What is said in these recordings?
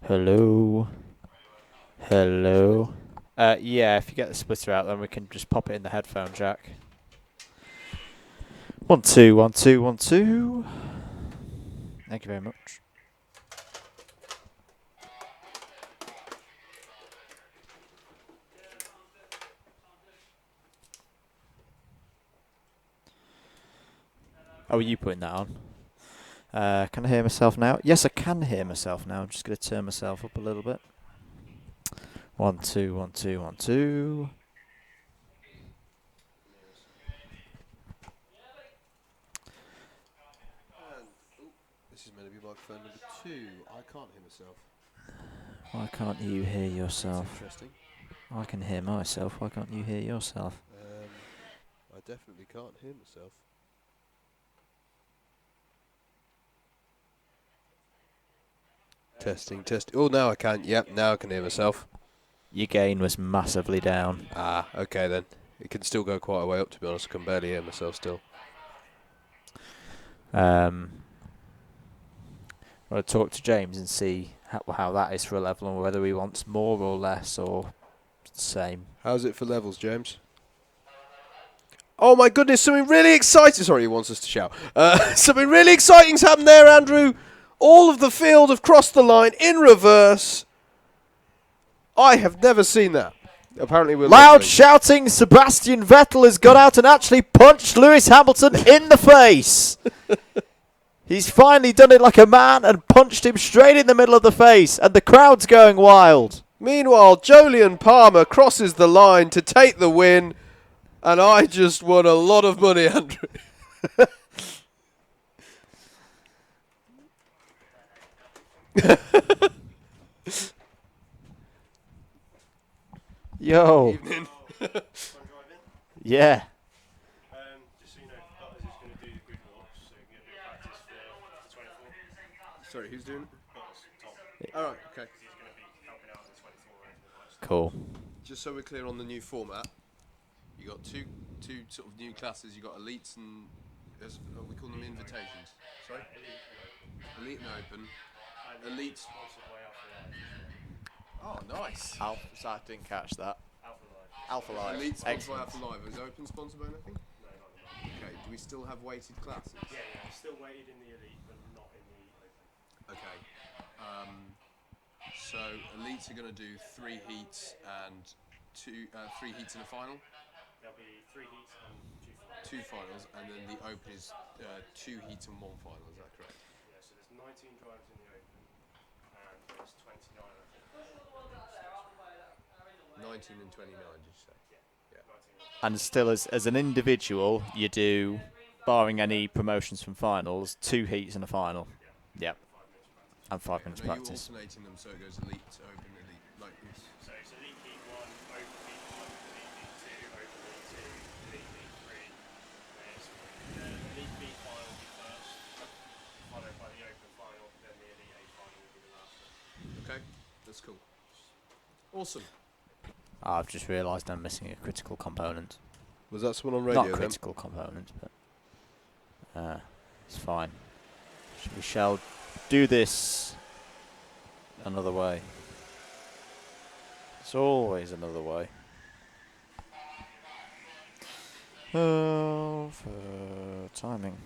Hello. Hello. Yeah, if you get the splitter out, then we can just pop it in the headphone jack. 1 2 1 2 1 2. Thank you very much. Oh, are you putting that on? Can I hear myself now? Yes, I can hear myself now. I'm just going to turn myself up a little bit. 1 2 1 2 1 2. This is meant to be microphone number 2. I can't hear myself. Why can't you hear yourself? That's interesting. I can hear myself. Why can't you hear yourself? I definitely can't hear myself. Testing. Oh, now I can. Yep, now I can hear myself. Your gain was massively down. Ah, okay then. It can still go quite a way up, to be honest. I can barely hear myself still. I'll talk to James and see how that is for a level and whether he wants more or less or the same. How's it for levels, James? Oh my goodness, something really exciting. Sorry, he wants us to shout. Something really exciting's happened there, Andrew. All of the field have crossed the line in reverse. I have never seen that. Apparently we're Loud lovely. shouting, Sebastian Vettel has got out and actually punched Lewis Hamilton in the face. He's finally done it like a man and punched him straight in the middle of the face, and the crowd's going wild. Meanwhile, Jolyon Palmer crosses the line to take the win, and I just won a lot of money, Andrew. Yo. Evening. Yeah. Just so you know, Butters is going to do the grid walk, so you can get a bit of practice for 24. Sorry, who's doing it? Butters, Tom. All right, okay. He's going to be helping out in the 24 and the last. Cool. Just so we're clear on the new format, you got two sort of new classes. You got elites and we call them invitations. Sorry, elite and open. Elites. Oh, nice. Alpha, so I didn't catch that. Alpha Live. Alpha Live. Elite sponsored by Excellent. Alpha Live. Is open sponsored by anything? No, not at the moment. Okay. Do we still have weighted classes? Yeah, yeah. Still weighted in the elite, but not in the open. Okay. So elites are going to do 3 heats and 3 heats in a final. There'll be 3 heats and 2 2 finals. finals, and then the open is 2 heats and 1 final. Is that correct? Yeah, so there's 19 drivers in the open, and there's 29, I think. 19 and 29, did you say? Yeah. 19. And still, as an individual, you do, barring any promotions from finals, 2 heats and a final. Yep. 5 minutes practice. And 5 minutes And are you practice. alternating them so it goes elite to open, elite like this? So it's elite heat 1, open heat 1, elite heat 2, open heat 2, elite heat 3. Then it's elite heat final will be first, followed by the open final, then the elite A final will be the last one. Okay, that's cool. Awesome. I've just realised I'm missing a critical component. Was that someone on radio Not critical component, but it's fine. We shall do this another way. It's always another way. Oh, for timing.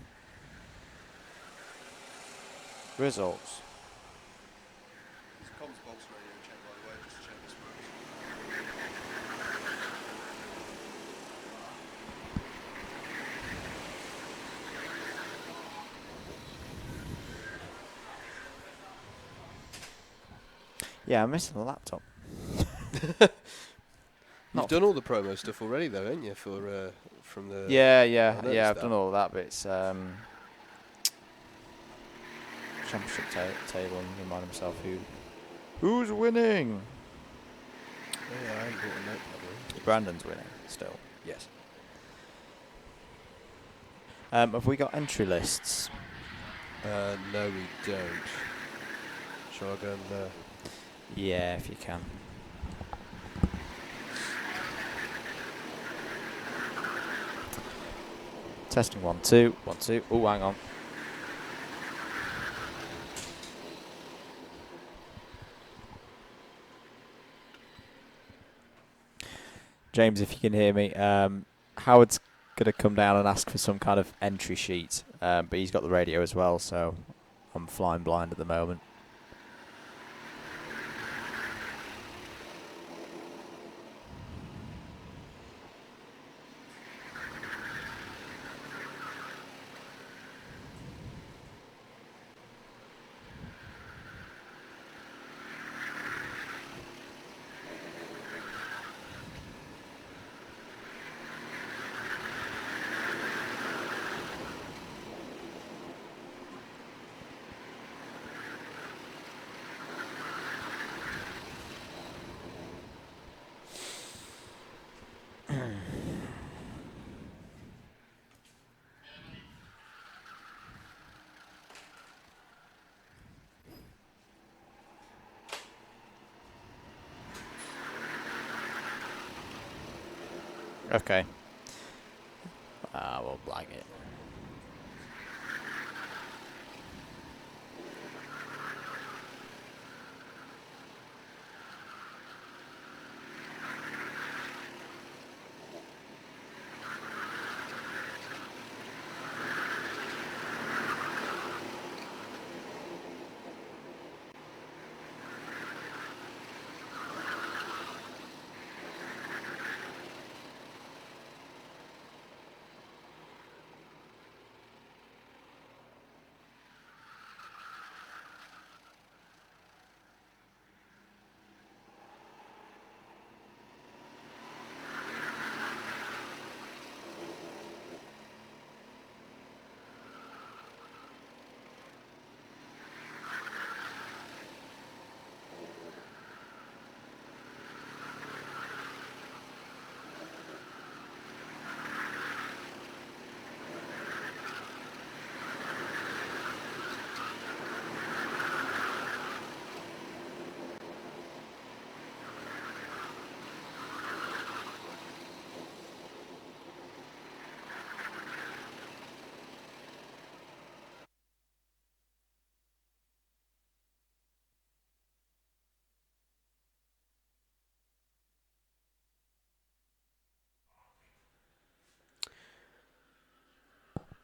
Results. It's comms box radio check, by the way, just to check this works. Yeah, I'm missing the laptop. You've done all the promo stuff already, though, haven't you? For from the Yeah, I noticed I've that. done all of that, but it's championship table and remind myself who's winning. Yeah, I haven't bought a notepad. Brandon's winning still. Yes. Have we got entry lists? No, we don't. Shall I go and? Yeah, if you can. Testing 1 2 1 2. Oh, hang on. James, if you can hear me, Howard's going to come down and ask for some kind of entry sheet, but he's got the radio as well, so I'm flying blind at the moment. Okay. We'll blag it.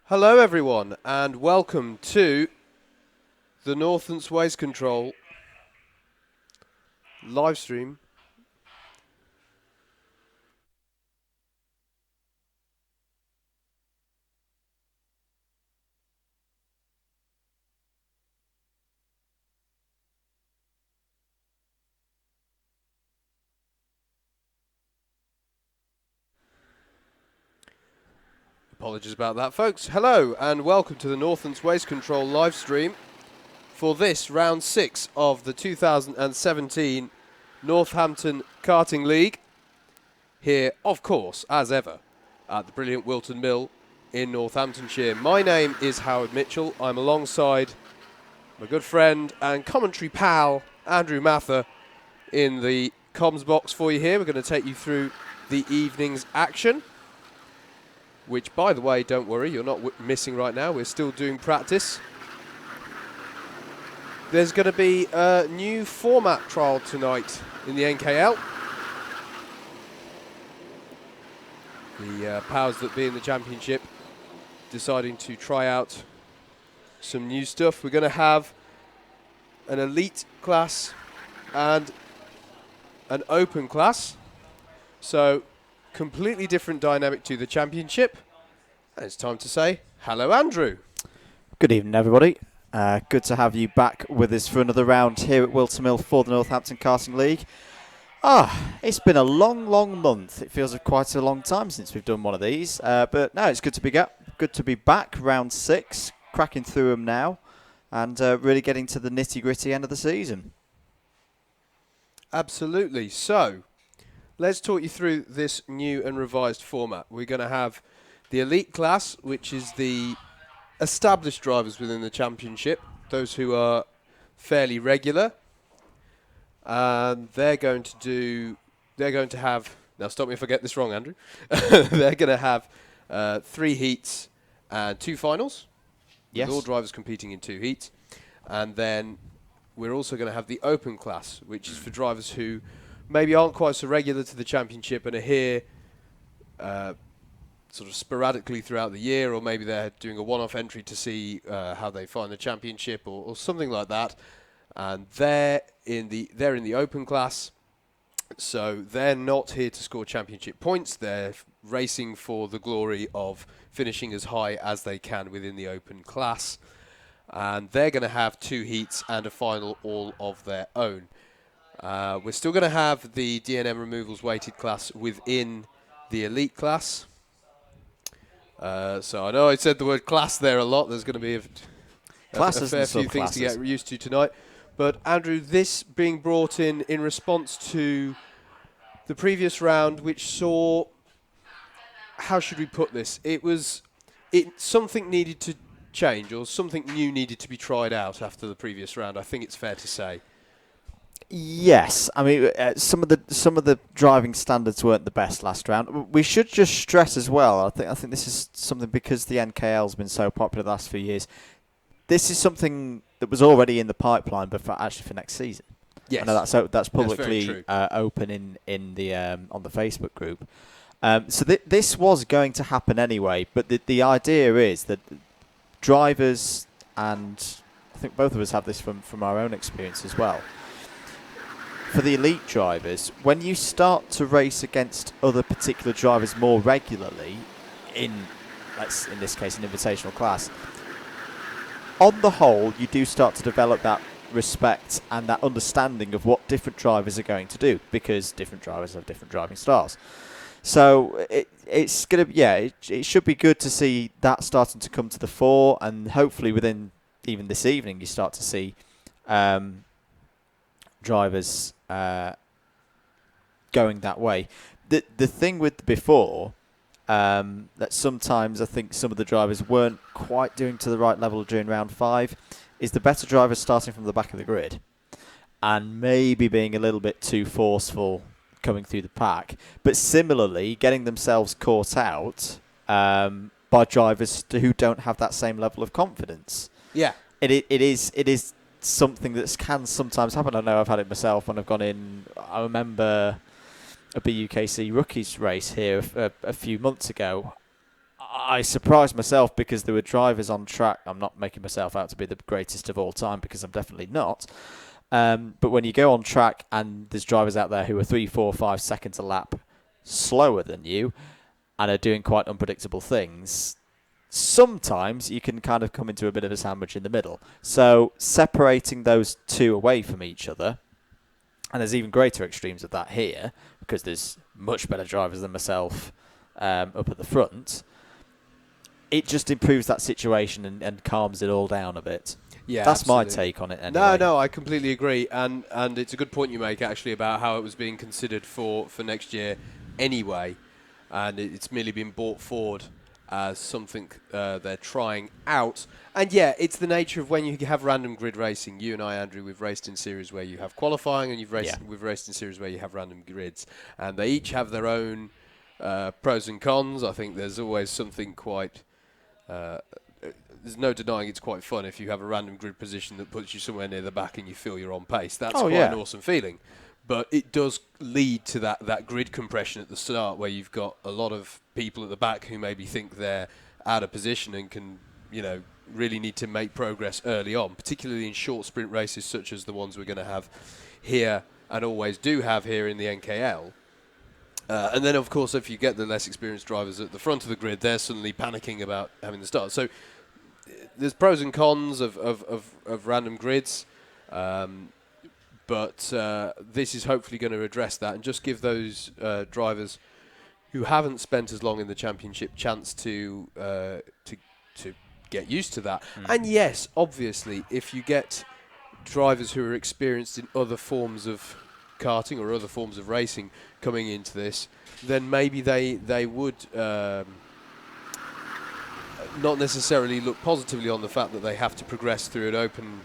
Hello everyone and welcome to the Northants Waste Control live stream. Apologies about that, folks. Hello and welcome to the Northants Waste Control live stream for this round 6 of the 2017 Northampton Karting League. Here, of course, as ever, at the brilliant Whilton Mill in Northamptonshire. My name is Howard Mitchell. I'm alongside my good friend and commentary pal, Andrew Mather, in the comms box for you here. We're going to take you through the evening's action, which, by the way, don't worry, you're not missing right now. We're still doing practice. There's going to be a new format trial tonight in the NKL. The powers that be in the championship deciding to try out some new stuff. We're going to have an elite class and an open class. So completely different dynamic to the championship. And it's time to say hello, Andrew. Good evening, everybody. Good to have you back with us for another round here at Whilton Mill for the Northampton Karting League. It's been a long, long month. It feels like quite a long time since we've done one of these. But no, it's good to be back. Round 6, cracking through them now, and really getting to the nitty-gritty end of the season. Absolutely. So, let's talk you through this new and revised format. We're going to have the elite class, which is the established drivers within the championship, those who are fairly regular. And they're going to have, now stop me if I get this wrong, Andrew. They're going to have 3 heats and 2 finals. Yes. With all drivers competing in 2 heats. And then we're also going to have the open class, which is for drivers who maybe aren't quite so regular to the championship and are here sort of sporadically throughout the year, or maybe they're doing a one-off entry to see how they find the championship or something like that. And they're in the open class, so they're not here to score championship points. They're racing for the glory of finishing as high as they can within the open class. And they're going to have 2 heats and a final all of their own. We're still going to have the D&M Removals weighted class within the elite class. So I know I said the word class there a lot. There's going to be a fair few things to get used to tonight. But Andrew, this being brought in response to the previous round, which saw, how should we put this? Something needed to change, or something new needed to be tried out after the previous round. I think it's fair to say. Yes, I mean some of the driving standards weren't the best last round. We should just stress as well. I think this is something, because the NKL's been so popular the last few years. This is something that was already in the pipeline, but actually for next season. Yes, I know that's publicly open in the on the Facebook group. So this was going to happen anyway, but the idea is that drivers, and I think both of us have this from our own experience as well. For the elite drivers, when you start to race against other particular drivers more regularly, in this case an invitational class, on the whole, you do start to develop that respect and that understanding of what different drivers are going to do, because different drivers have different driving styles. So it's gonna it should be good to see that starting to come to the fore, and hopefully within even this evening you start to see drivers going that way. The thing with before, that sometimes I think some of the drivers weren't quite doing to the right level during round 5, is the better drivers starting from the back of the grid and maybe being a little bit too forceful coming through the pack, but similarly getting themselves caught out by drivers who don't have that same level of confidence. Yeah, it is something that can sometimes happen. I know I've had it myself when I've gone in. I remember a BUKC rookies race here a few months ago. I surprised myself because there were drivers on track. I'm not making myself out to be the greatest of all time, because I'm definitely not. But when you go on track and there's drivers out there who are 3, 4, 5 seconds a lap slower than you and are doing quite unpredictable things, sometimes you can kind of come into a bit of a sandwich in the middle. So separating those two away from each other, and there's even greater extremes of that here, because there's much better drivers than myself up at the front, it just improves that situation and calms it all down a bit. Yeah, that's absolutely. my take on it anyway. No, I completely agree, and it's a good point you make actually about how it was being considered for next year anyway, and it's merely been brought forward as something they're trying out. And yeah, it's the nature of when you have random grid racing. You and I, Andrew, we've raced in series where you have qualifying, and we've raced in series where you have random grids, and they each have their own pros and cons. I think there's always something quite. There's no denying it's quite fun if you have a random grid position that puts you somewhere near the back and you feel you're on pace. That's quite an awesome feeling. But it does lead to that grid compression at the start, where you've got a lot of people at the back who maybe think they're out of position and can, really need to make progress early on, particularly in short sprint races such as the ones we're going to have here and always do have here in the NKL. And then, of course, if you get the less experienced drivers at the front of the grid, they're suddenly panicking about having the start. So there's pros and cons of random grids, but this is hopefully going to address that and just give those drivers who haven't spent as long in the championship chance to get used to that. And yes, obviously, if you get drivers who are experienced in other forms of karting or other forms of racing coming into this, then maybe they would not necessarily look positively on the fact that they have to progress through an open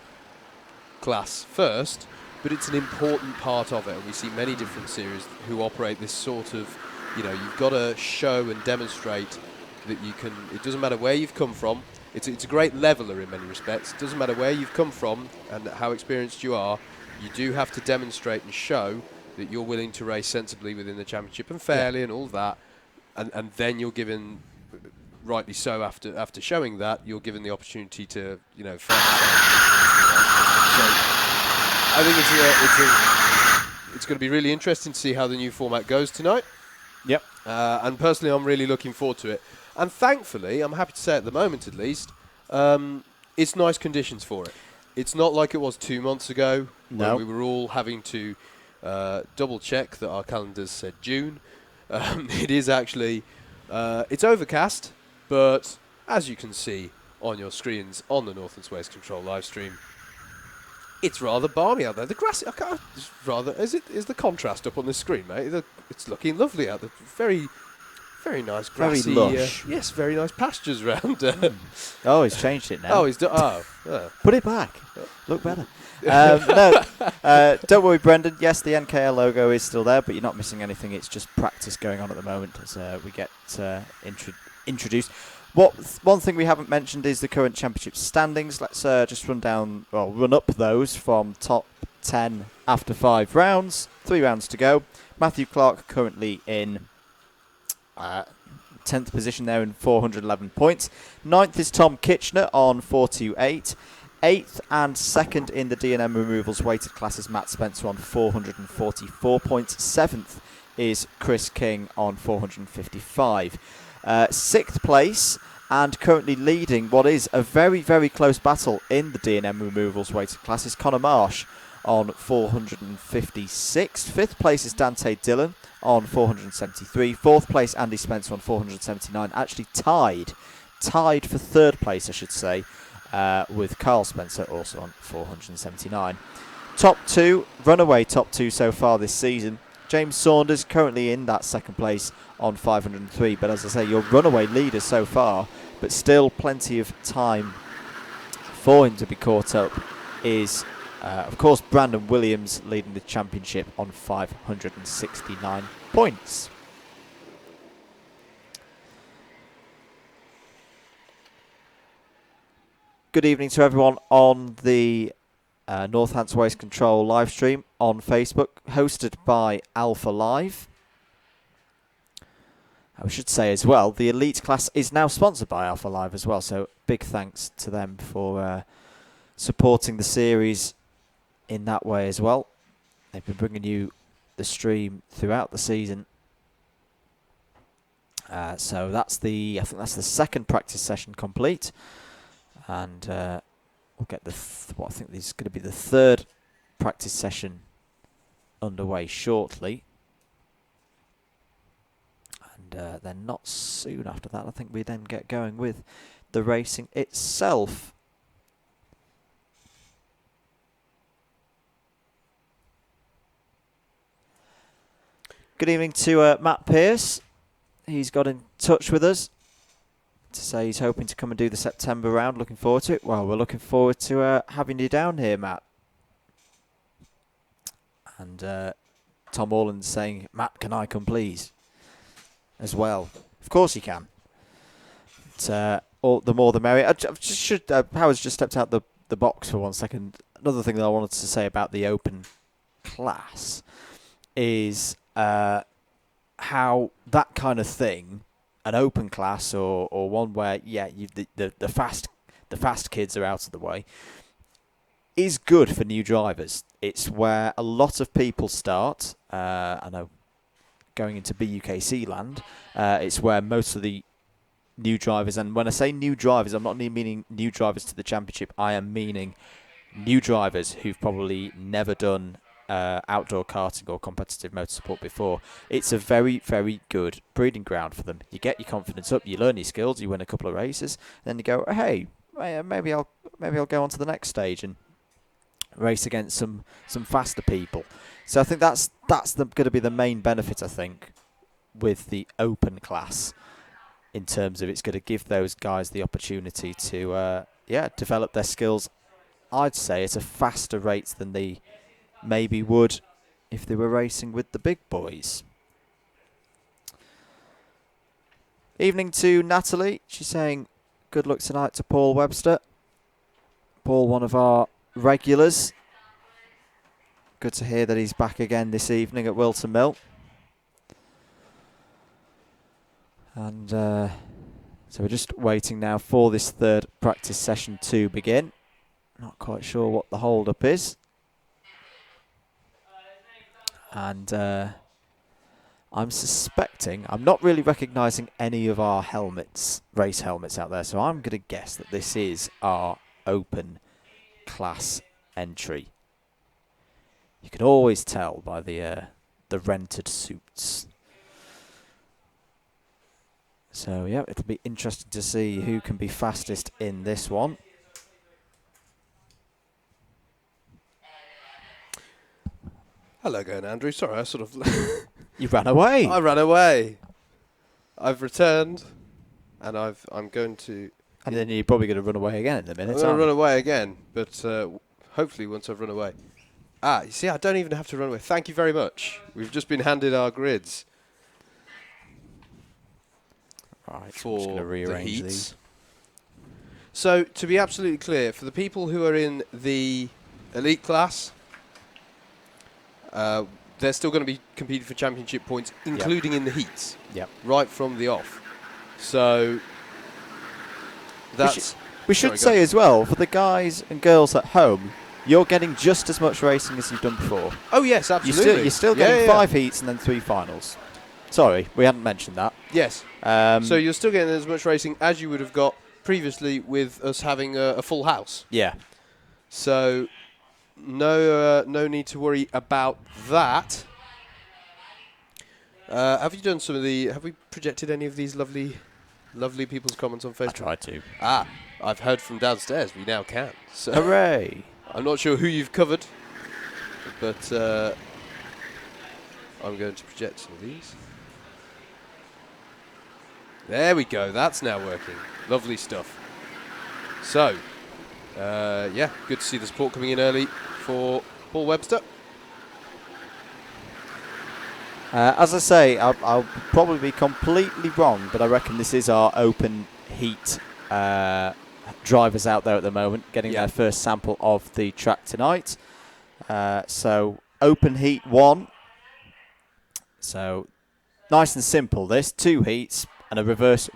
class first, but it's an important part of it, and we see many different series who operate this sort of, you've got to show and demonstrate that you can. It doesn't matter where you've come from. It's a great leveler in many respects. It doesn't matter where you've come from and how experienced you are. You do have to demonstrate and show that you're willing to race sensibly within the championship and fairly and all that, and then you're given, rightly so, after showing that, you're given the opportunity to, further so I think it's going to be really interesting to see how the new format goes tonight. Yep. And personally, I'm really looking forward to it. And thankfully, I'm happy to say at the moment at least, it's nice conditions for it. It's not like it was 2 months ago when we were all having to double check that our calendars said June. It is actually, it's overcast, but as you can see on your screens on the Northants Waste Control live stream, it's rather balmy out there. The grass, is the contrast up on the screen, mate? It's looking lovely out there. Very, very nice grassy. Very lush. Yes, very nice pastures around. Oh, he's changed it now. Oh, he's done. Put it back. Look better. Don't worry, Brendan. Yes, the NKL logo is still there, but you're not missing anything. It's just practice going on at the moment as we get introduced. One thing we haven't mentioned is the current championship standings. Let's just run up those from top 10 after 5 rounds. 3 rounds to go. Matthew Clark currently in 10th position there in 411 points. 9th is Tom Kitchener on 428. 8th and 2nd in the D&M Removals weighted classes, Matt Spencer on 444 points. 7th is Chris King on 455. 6th place and currently leading what is a very, very close battle in the D&M Removals weighted classes, Connor Marsh on 456. 5th place is Dante Dillon on 473. 4th place Andy Spencer on 479. Actually tied for 3rd place, I should say, with Carl Spencer also on 479. Top 2, runaway top 2 so far this season. James Saunders currently in that 2nd place on 503, but as I say, your runaway leader so far, but still plenty of time for him to be caught up, is of course Brandon Williams leading the championship on 569 points. Good evening to everyone on the Northants Waste Control live stream on Facebook, hosted by Alpha Live. I should say as well, the Elite class is now sponsored by Alpha Live as well, so big thanks to them for supporting the series in that way as well. They've been bringing you the stream throughout the season. So I think that's the 2nd practice session complete. And we'll get what I think is going to be the 3rd practice session underway shortly. And then not soon after that, I think we then get going with the racing itself. Good evening to Matt Pearce. He's got in touch with us to say he's hoping to come and do the September round. Looking forward to it. Well, we're looking forward to having you down here, Matt. And Tom Orland's saying, Matt, can I come please? As well. Of course you can. The more the merrier. Howard's just stepped out the box for 1 second. Another thing that I wanted to say about the open class is how that kind of thing, an open class or one where the fast kids are out of the way, is good for new drivers. It's where a lot of people start. I know going into BUKC land, it's where most of the new drivers, and when I say new drivers, I'm not meaning new drivers to the championship, I am meaning new drivers who've probably never done outdoor karting or competitive motorsport before. It's a very, very good breeding ground for them. You get your confidence up, you learn your skills, you win a couple of races, then you go, hey, maybe I'll go on to the next stage and race against some faster people. So I think that's going to be the main benefit, I think, with the open class, in terms of it's going to give those guys the opportunity to develop their skills. I'd say at a faster rate than they maybe would if they were racing with the big boys. Evening to Natalie. She's saying good luck tonight to Paul Webster. Paul, one of our regulars. Good to hear that he's back again this evening at Whilton Mill. And so we're just waiting now for this third practice session to begin. Not quite sure what the hold-up is. And I'm suspecting, I'm not really recognising any of our helmets, race helmets out there, so I'm going to guess that this is our open class entry. You can always tell by the rented suits. So yeah, it'll be interesting to see who can be fastest in this one. Hello again, Andrew. Sorry, I sort of... You ran away. I ran away. I've returned, and I'm going to... And then you're probably going to run away again in a minute. I'm going to run away again, but hopefully once I've run away. You see, I don't even have to run away. Thank you very much. We've just been handed our grids. Right, for I'm just going to the rearrange heats. these. So, to be absolutely clear, for the people who are in the elite class, they're still going to be competing for championship points, including in the heats. Yep. Right from the off. So, that's... We should say as well, for the guys and girls at home, you're getting just as much racing as you've done before. Oh, yes, absolutely. You're still getting 5 heats and then 3 finals. Sorry, we hadn't mentioned that. Yes. So you're still getting as much racing as you would have got previously with us having a full house. Yeah. So no need to worry about that. Have you done some of the... Have we projected any of these lovely people's comments on Facebook? I tried to. I've heard from downstairs. We now can. So Hooray! I'm not sure who you've covered, but I'm going to project some of these. There we go. That's now working. Lovely stuff. So, yeah, good to see the support coming in early for Paul Webster. As I say, I'll probably be completely wrong, but I reckon this is our open heat drivers out there at the moment, getting their first sample of the track tonight. So, open heat 1. So, nice and simple this. 2 heats and a reverse...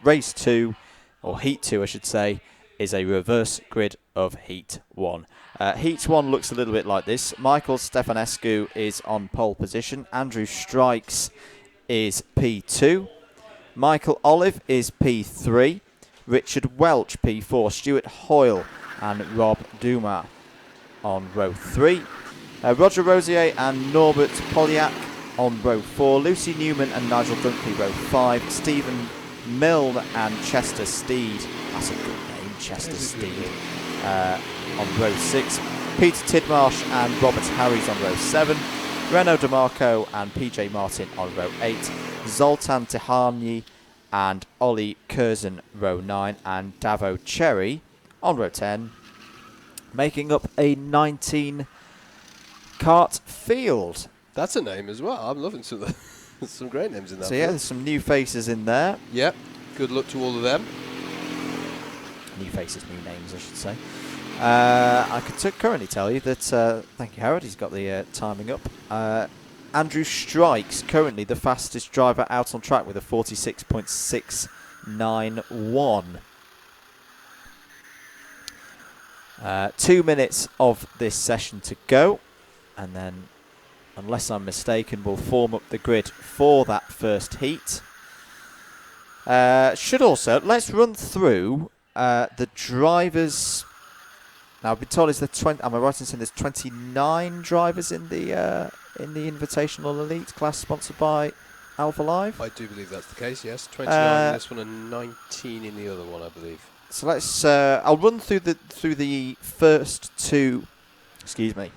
race 2, or heat 2 I should say, is a reverse grid of heat 1. Heat 1 looks a little bit like this. Michael Stefanescu is on pole position. Andrew Strikes is P2. Michael Olive is P3. Richard Welch, P4. Stuart Hoyle and Rob Dumas on row 3. Roger Rosier and Norbert Polyak on row 4. Lucy Newman and Nigel Dunkley, row 5. Stephen Milne and Chester Steed. That's a good name, Chester Steed. On row 6. Peter Tidmarsh and Robert Harries on row 7. Renaud DeMarco and PJ Martin on row 8. Zoltan Tihani and Ollie Curzon, row 9. And Davo Cherry on row 10. Making up a 19 kart field. That's a name as well. I'm loving some great names in that. So yeah, there's some new faces in there. Yep. Good luck to all of them. New faces, new names, I should say. I could currently tell you that, thank you, Howard, he's got the timing up. Andrew Strikes, currently the fastest driver out on track with a 46.691. 2 minutes of this session to go, and then, unless I'm mistaken, we'll form up the grid for that first heat. Should also, let's run through the drivers. Now, I've been told it's the 20. Am I right in saying there's 29 drivers in the Invitational Elite class sponsored by Alpha Live? I do believe that's the case. Yes, 29 in this one and 19 in the other one, I believe. So let's. I'll run through the first 2. Excuse me.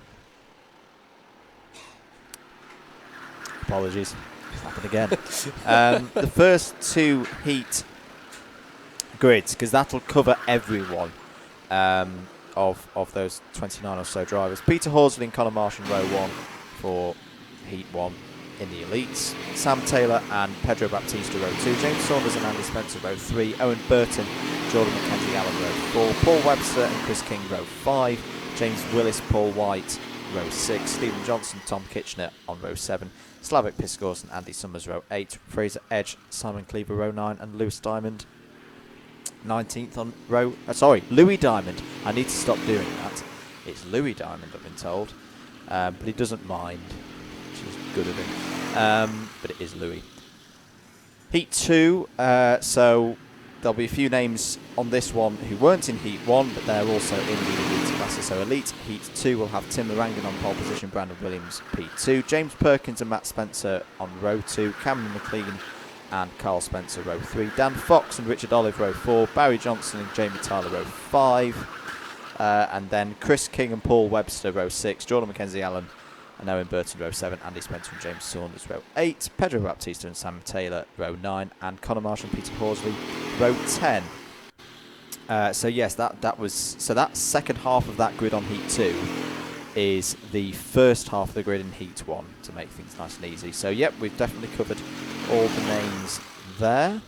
Apologies. It's happened again. The first 2 heat grids, because that'll cover everyone of those 29 or so drivers. Peter Horsley and Conor Marsh in row 1 for heat 1 in the elites. Sam Taylor and Pedro Baptista row 2. James Saunders and Andy Spencer row 3. Owen Burton, Jordan McKenzie Allen row 4. Paul Webster and Chris King row 5. James Willis, Paul White row 6. Stephen Johnson, Tom Kitchener on row 7. Slavic Piscors and Andy Summers, row 8. Fraser Edge, Simon Cleaver, row 9. And Lewis Diamond, 19th on row... Louis Diamond. I need to stop doing that. It's Louis Diamond, I've been told. But he doesn't mind, which is good of him. But it is Louis. Heat 2, so there'll be a few names on this one who weren't in Heat 1, but they're also in the Elite classes. So Elite Heat 2 will have Tim Larangan on pole position, Brandon Williams P2, James Perkins and Matt Spencer on row 2, Cameron McLean and Carl Spencer row 3, Dan Fox and Richard Olive row 4, Barry Johnson and Jamie Tyler row 5, and then Chris King and Paul Webster row 6, Jordan Mackenzie Allen and Owen Burton row 7, Andy Spencer and James Saunders row 8, Pedro Baptista and Sam Taylor row 9, and Conor Marshall and Peter Horsley row 10. So yes, that second half of that grid on Heat 2 is the first half of the grid in Heat 1 to make things nice and easy. So yep, we've definitely covered all the names there.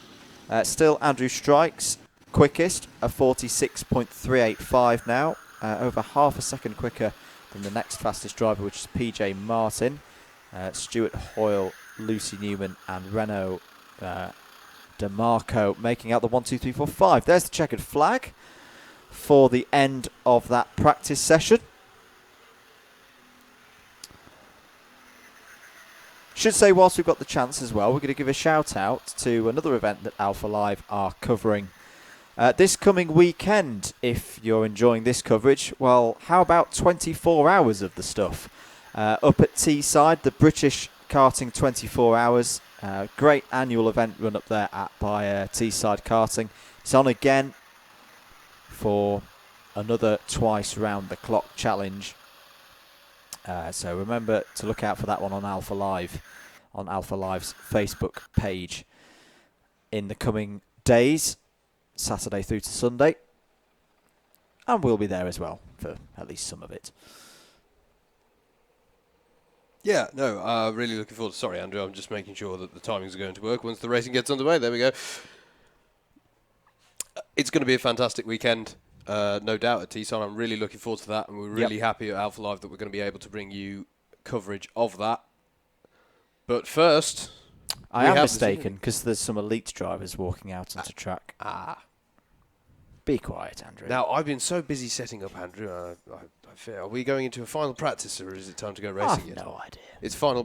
Still Andrew Strikes quickest, a 46.385 now, over half a second quicker than the next fastest driver, which is PJ Martin. Stuart Hoyle, Lucy Newman and Renault DeMarco making out the 1, 2, 3, 4, 5. There's the checkered flag for the end of that practice session. Should say, whilst we've got the chance as well, we're going to give a shout out to another event that Alpha Live are covering this coming weekend. If you're enjoying this coverage, well, how about 24 hours of the stuff? Up at Teesside, the British Karting 24 Hours. Great annual event run up there by Teesside Karting. It's on again for another twice round the clock challenge. So remember to look out for that one on Alpha Live, on Alpha Live's Facebook page in the coming days, Saturday through to Sunday. And we'll be there as well for at least some of it. Yeah, no, really looking forward to... Sorry, Andrew, I'm just making sure that the timings are going to work once the racing gets underway. There we go. It's going to be a fantastic weekend, no doubt, at Teesside. I'm really looking forward to that, and we're really happy at Alpha Live that we're going to be able to bring you coverage of that. But first... I am mistaken, because there's some elite drivers walking out onto track. Be quiet, Andrew. Now, I've been so busy setting up, Andrew, I fear. Are we going into a final practice, or is it time to go racing yet? No idea. It's final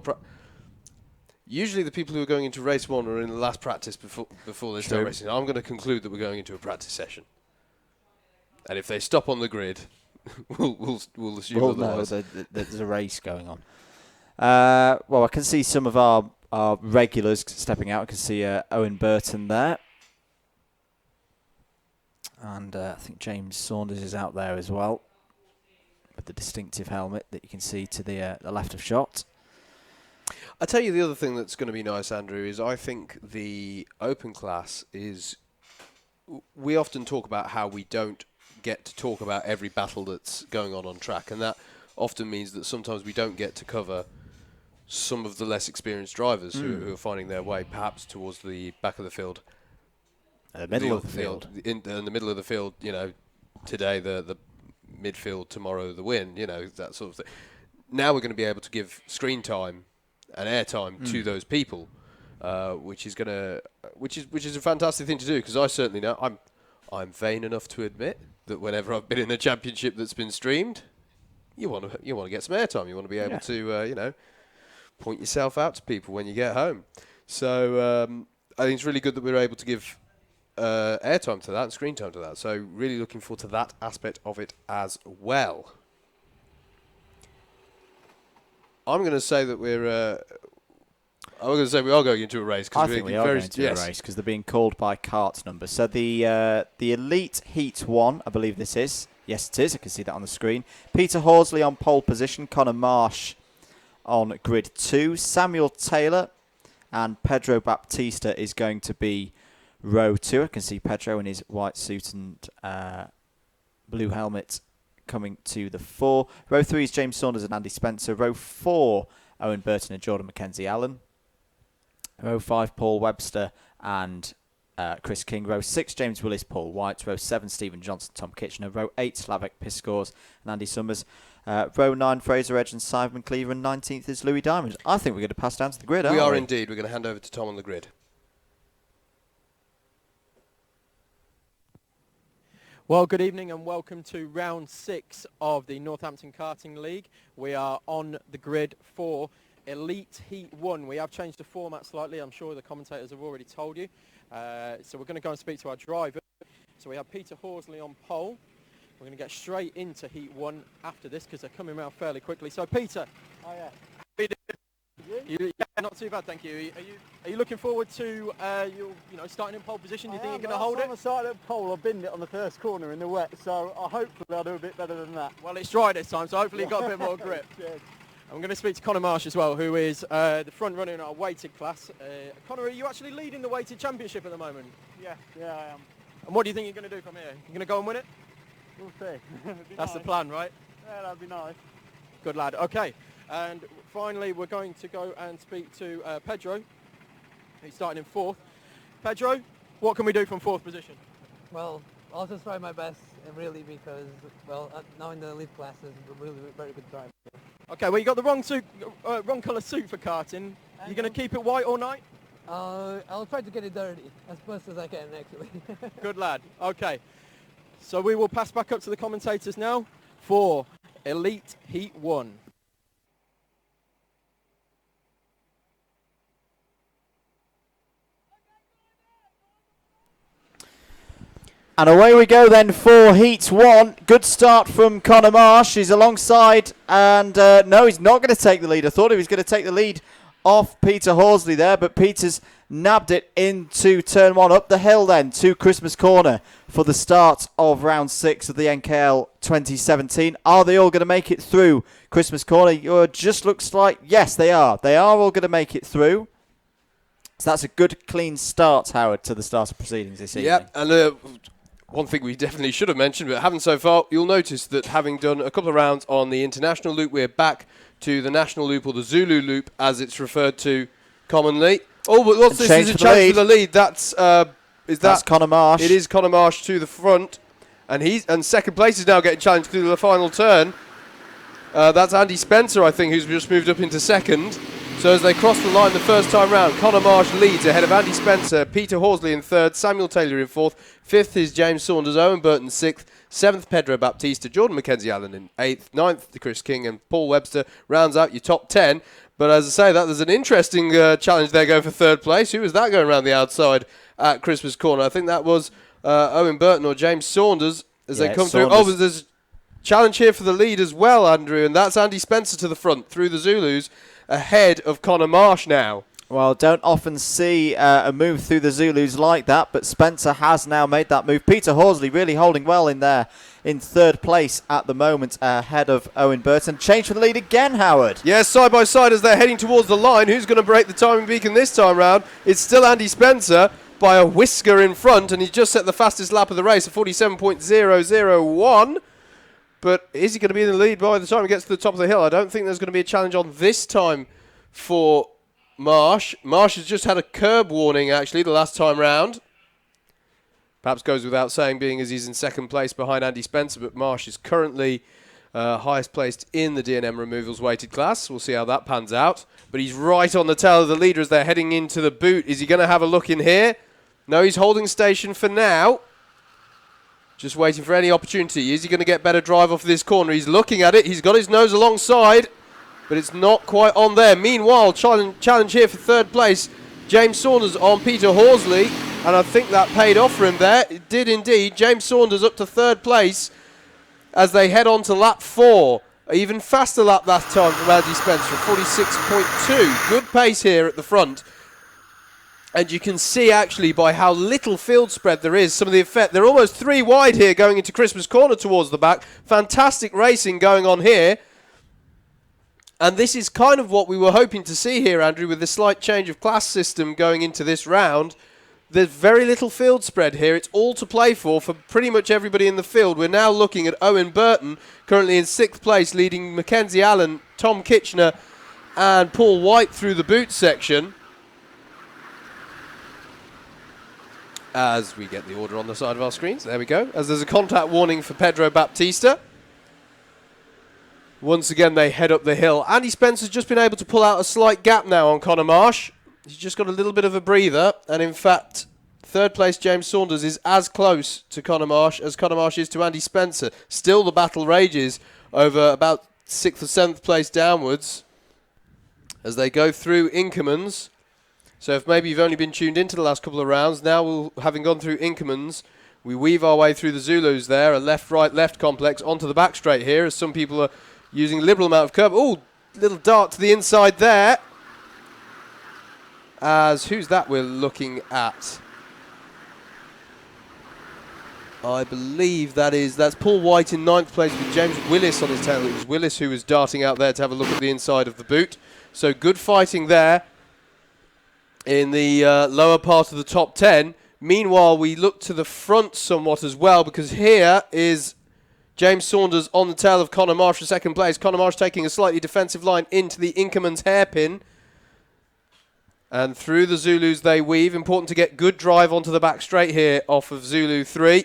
Usually the people who are going into race 1 are in the last practice before they start racing. I'm going to conclude that we're going into a practice session. And if they stop on the grid, we'll assume otherwise. No, there's a race going on. Well, I can see some of our regulars stepping out. I can see Owen Burton there. And I think James Saunders is out there as well, with the distinctive helmet that you can see to the left of shot. I tell you, the other thing that's going to be nice, Andrew, is I think the open class is... We often talk about how we don't get to talk about every battle that's going on track, and that often means that sometimes we don't get to cover some of the less experienced drivers who are finding their way perhaps towards the back of the field. The middle of the field. In the middle of the field, you know, today the midfield, tomorrow the win, you know, that sort of thing. Now we're going to be able to give screen time and air time to those people, which is a fantastic thing to do, because I certainly know I'm vain enough to admit that whenever I've been in a championship that's been streamed, you want to get some air time. You want to be able to point yourself out to people when you get home. So I think it's really good that we're able to give airtime to that and screen time to that. So really looking forward to that aspect of it as well. I'm going to say that we are going into a race. I think we are going into a race because they're being called by cart numbers. So the Elite Heat 1, I believe this is. Yes, it is. I can see that on the screen. Peter Horsley on pole position. Connor Marsh on grid 2. Samuel Taylor and Pedro Baptista is going to be row 2. I can see Pedro in his white suit and blue helmet coming to the 4. Row 3 is James Saunders and Andy Spencer. Row 4, Owen Burton and Jordan Mackenzie Allen. Row 5, Paul Webster and Chris King. Row 6, James Willis, Paul White. Row 7, Stephen Johnson, Tom Kitchener. Row 8, Slavic Piscors and Andy Summers. Row 9, Fraser Edge and Simon Cleaver, and 19th is Louis Diamond. I think we're going to pass down to the grid, aren't We we? are indeed. We're going to hand over to Tom on the grid. Well, good evening and welcome to round 6 of the Northampton Karting League. We are on the grid for Elite Heat 1. We have changed the format slightly. I'm sure the commentators have already told you. So we're going to go and speak to our driver. So we have Peter Horsley on pole. We're going to get straight into Heat 1 after this because they're coming around fairly quickly. So Peter, Oh yeah. how are you doing? Yeah, not too bad, thank you. Are you looking forward to starting in pole position? Do you think you're going to hold it? I started at pole. I binned it on the first corner in the wet, so hopefully I'll do a bit better than that. Well, it's dry this time, so hopefully you've got a bit more grip. Cheers. I'm going to speak to Connor Marsh as well, who is the front runner in our weighted class. Connor, are you actually leading the weighted championship at the moment? Yeah, I am. And what do you think you're going to do from here? You're going to go and win it? We'll see. That's the plan, right? Yeah, that'd be nice. Good lad. Okay. And finally, we're going to go and speak to Pedro. He's starting in 4th. Pedro, what can we do from 4th position? Well, I'll just try my best, really, because, well, now in the elite class is a really very good drive. Okay, well, you got the wrong colour suit for karting. You going to keep it white all night? I'll try to get it dirty as best as I can, actually. Good lad. Okay. So we will pass back up to the commentators now for Elite Heat 1. And away we go then for Heat 1. Good start from Connor Marsh. He's alongside, and no, he's not going to take the lead. I thought he was going to take the lead off Peter Horsley there, but Peter's nabbed it into turn 1 up the hill then to Christmas Corner for the start of round 6 of the NKL 2017. Are they all going to make it through Christmas Corner? It just looks like, yes, they are. They are all going to make it through. So that's a good, clean start, Howard, to the start of proceedings this evening. Yeah, and one thing we definitely should have mentioned, but haven't so far, you'll notice that having done a couple of rounds on the international loop, we're back to the national loop, or the Zulu loop, as it's referred to commonly. Oh, but what's this? Is a chance for the lead. That's Connor Marsh. It is Connor Marsh to the front, and second place is now getting challenged through the final turn. That's Andy Spencer, I think, who's just moved up into second. So as they cross the line the first time round, Connor Marsh leads ahead of Andy Spencer, Peter Horsley in 3rd, Samuel Taylor in 4th, 5th is James Saunders, Owen Burton 6th, 7th Pedro Baptista, Jordan Mackenzie Allen in 8th, 9th Chris King and Paul Webster rounds out your top 10. But as I say, there's an interesting challenge there going for 3rd place. Who was that going around the outside at Christmas Corner? I think that was Owen Burton or James Saunders as they come through. Oh, but there's a challenge here for the lead as well, Andrew, and that's Andy Spencer to the front through the Zulus, ahead of Connor Marsh now. Well, don't often see a move through the Zulus like that, but Spencer has now made that move. Peter Horsley really holding well in there in 3rd place at the moment, ahead of Owen Burton. Change for the lead again, Howard. Yes, side by side as they're heading towards the line. Who's going to break the timing beacon this time round? It's still Andy Spencer by a whisker in front, and he's just set the fastest lap of the race, a 47.001. But is he going to be in the lead by the time he gets to the top of the hill? I don't think there's going to be a challenge on this time for Marsh. Marsh has just had a curb warning, actually, the last time round. Perhaps goes without saying, being as he's in 2nd place behind Andy Spencer, but Marsh is currently highest placed in the D&M Removals weighted class. We'll see how that pans out. But he's right on the tail of the leader as they're heading into the boot. Is he going to have a look in here? No, he's holding station for now. Just waiting for any opportunity. Is he going to get better drive off this corner? He's looking at it. He's got his nose alongside, but it's not quite on there. Meanwhile, challenge here for 3rd place. James Saunders on Peter Horsley, and I think that paid off for him there. It did indeed. James Saunders up to 3rd place as they head on to lap 4. An even faster lap that time from Andy Spencer, 46.2. Good pace here at the front. And you can see actually by how little field spread there is, some of the effect. They're almost 3 wide here going into Christmas Corner towards the back. Fantastic racing going on here. And this is kind of what we were hoping to see here, Andrew, with the slight change of class system going into this round. There's very little field spread here. It's all to play for pretty much everybody in the field. We're now looking at Owen Burton, currently in 6th place, leading Mackenzie Allen, Tom Kitchener, and Paul White through the boot section. As we get the order on the side of our screens. There we go. As there's a contact warning for Pedro Baptista. Once again, they head up the hill. Andy Spencer's just been able to pull out a slight gap now on Conor Marsh. He's just got a little bit of a breather. And in fact, third place James Saunders is as close to Conor Marsh as Conor Marsh is to Andy Spencer. Still the battle rages over about 6th or 7th place downwards as they go through Inkermans. So if maybe you've only been tuned into the last couple of rounds, now having gone through Inkermans, we weave our way through the Zulus there, a left-right-left complex onto the back straight here as some people are using a liberal amount of curb. Oh, little dart to the inside there. As, who's that we're looking at? I believe that's Paul White in 9th place with James Willis on his tail. It was Willis who was darting out there to have a look at the inside of the boot. So good fighting there in the lower part of the top 10. Meanwhile, we look to the front somewhat as well, because here is James Saunders on the tail of Conor Marsh for 2nd place. Conor Marsh taking a slightly defensive line into the Inkerman's hairpin. And through the Zulus they weave. Important to get good drive onto the back straight here off of Zulu 3.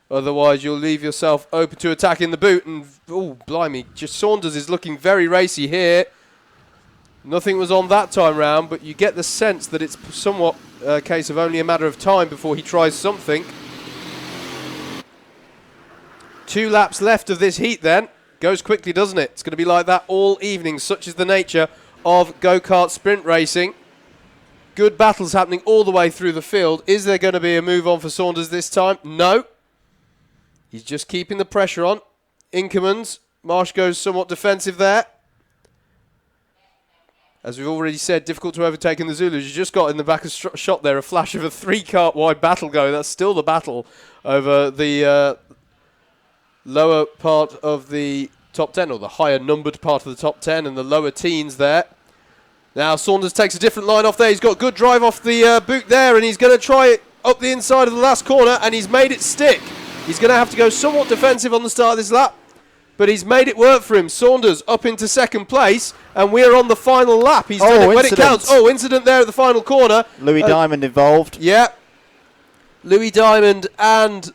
Otherwise, you'll leave yourself open to attack in the boot. And, oh, blimey, just Saunders is looking very racy here. Nothing was on that time round, but you get the sense that it's somewhat a case of only a matter of time before he tries something. 2 laps left of this heat then. Goes quickly, doesn't it? It's going to be like that all evening. Such is the nature of go-kart sprint racing. Good battles happening all the way through the field. Is there going to be a move on for Saunders this time? No. He's just keeping the pressure on. Inkermans. Marsh goes somewhat defensive there. As we've already said, difficult to overtake in the Zulus. You just got in the back of shot there a flash of a 3-kart wide battle going. That's still the battle over the lower part of the top 10, or the higher numbered part of the top 10 and the lower teens there. Now Saunders takes a different line off there. He's got good drive off the boot there, and he's going to try it up the inside of the last corner, and he's made it stick. He's going to have to go somewhat defensive on the start of this lap, but he's made it work for him. Saunders up into 2nd place, and we're on the final lap. He's done it when it counts. Oh, incident there at the final corner. Louis Diamond involved. Yeah. Louis Diamond and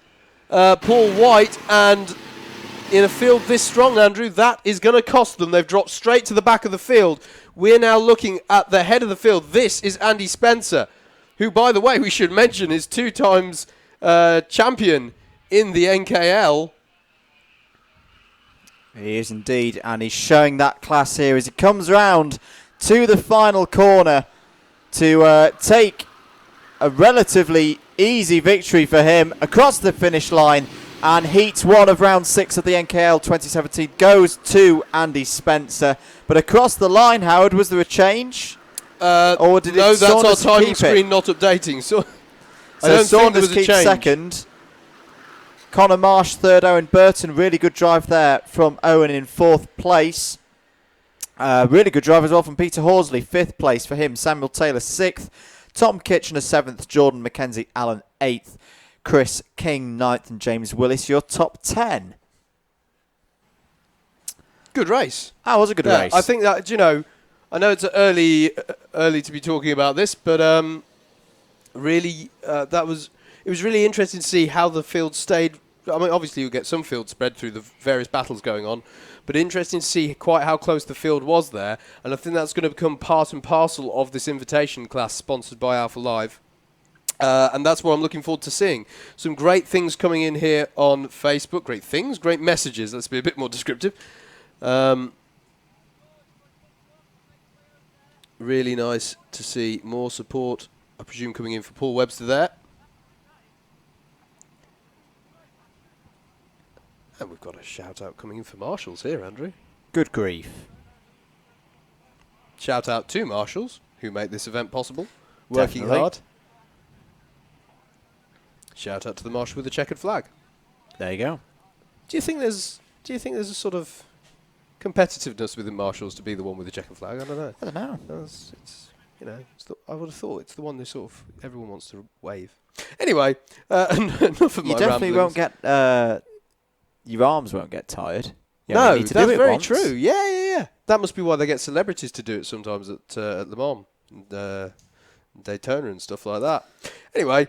Paul White, and in a field this strong, Andrew, that is going to cost them. They've dropped straight to the back of the field. We're now looking at the head of the field. This is Andy Spencer, who, by the way, we should mention is 2 times champion in the NKL. He is indeed, and he's showing that class here as he comes round to the final corner to take a relatively easy victory for him across the finish line. And heat 1 of round 6 of the NKL 2017 goes to Andy Spencer. But across the line, Howard, was there a change? Or did no, it that's our Saunders timing screen not updating. So I don't think Saunders there was a keeps change. 2nd. Conor Marsh 3rd. Owen Burton, really good drive there from Owen in 4th place. Really good drive as well from Peter Horsley, 5th place for him. Samuel Taylor 6th. Tom Kitchener 7th. Jordan Mackenzie Allen 8th. Chris King 9th, and James Willis your top 10. Good race. That was a good race. I think that, I know it's early to be talking about this, but really it was really interesting to see how the field stayed. I mean, obviously you get some field spread through the various battles going on, but interesting to see quite how close the field was there, and I think that's going to become part and parcel of this invitation class sponsored by Alpha Live. And that's what I'm looking forward to seeing. Some great things coming in here on Facebook. Great messages. Let's be a bit more descriptive. Really nice to see more support, I presume, coming in for Paul Webster there. And we've got a shout out coming in for Marshals here, Andrew. Good grief. Shout out to Marshals, who made this event possible. Working Definitely. hard. Shout out to the Marshal with the checkered flag. There you go. Do you think there's a sort of competitiveness within Marshals to be the one with the checkered flag? I don't know. I don't know. I would have thought it's the one that sort of everyone wants to wave. Anyway, enough of my You definitely ramblings. won't get... your arms won't get tired. You No, only need to that's do it very once. true. Yeah. That must be why they get celebrities to do it sometimes at Le Mans and Daytona and stuff like that. Anyway,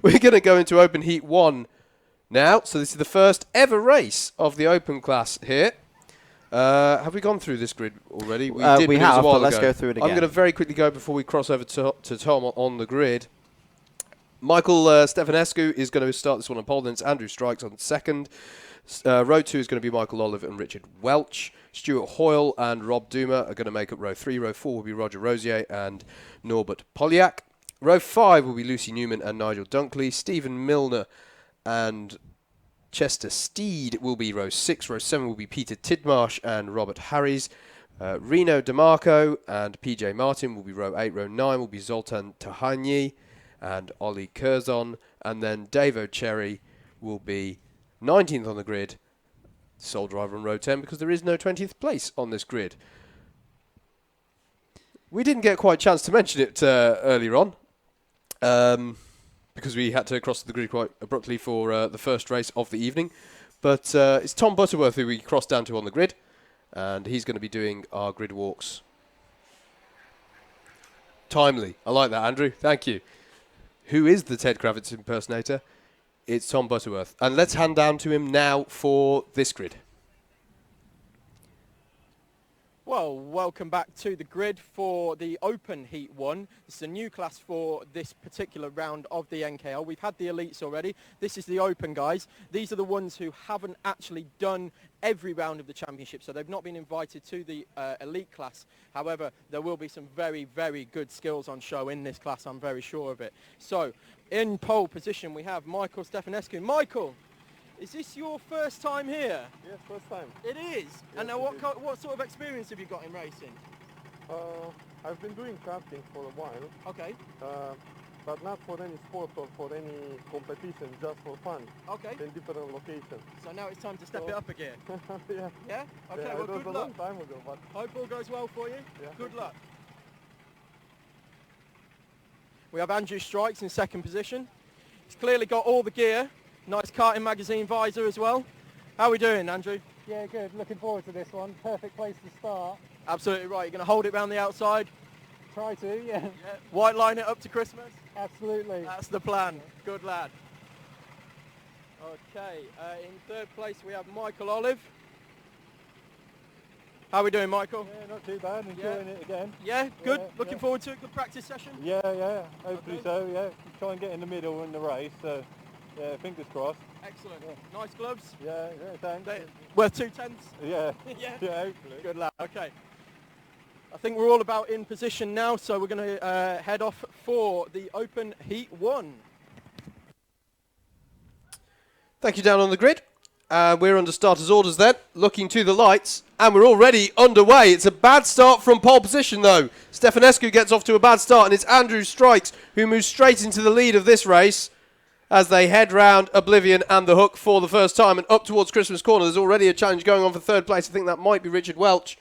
we're going to go into Open Heat 1 now. So this is the first ever race of the Open class here. Have we gone through this grid already? We but it was have, a while but let's ago. go through it again. I'm going to very quickly go before we cross over to Tom on the grid. Michael Stefanescu is going to start this one on pole. Then it's Andrew Strikes on second. Row 2 is going to be Michael Olive and Richard Welch. Stuart Hoyle and Rob Duma are going to make up row 3. Row 4 will be Roger Rosier and Norbert Polyak. Row 5 will be Lucy Newman and Nigel Dunkley. Stephen Milner and Chester Steed will be row 6. Row 7 will be Peter Tidmarsh and Robert Harries. Reno DeMarco and PJ Martin will be row 8. Row 9 will be Zoltan Tahani and Ollie Curzon. And then Dave O'Cherry will be 19th on the grid, sole driver on row 10, because there is no 20th place on this grid. We didn't get quite a chance to mention it earlier on, because we had to cross the grid quite abruptly for the first race of the evening. But it's Tom Butterworth who we crossed down to on the grid, and he's going to be doing our grid walks. Timely. I like that, Andrew. Thank you. Who is the Ted Kravitz impersonator? It's Tom Butterworth. And let's hand down to him now for this grid. Well, welcome back to the grid for the Open Heat 1. This is a new class for this particular round of the NKL. We've had the Elites already. This is the Open, guys. These are the ones who haven't actually done every round of the championship, so they've not been invited to the Elite class. However, there will be some very, very good skills on show in this class, I'm very sure of it. So, in pole position, we have Michael Stefanescu. Michael, is this your first time here? Yes, first time. It is. Yes, And now, it is. what sort of experience have you got in racing? I've been doing karting for a while, Okay. but not for any sport or for any competition, just for fun, Okay. in different locations. So now it's time to step So- it up again. Yeah. Yeah? Okay, Yeah, well, it was good a luck. long time ago, but Hope all goes well for you. Yeah. Good luck. We have Andrew Strikes in second position. He's clearly got all the gear. Nice karting magazine visor as well. How are we doing, Andrew? Yeah, good. Looking forward to this one. Perfect place to start. Absolutely right. You're going to hold it round the outside. Try to, yeah. Yeah. White line it up to Christmas. Absolutely. That's the plan. Good lad. Okay. In third place we have Michael Olive. How are we doing, Michael? yeah, not too bad. Enjoying it again. Yeah, good. Yeah, Looking yeah. forward to it. Good practice session. Yeah, hopefully Okay. so. Yeah, try and get in the middle in the race. So, yeah, fingers crossed. Excellent. Yeah. Nice gloves. Yeah, thanks. They, worth 2/10. Yeah, Yeah. yeah, hopefully. Good lad. Okay. I think we're all about in position now, so we're going to head off for the Open Heat 1. Thank you, down on the grid. We're under starters' orders then, looking to the lights, and we're already underway. It's a bad start from pole position, though. Stefanescu gets off to a bad start, and it's Andrew Strikes who moves straight into the lead of this race as they head round Oblivion and the Hook for the first time and up towards Christmas Corner. There's already a challenge going on for third place. I think that might be Richard Welch,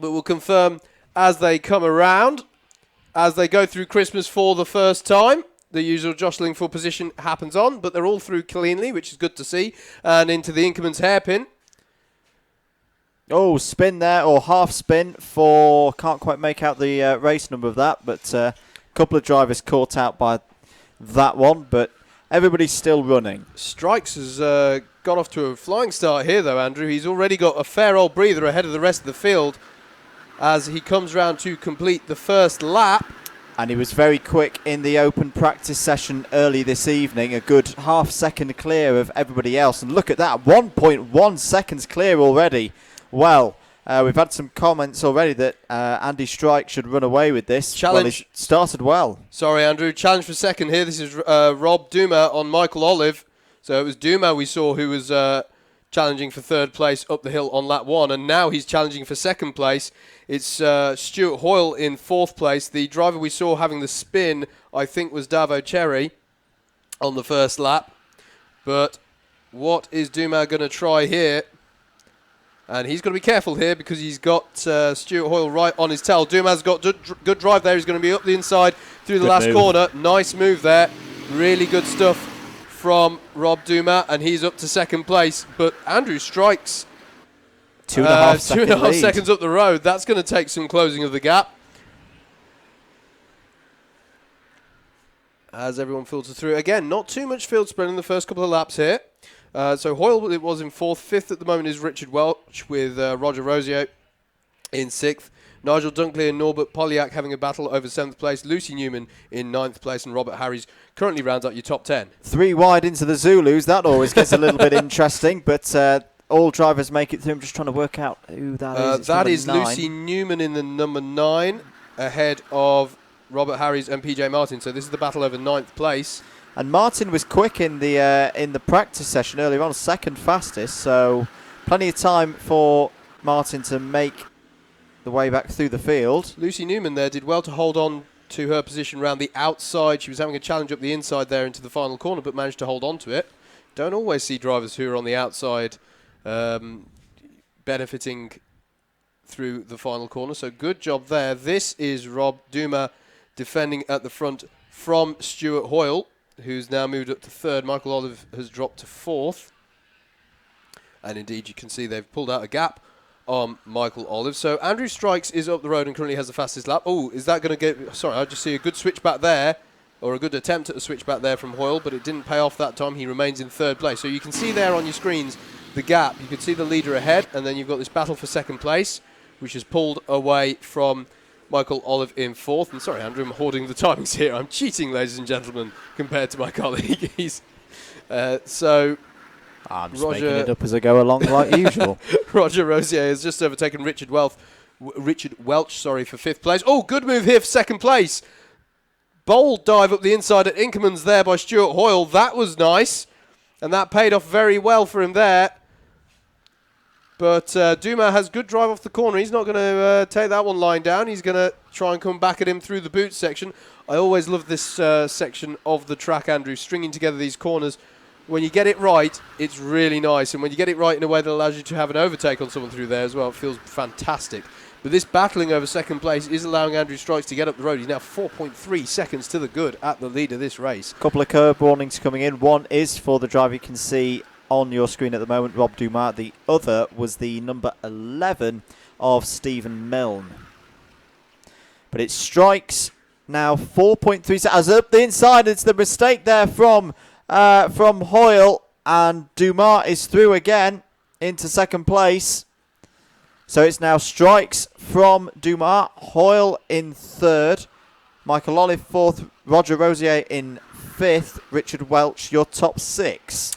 but we'll confirm as they come around, as they go through Christmas for the first time. The usual jostling for position happens on, but they're all through cleanly, which is good to see, and into the Inkerman's hairpin. Oh, spin there, or half spin for, can't quite make out the race number of that, but a couple of drivers caught out by that one, but everybody's still running. Strikes has got off to a flying start here, though, Andrew. He's already got a fair old breather ahead of the rest of the field as he comes round to complete the first lap. And he was very quick in the open practice session early this evening, a good half second clear of everybody else. And look at that, 1.1 seconds clear already. Well, we've had some comments already that Andy Strike should run away with this. Challenge. Well, he started well. Sorry, Andrew. Challenge for second here. This is Rob Duma on Michael Olive. So it was Duma we saw who was challenging for third place up the hill on lap 1. And now he's challenging for second place. It's Stuart Hoyle in fourth place. The driver we saw having the spin, I think, was Davo Cherry on the first lap. But what is Duma going to try here? And he's got to be careful here because he's got Stuart Hoyle right on his tail. Duma's got good drive there. He's going to be up the inside through the Good last move. corner. Nice move there. Really good stuff from Rob Duma, and he's up to second place. But Andrew Strikes 2.5 second 2.5 lead. seconds up the road. That's going to take some closing of the gap. As everyone filters through. Again, not too much field spread in the first couple of laps here. So Hoyle it was in 4th. 5th at the moment is Richard Welch with Roger Rosier in 6th. Nigel Dunkley and Norbert Polyak having a battle over 7th place. Lucy Newman in 9th place, and Robert Harries currently rounds out your top 10. 3 wide into the Zulus. That always gets a little bit interesting, but all drivers make it through. I'm just trying to work out who that is. It's That number is 9. Lucy Newman in the number 9, ahead of Robert Harries and PJ Martin. So this is the battle over 9th place. And Martin was quick in the practice session earlier on, 2nd fastest. So plenty of time for Martin to make the way back through the field. Lucy Newman there did well to hold on to her position round the outside. She was having a challenge up the inside there into the final corner, but managed to hold on to it. Don't always see drivers who are on the outside benefiting through the final corner, so good job there. This is Rob Dumas defending at the front from Stuart Hoyle, who's now moved up to 3rd. Michael Olive has dropped to 4th, and indeed you can see they've pulled out a gap on Michael Olive. So Andrew Strikes is up the road and currently has the fastest lap. Oh, is that going to get... Sorry, I just see a good switch back there, or a good attempt at a switch back there from Hoyle, but it didn't pay off that time. He remains in 3rd place. So you can see there on your screens the gap. You can see the leader ahead, and then you've got this battle for 2nd place, which is pulled away from Michael Olive in 4th. And sorry, Andrew, I'm hoarding the timings here. I'm cheating, ladies and gentlemen, compared to my colleague. I'm just making it up as I go along like usual. Roger Rosier has just overtaken Richard Welch for 5th place. Oh, good move here for 2nd place. Bold dive up the inside at Inkerman's there by Stuart Hoyle. That was nice, and that paid off very well for him there. But Dumas has good drive off the corner. He's not going to take that one lying down. He's going to try and come back at him through the boot section. I always love this section of the track, Andrew, stringing together these corners. When you get it right, it's really nice. And when you get it right in a way that allows you to have an overtake on someone through there as well, it feels fantastic. But this battling over 2nd place is allowing Andrew Strikes to get up the road. He's now 4.3 seconds to the good at the lead of this race. Couple of curb warnings coming in. One is for the driver you can see on your screen at the moment, Rob Dumas. The other was the number 11 of Stephen Milne. But it Strikes now 4.3 seconds up the inside. It's the mistake there from Hoyle, and Dumas is through again into 2nd place. So it's now Strikes from Dumas, Hoyle in 3rd, Michael Olive 4th, Roger Rosier in 5th, Richard Welch your top 6.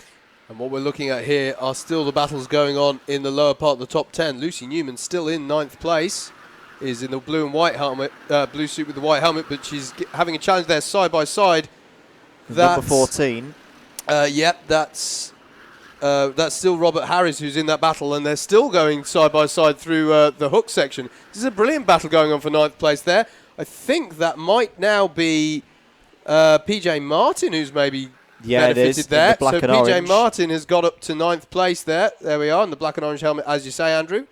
And what we're looking at here are still the battles going on in the lower part of the top 10. Lucy Newman still in 9th place, is in the blue and white helmet, blue suit with the white helmet, but she's having a challenge there side by side. Number 14. That's still Robert Harris who's in that battle, and they're still going side by side through the hook section. This is a brilliant battle going on for 9th place there. I think that might now be PJ Martin who's maybe benefited there. So PJ Martin has got up to 9th place there. There we are in the black and orange helmet, as you say, Andrew.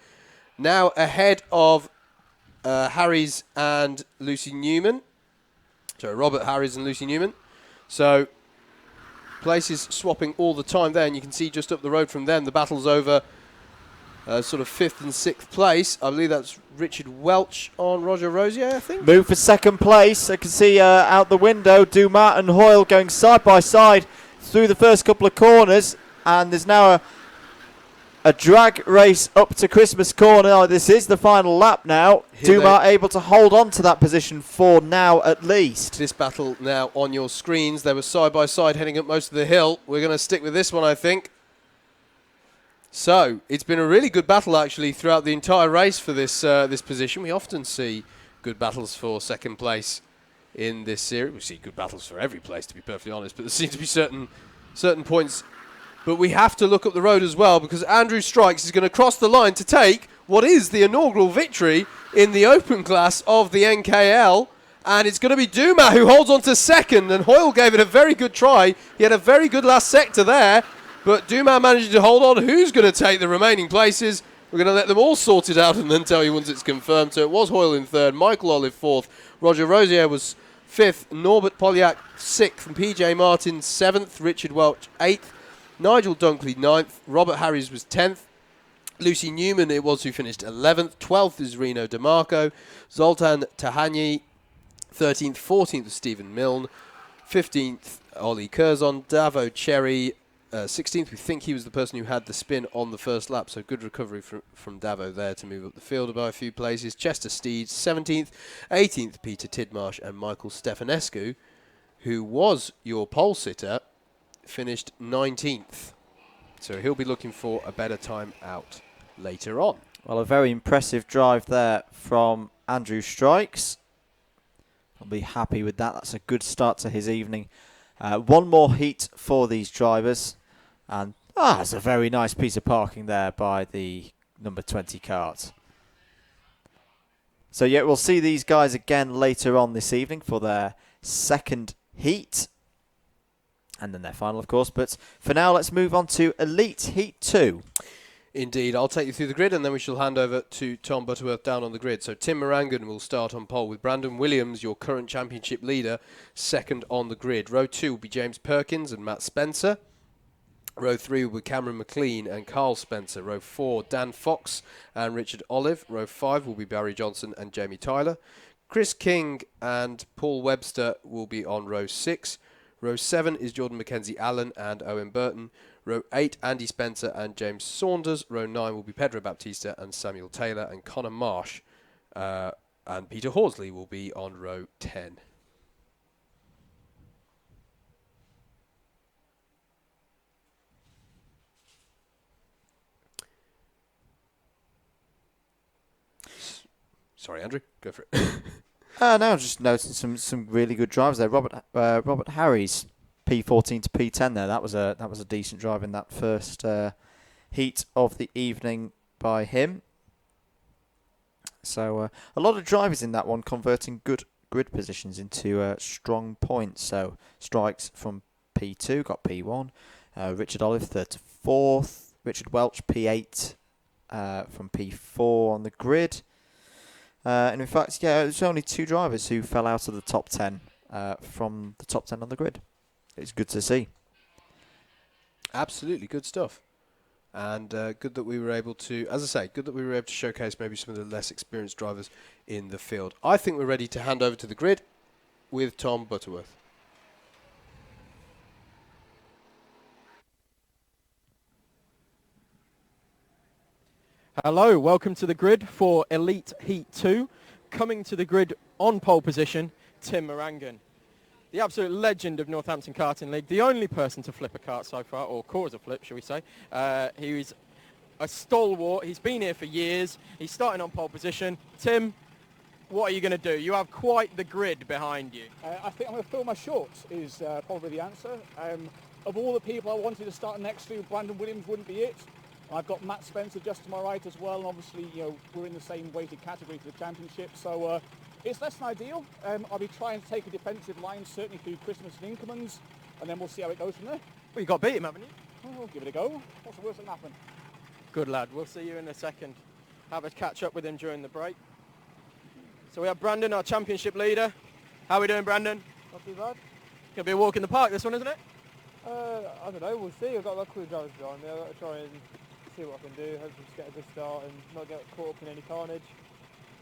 Now ahead of Harries and Lucy Newman. So Robert Harries and Lucy Newman. So places swapping all the time there, and you can see just up the road from them the battle's over sort of 5th and 6th place. I believe that's Richard Welch on Roger Rosier, I think. Move for 2nd place. I can see out the window Dumas and Hoyle going side by side through the first couple of corners, and there's now a drag race up to Christmas corner. Oh, this is the final lap now. Dumas able to hold on to that position for now at least. This battle now on your screens. They were side by side heading up most of the hill. We're going to stick with this one, I think. So it's been a really good battle actually throughout the entire race for this position. We often see good battles for 2nd place in this series. We see good battles for every place, to be perfectly honest, but there seem to be certain points. But we have to look up the road as well, because Andrew Strikes is going to cross the line to take what is the inaugural victory in the open class of the NKL. And it's going to be Dumas who holds on to 2nd, and Hoyle gave it a very good try. He had a very good last sector there, but Dumas managed to hold on. Who's going to take the remaining places? We're going to let them all sort it out and then tell you once it's confirmed. So it was Hoyle in 3rd, Michael Olive 4th, Roger Rosier was 5th, Norbert Polyak 6th, and PJ Martin 7th, Richard Welch 8th, Nigel Dunkley 9th, Robert Harries was 10th, Lucy Newman it was who finished 11th, 12th is Reno DeMarco, Zoltan Tahani 13th, 14th was Stephen Milne, 15th Ollie Curzon, Davo Cherry 16th. We think he was the person who had the spin on the first lap, so good recovery from Davo there to move up the field by a few places. Chester Steed, 17th. 18th, Peter Tidmarsh and Michael Stefanescu, who was your pole sitter, finished 19th. So he'll be looking for a better time out later on. Well, a very impressive drive there from Andrew Strikes. I'll be happy with that. That's a good start to his evening. One more heat for these drivers. And that's a very nice piece of parking there by the number 20 kart. So, yeah, we'll see these guys again later on this evening for their second heat. And then their final, of course. But for now, let's move on to Elite Heat 2. Indeed, I'll take you through the grid and then we shall hand over to Tom Butterworth down on the grid. So Tim Morangan will start on pole with Brandon Williams, your current championship leader, second on the grid. Row 2 will be James Perkins and Matt Spencer. Row 3 will be Cameron McLean and Carl Spencer. Row 4, Dan Fox and Richard Olive. Row 5 will be Barry Johnson and Jamie Tyler. Chris King and Paul Webster will be on row 6. Row 7 is Jordan Mackenzie Allen and Owen Burton. Row 8, Andy Spencer and James Saunders. Row 9 will be Pedro Baptista and Samuel Taylor and Connor Marsh. And Peter Horsley will be on row 10. Sorry, Andrew, go for it. Now just noticing some really good drives there. Robert Harry's P14 to P10 there. That was a decent drive in that first heat of the evening by him. So a lot of drivers in that one converting good grid positions into strong points. So Strikes from P2 got P1. Richard Olive third to fourth. Richard Welch P8 from P4 on the grid. And in fact, yeah, there's only 2 drivers who fell out of the top 10 from the top 10 on the grid. It's good to see. Absolutely, good stuff. And good that we were able to, as I say, good that we were able to showcase maybe some of the less experienced drivers in the field. I think we're ready to hand over to the grid with Tom Butterworth. Hello, welcome to the grid for Elite Heat 2. Coming to the grid on pole position, Tim Morangan. The absolute legend of Northampton Karting League, the only person to flip a kart so far, or cause a flip, shall we say. He's a stalwart, he's been here for years, he's starting on pole position. Tim, what are you going to do? You have quite the grid behind you. I think I'm going to fill my shorts is probably the answer. Of all the people I wanted to start next to, Brandon Williams wouldn't be it. I've got Matt Spencer just to my right as well, and obviously, you know, we're in the same weighted category for the championship, so it's less than ideal. I'll be trying to take a defensive line, certainly through Christmas and Inkermans, and then we'll see how it goes from there. Well, you got to beat him, haven't you? Well, we'll give it a go. What's the worst that can happen? Good lad, we'll see you in a second. Have a catch up with him during the break. So we have Brandon, our championship leader. How are we doing, Brandon? Not too bad. Gonna be a walk in the park, this one, isn't it? I don't know, we'll see. I've got a lot of cool drivers behind me. I've got to try and see what I can do, hopefully just get a good start and not get caught up in any carnage.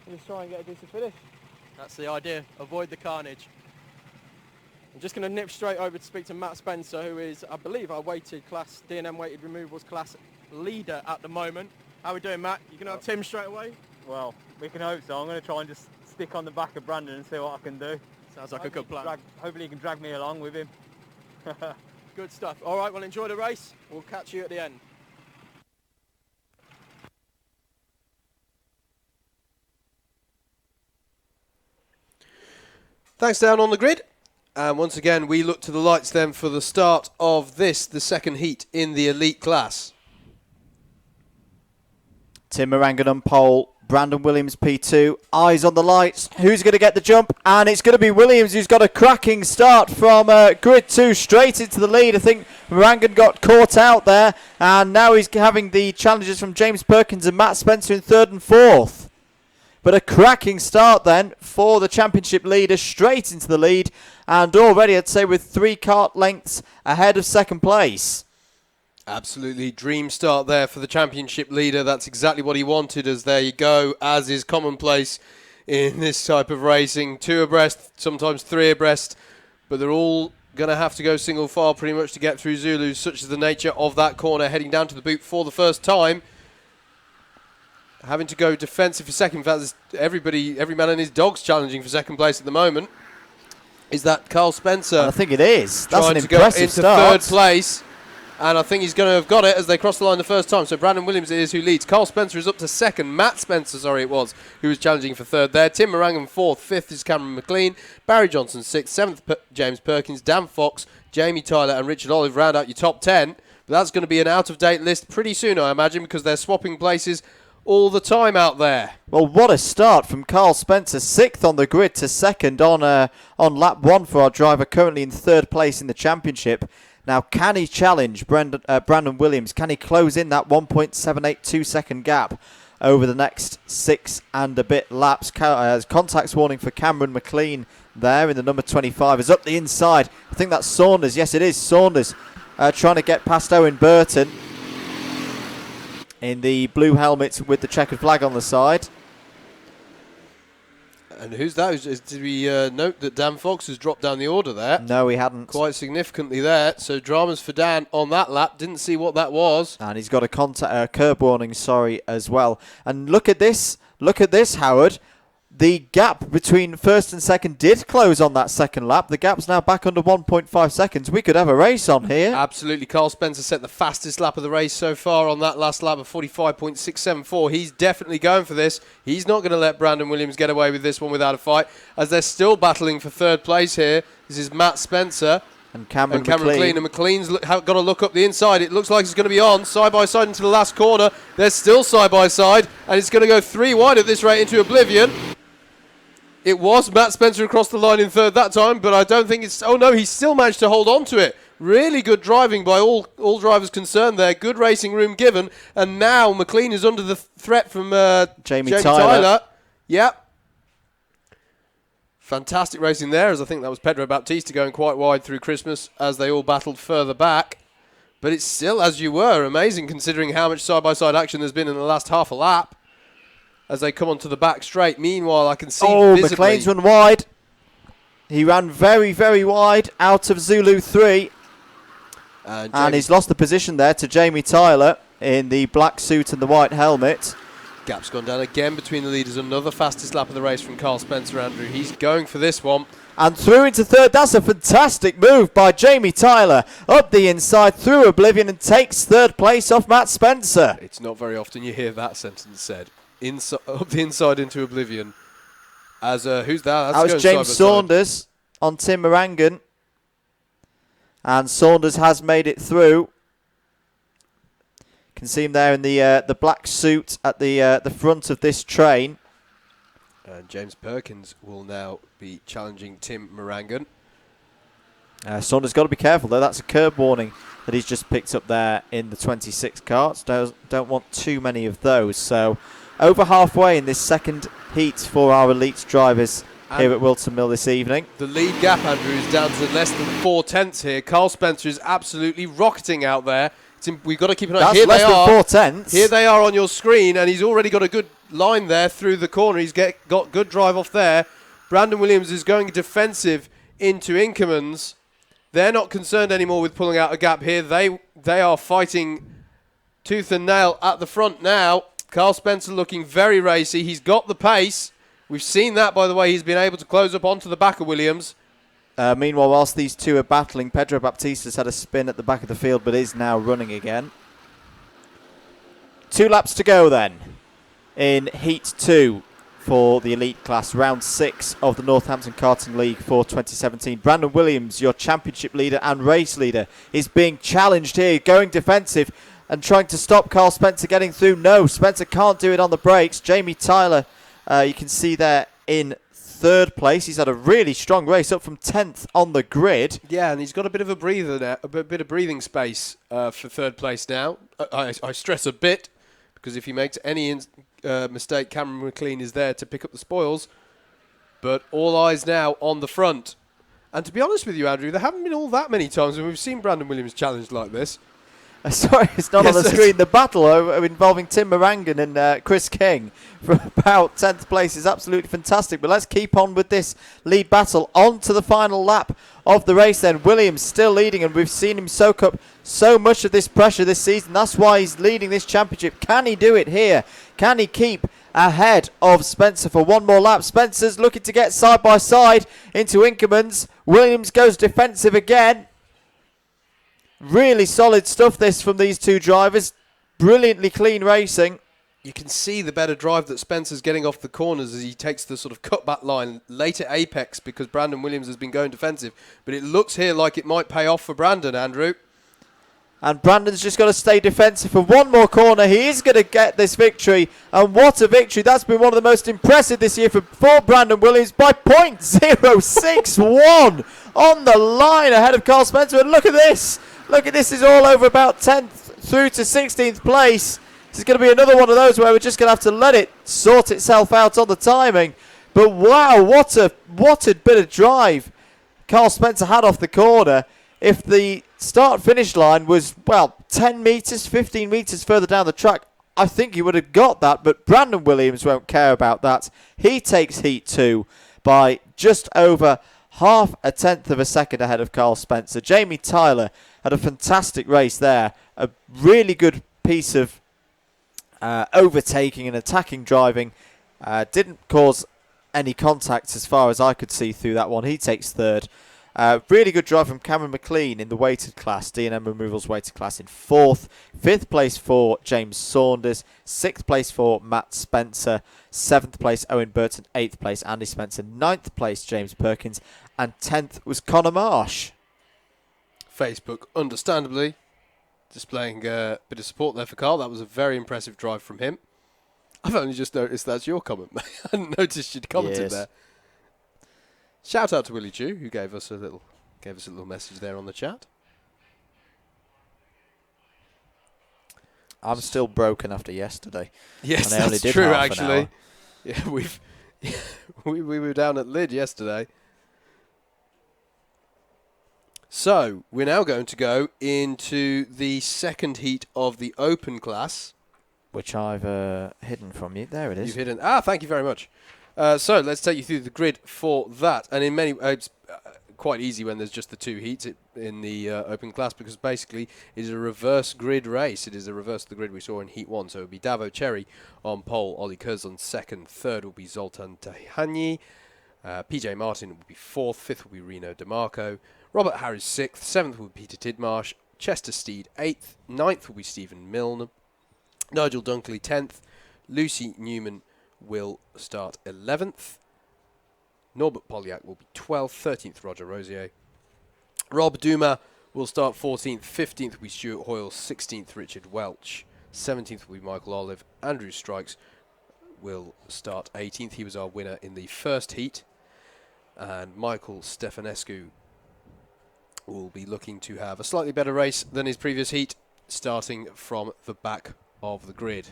And just try and get a decent finish. That's the idea, avoid the carnage. I'm just going to nip straight over to speak to Matt Spencer, who is, I believe, our weighted class, D&M weighted removals class leader at the moment. How are we doing, Matt? You going to have Tim straight away? Well, we can hope so. I'm going to try and just stick on the back of Brandon and see what I can do. Sounds like a good plan. Hopefully he can drag me along with him. Good stuff. All right, well, enjoy the race. We'll catch you at the end. Thanks down on the grid. And once again, we look to the lights then for the start of this, the second heat in the elite class. Tim Morangan on pole. Brandon Williams P2. Eyes on the lights. Who's going to get the jump? And it's going to be Williams, who's got a cracking start from grid 2 straight into the lead. I think Morangan got caught out there. And now he's having the challenges from James Perkins and Matt Spencer in third and fourth. But a cracking start then for the championship leader, straight into the lead. And already, I'd say, with 3 kart lengths ahead of second place. Absolutely dream start there for the championship leader. That's exactly what he wanted, as there you go, as is commonplace in this type of racing. 2 abreast, sometimes 3 abreast, but they're all going to have to go single file pretty much to get through Zulu, such is the nature of that corner, heading down to the boot for the first time. Having to go defensive for second. In fact, every man and his dog's challenging for second place at the moment. Is that Carl Spencer? I think it is. That's trying an to go impressive into start. third place. And I think he's going to have got it as they cross the line the first time. So Brandon Williams is who leads. Carl Spencer is up to second. Matt Spencer, who was challenging for third there. Tim Morangan fourth. Fifth is Cameron McLean. Barry Johnson sixth. Seventh, James Perkins. Dan Fox, Jamie Tyler and Richard Olive round out your top 10. But that's going to be an out-of-date list pretty soon, I imagine, because they're swapping places all the time out there. Well, what a start from Carl Spencer, 6th on the grid to 2nd on lap 1 for our driver, currently in 3rd place in the championship. Now, can he challenge Brandon Williams? Can he close in that 1.782 second gap over the next 6 and a bit laps? Contacts warning for Cameron McLean there in the number 25 is up the inside. I think that's Saunders. Yes, it is Saunders trying to get past Owen Burton in the blue helmet with the checkered flag on the side. And who's that? Did we note that Dan Fox has dropped down the order there? No, he hadn't. Quite significantly there. So dramas for Dan on that lap. Didn't see what that was. And he's got a curb warning, as well. And look at this, Howard. The gap between first and second did close on that second lap. The gap's now back under 1.5 seconds. We could have a race on here. Absolutely. Carl Spencer set the fastest lap of the race so far on that last lap of 45.674. He's definitely going for this. He's not going to let Brandon Williams get away with this one without a fight, as they're still battling for third place here. This is Matt Spencer and Cameron McLean. And McLean's got to look up the inside. It looks like he's going to be on side by side into the last corner. They're still side by side, and it's going to go 3 wide at this rate into oblivion. It was Matt Spencer across the line in third that time, but I don't think it's... Oh, no, he still managed to hold on to it. Really good driving by all drivers concerned there. Good racing room given. And now McLean is under the threat from Jamie Tyler. Yep. Fantastic racing there, as I think that was Pedro Baptista going quite wide through Christmas as they all battled further back. But it's still, as you were, amazing considering how much side-by-side action there's been in the last half a lap as they come onto the back straight. Meanwhile, I can see visibly... McLean's run wide. He ran very, very wide out of Zulu 3. And he's lost the position there to Jamie Tyler in the black suit and the white helmet. Gap's gone down again between the leaders. Another fastest lap of the race from Carl Spencer, Andrew. He's going for this one. And through into third. That's a fantastic move by Jamie Tyler. Up the inside, through oblivion, and takes third place off Matt Spencer. It's not very often you hear that sentence said. Up the inside into oblivion. As who's that? That was James Saunders on Tim Morangan. And Saunders has made it through. Can see him there in the black suit at the front of this train. And James Perkins will now be challenging Tim Morangan. Saunders got to be careful though. That's a curb warning that he's just picked up there in the 26 karts. Don't want too many of those. So over halfway in this second heat for our elite drivers here at Whilton Mill this evening. The lead gap, Andrew, is down to less than 4 tenths here. Carl Spencer is absolutely rocketing out there. We've got to keep an eye. That's Here less they than are. 4 tenths. Here they are on your screen, and he's already got a good line there through the corner. He's got good drive off there. Brandon Williams is going defensive into Inkermans. They're not concerned anymore with pulling out a gap here. They are fighting tooth and nail at the front now. Carl Spencer looking very racy. He's got the pace. We've seen that, by the way. He's been able to close up onto the back of Williams. Meanwhile, whilst these two are battling, Pedro Baptista's had a spin at the back of the field, but is now running again. 2 laps to go then in Heat 2 for the elite class, round 6 of the Northampton Karting League for 2017. Brandon Williams, your championship leader and race leader, is being challenged here, going defensive and trying to stop Carl Spencer getting through. No, Spencer can't do it on the brakes. Jamie Tyler, you can see there in third place. He's had a really strong race, up from 10th on the grid. Yeah, and he's got a bit of a breather there, a bit of breathing space for third place now. I stress a bit, because if he makes any mistake, Cameron McLean is there to pick up the spoils. But all eyes now on the front. And to be honest with you, Andrew, there haven't been all that many times when we've seen Brandon Williams challenged like this. Sorry, it's not on the Yes, screen. The battle involving Tim Morangan and Chris King for about 10th place is absolutely fantastic. But let's keep on with this lead battle. On to the final lap of the race then. Williams still leading, and we've seen him soak up so much of this pressure this season. That's why he's leading this championship. Can he do it here? Can he keep ahead of Spencer for one more lap? Spencer's looking to get side by side into Inkerman's. Williams goes defensive again. Really solid stuff this from these two drivers. Brilliantly clean racing. You can see the better drive that Spencer's getting off the corners as he takes the sort of cutback line late at apex because Brandon Williams has been going defensive. But it looks here like it might pay off for Brandon, Andrew. And Brandon's just got to stay defensive for one more corner. He is going to get this victory. And what a victory. That's been one of the most impressive this year for Brandon Williams by .061 on the line ahead of Carl Spencer. And look at this. Look at this. Is all over about 10th through to 16th place. This is going to be another one of those where we're just going to have to let it sort itself out on the timing. But wow, what a bit of drive Carl Spencer had off the corner. If the start-finish line was, well, 10 metres, 15 metres further down the track, I think he would have got that, but Brandon Williams won't care about that. He takes Heat 2 by just over half a tenth of a second ahead of Carl Spencer. Jamie Tyler had a fantastic race there. A really good piece of overtaking and attacking driving. Didn't cause any contacts as far as I could see through that one. He takes third. Really good drive from Cameron McLean in the weighted class, D&M Removals weighted class in 4th. 5th place for James Saunders. 6th place for Matt Spencer. 7th place Owen Burton. 8th place Andy Spencer. 9th place James Perkins. And 10th was Connor Marsh. Facebook, understandably, displaying a bit of support there for Carl. That was a very impressive drive from him. I've only just noticed that's your comment, mate. I hadn't noticed you'd commented there. Shout out to Willie Jew, who gave us a little message there on the chat. I'm still broken after yesterday. Yes, and I only that's did true. half an Actually, hour. yeah, we were down at Lyd yesterday. So we're now going to go into the second heat of the open class, which I've hidden from you. There it is. You've hidden. Thank you very much. So let's take you through the grid for that. And in many it's quite easy when there's just the two heats in the open class, because basically it is a reverse grid race. It is the reverse of the grid we saw in Heat 1. So it would be Davo Cherry on pole, Ollie Kurz on second, third will be Zoltan Tahanyi, PJ Martin will be fourth, fifth will be Reno DeMarco, Robert Harris sixth, seventh will be Peter Tidmarsh, Chester Steed eighth, ninth will be Stephen Milne, Nigel Dunkley 10th, Lucy Newman will start 11th. Norbert Polyak will be 12th. 13th, Roger Rosier. Rob Duma will start 14th. 15th will be Stuart Hoyle. 16th, Richard Welch. 17th will be Michael Olive. Andrew Strikes will start 18th. He was our winner in the first heat. And Michael Stefanescu will be looking to have a slightly better race than his previous heat, starting from the back of the grid.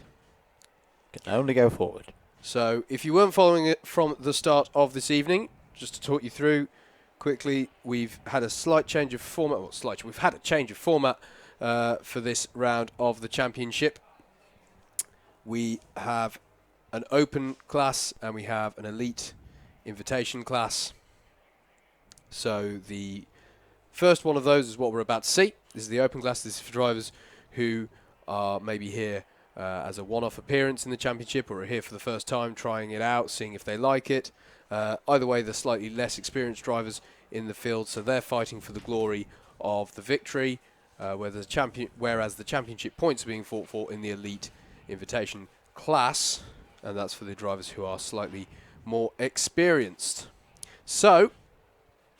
Can only go forward. So if you weren't following it from the start of this evening, just to talk you through quickly, we've had a slight change of format. Well, we've had a change of format for this round of the championship. We have an open class and we have an elite invitation class. So the first one of those is what we're about to see. This is the open class. This is for drivers who are maybe here as a one-off appearance in the championship, or are here for the first time, trying it out, seeing if they like it. Either way, the slightly less experienced drivers in the field, so they're fighting for the glory of the victory, whereas the championship points are being fought for in the elite invitation class, and that's for the drivers who are slightly more experienced. So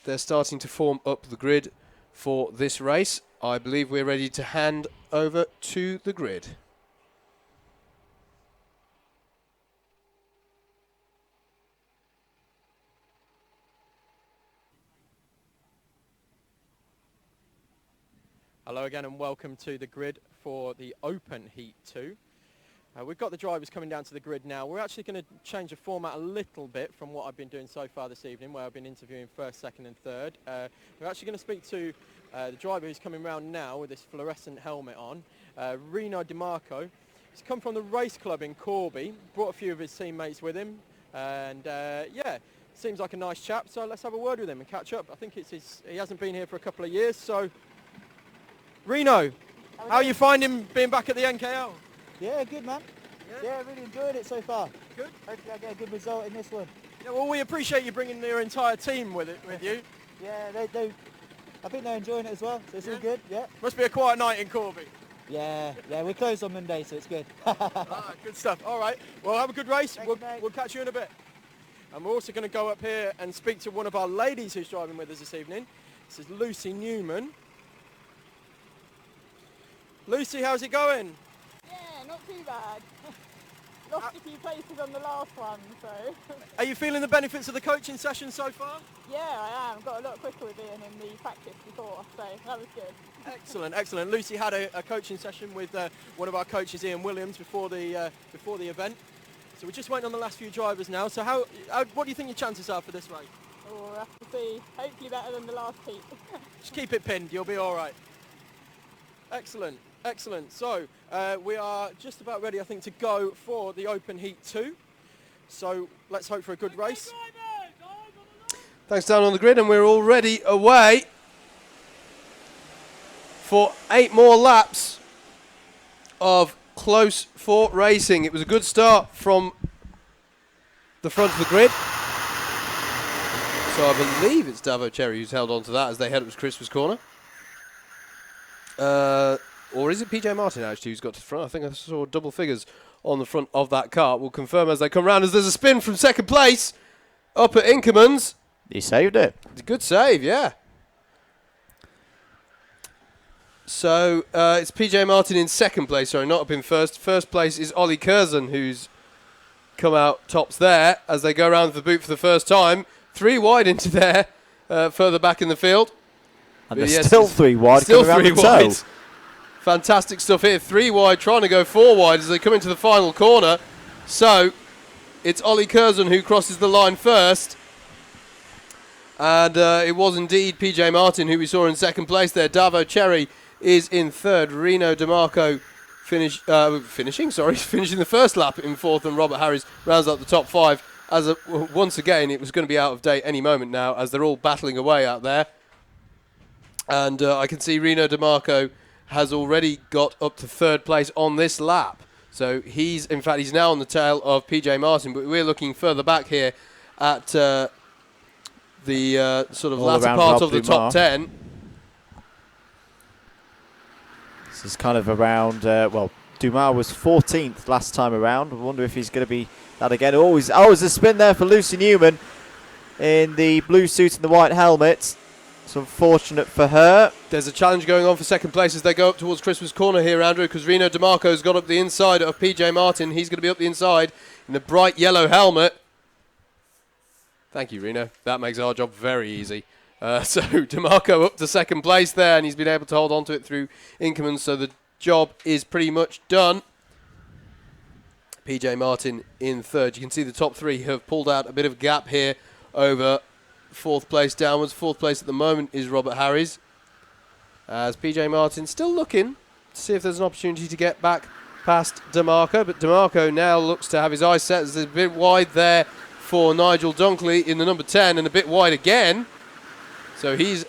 they're starting to form up the grid for this race. I believe we're ready to hand over to the grid. Hello again and welcome to the grid for the Open Heat 2. We've got the drivers coming down to the grid now. We're actually going to change the format a little bit from what I've been doing so far this evening, where I've been interviewing first, second and third. We're actually going to speak to the driver who's coming round now with this fluorescent helmet on, Reno DeMarco. He's come from the race club in Corby, brought a few of his teammates with him, and yeah, seems like a nice chap, so let's have a word with him and catch up. I think he hasn't been here for a couple of years, so Reno, how are you finding being back at the NKL? Yeah, good man. Yeah, really enjoyed it so far. Good. Hopefully I get a good result in this one. Yeah, well, we appreciate you bringing your entire team with you. Yeah, they I think they're enjoying it as well, so it's all good, yeah. Must be a quiet night in Corby. Yeah, we're closed on Monday, so it's good. Good stuff. All right. Well, have a good race. Thank you, mate. We'll catch you in a bit. And we're also going to go up here and speak to one of our ladies who's driving with us this evening. This is Lucy Newman. Lucy, how's it going? Yeah, not too bad. Lost a few places on the last one, so... Are you feeling the benefits of the coaching session so far? Yeah, I am. Got a lot quicker with being in the practice before, so that was good. Excellent, excellent. Lucy had a coaching session with one of our coaches, Ian Williams, before the event. So we're just waiting on the last few drivers now. So what do you think your chances are for this race? Oh, we'll have to see. Hopefully better than the last heat. Just keep it pinned, you'll be all right. Excellent, excellent. So we are just about ready, I think, to go for the Open Heat 2. So let's hope for a good race. Thanks down on the grid, and we're already away for 8 more laps of close fought racing. It was a good start from the front of the grid. So I believe it's Davo Cherry who's held on to that as they head up to Christmas corner. Or is it PJ Martin actually who's got to the front? I think I saw double figures on the front of that car. We'll confirm as they come round, as there's a spin from second place up at Inkerman's. He saved it. It's a good save, yeah. So it's PJ Martin in second place, sorry, not up in first. First place is Ollie Curzon, who's come out tops there as they go around the boot for the first time. 3 wide into there, further back in the field. And they're still 3 wide. Still coming 3 around the wide. toe. Fantastic stuff here. 3 wide, trying to go 4 wide as they come into the final corner. So it's Ollie Curzon who crosses the line first. And it was indeed PJ Martin who we saw in second place there. Davo Cherry is in third. Reno DeMarco finishing the first lap in fourth, and Robert Harris rounds up the top 5. Once again, it was going to be out of date any moment now as they're all battling away out there. And I can see Reno DeMarco has already got up to third place on this lap. So he's now on the tail of PJ Martin, but we're looking further back here at the sort of latter part of the top 10. This is kind of around, Dumas was 14th last time around. I wonder if he's going to be that again. Always a spin there for Lucy Newman in the blue suit and the white helmet. It's unfortunate for her. There's a challenge going on for second place as they go up towards Christmas corner here, Andrew, because Reno DeMarco's got up the inside of PJ Martin. He's going to be up the inside in the bright yellow helmet. Thank you, Reno. That makes our job very easy. So DeMarco up to second place there, and he's been able to hold on to it through Inkerman, so the job is pretty much done. PJ Martin in third. You can see the top 3 have pulled out a bit of a gap here over fourth place downwards. Fourth place at the moment is Robert Harris, as PJ Martin still looking to see if there's an opportunity to get back past DeMarco, but DeMarco now looks to have his eyes set. There's a bit wide there for Nigel Dunkley in the number 10, and a bit wide again. So he's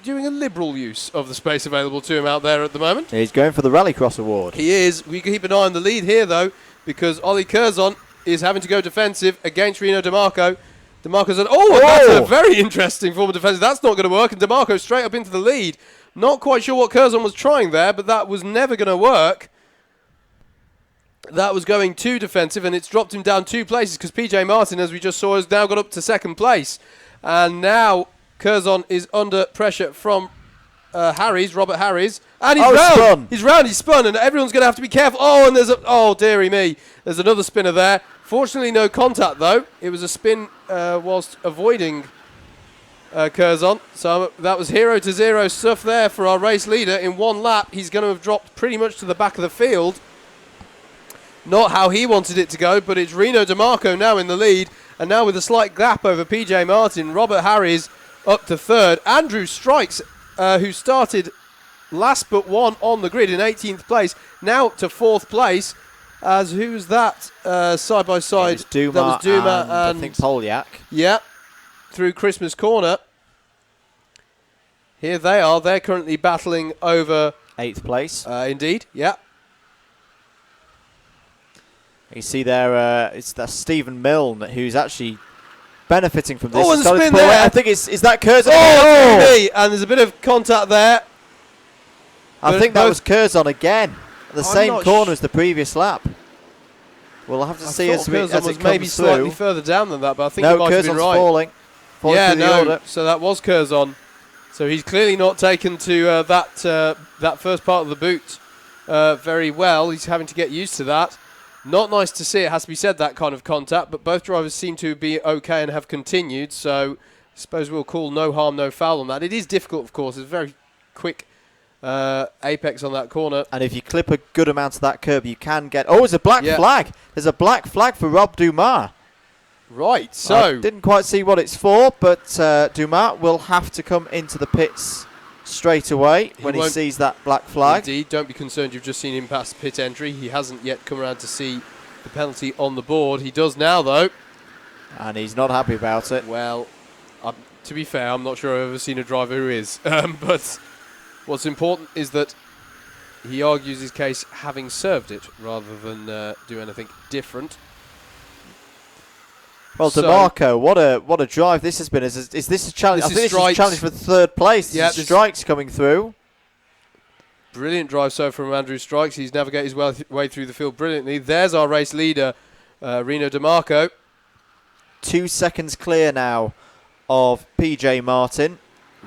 doing a liberal use of the space available to him out there at the moment. He's going for the Rallycross award. He is. We can keep an eye on the lead here, though, because Ollie Curzon is having to go defensive against Reno DeMarco. DeMarco said, that's a very interesting form of defense. That's not going to work. And DeMarco straight up into the lead. Not quite sure what Curzon was trying there, but that was never going to work. That was going too defensive, and it's dropped him down 2 places because PJ Martin, as we just saw, has now got up to second place. And now Curzon is under pressure from Robert Harris. And he's round. Spun. He's round, he's spun, and everyone's going to have to be careful. And there's dearie me. There's another spinner there. Fortunately, no contact, though. It was a spin whilst avoiding Curzon. So that was 0-0 stuff there for our race leader. In 1 lap, he's going to have dropped pretty much to the back of the field. not how he wanted it to go, but it's Rino DeMarco now in the lead, and now with a slight gap over PJ Martin. Robert Harris up to third. Andrew Strikes, who started last but one on the grid in 18th place, now to 4th place. As who's that side by side? That was Duma and I think Polyak. Yeah, through Christmas Corner. Here they are. They're currently battling over 8th place. Indeed, yeah. You see there, it's that Stephen Milne who's actually benefiting from this. Oh, and He's got spin his pull there. I think is that Curzon? Oh, and there's a bit of contact there. I think that was Curzon again. The same not corner as the previous lap. We'll have to see as Curzon it was comes maybe through. slightly further down than that, but I think he No, might have been Curzon's right. falling Yeah, through the no. order. So that was Curzon. So he's clearly not taken to that first part of the boot very well. He's having to get used to that. Not nice to see, it has to be said, that kind of contact, but both drivers seem to be okay and have continued, so I suppose we'll call no harm, no foul on that. It is difficult, of course. It's a very quick apex on that corner. And if you clip a good amount of that curb, you can get... Oh, there's a black flag. There's a black flag for Rob Dumas. Right, so... I didn't quite see what it's for, but Dumas will have to come into the pits straight away when he sees that black flag. Indeed, don't be concerned, you've just seen him pass pit entry. He hasn't yet come around to see the penalty on the board. He does now, though. And he's not happy about it. Well, to be fair, I'm not sure I've ever seen a driver who is. But what's important is that he argues his case having served it rather than do anything different. Well, So- DeMarco, what a drive this has been. Is this a challenge? This I think is this is a challenge Strikes. for third place. Yeah, This is Strikes coming through. Brilliant drive so from Andrew Strikes. He's navigated his way through the field brilliantly. There's our race leader, Rino DeMarco. 2 seconds clear now of PJ Martin.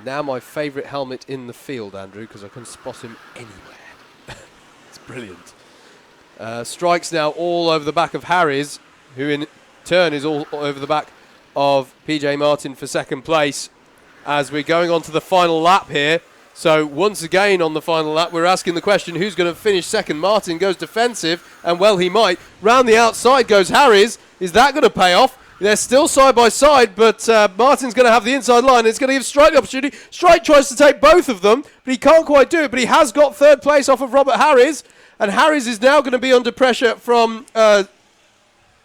Now my favourite helmet in the field, Andrew, because I can spot him anywhere. It's brilliant. Strikes now all over the back of Harris, who in turn is all over the back of PJ Martin for second place, as we're going on to the final lap here. So once again on the final lap, we're asking the question, who's going to finish second? Martin goes defensive, and well, he might. Round the outside goes Harris. Is that going to pay off? They're still side by side, but Martin's going to have the inside line. It's going to give Strike the opportunity. Strike tries to take both of them, but he can't quite do it. But he has got third place off of Robert Harris, and Harris is now going to be under pressure from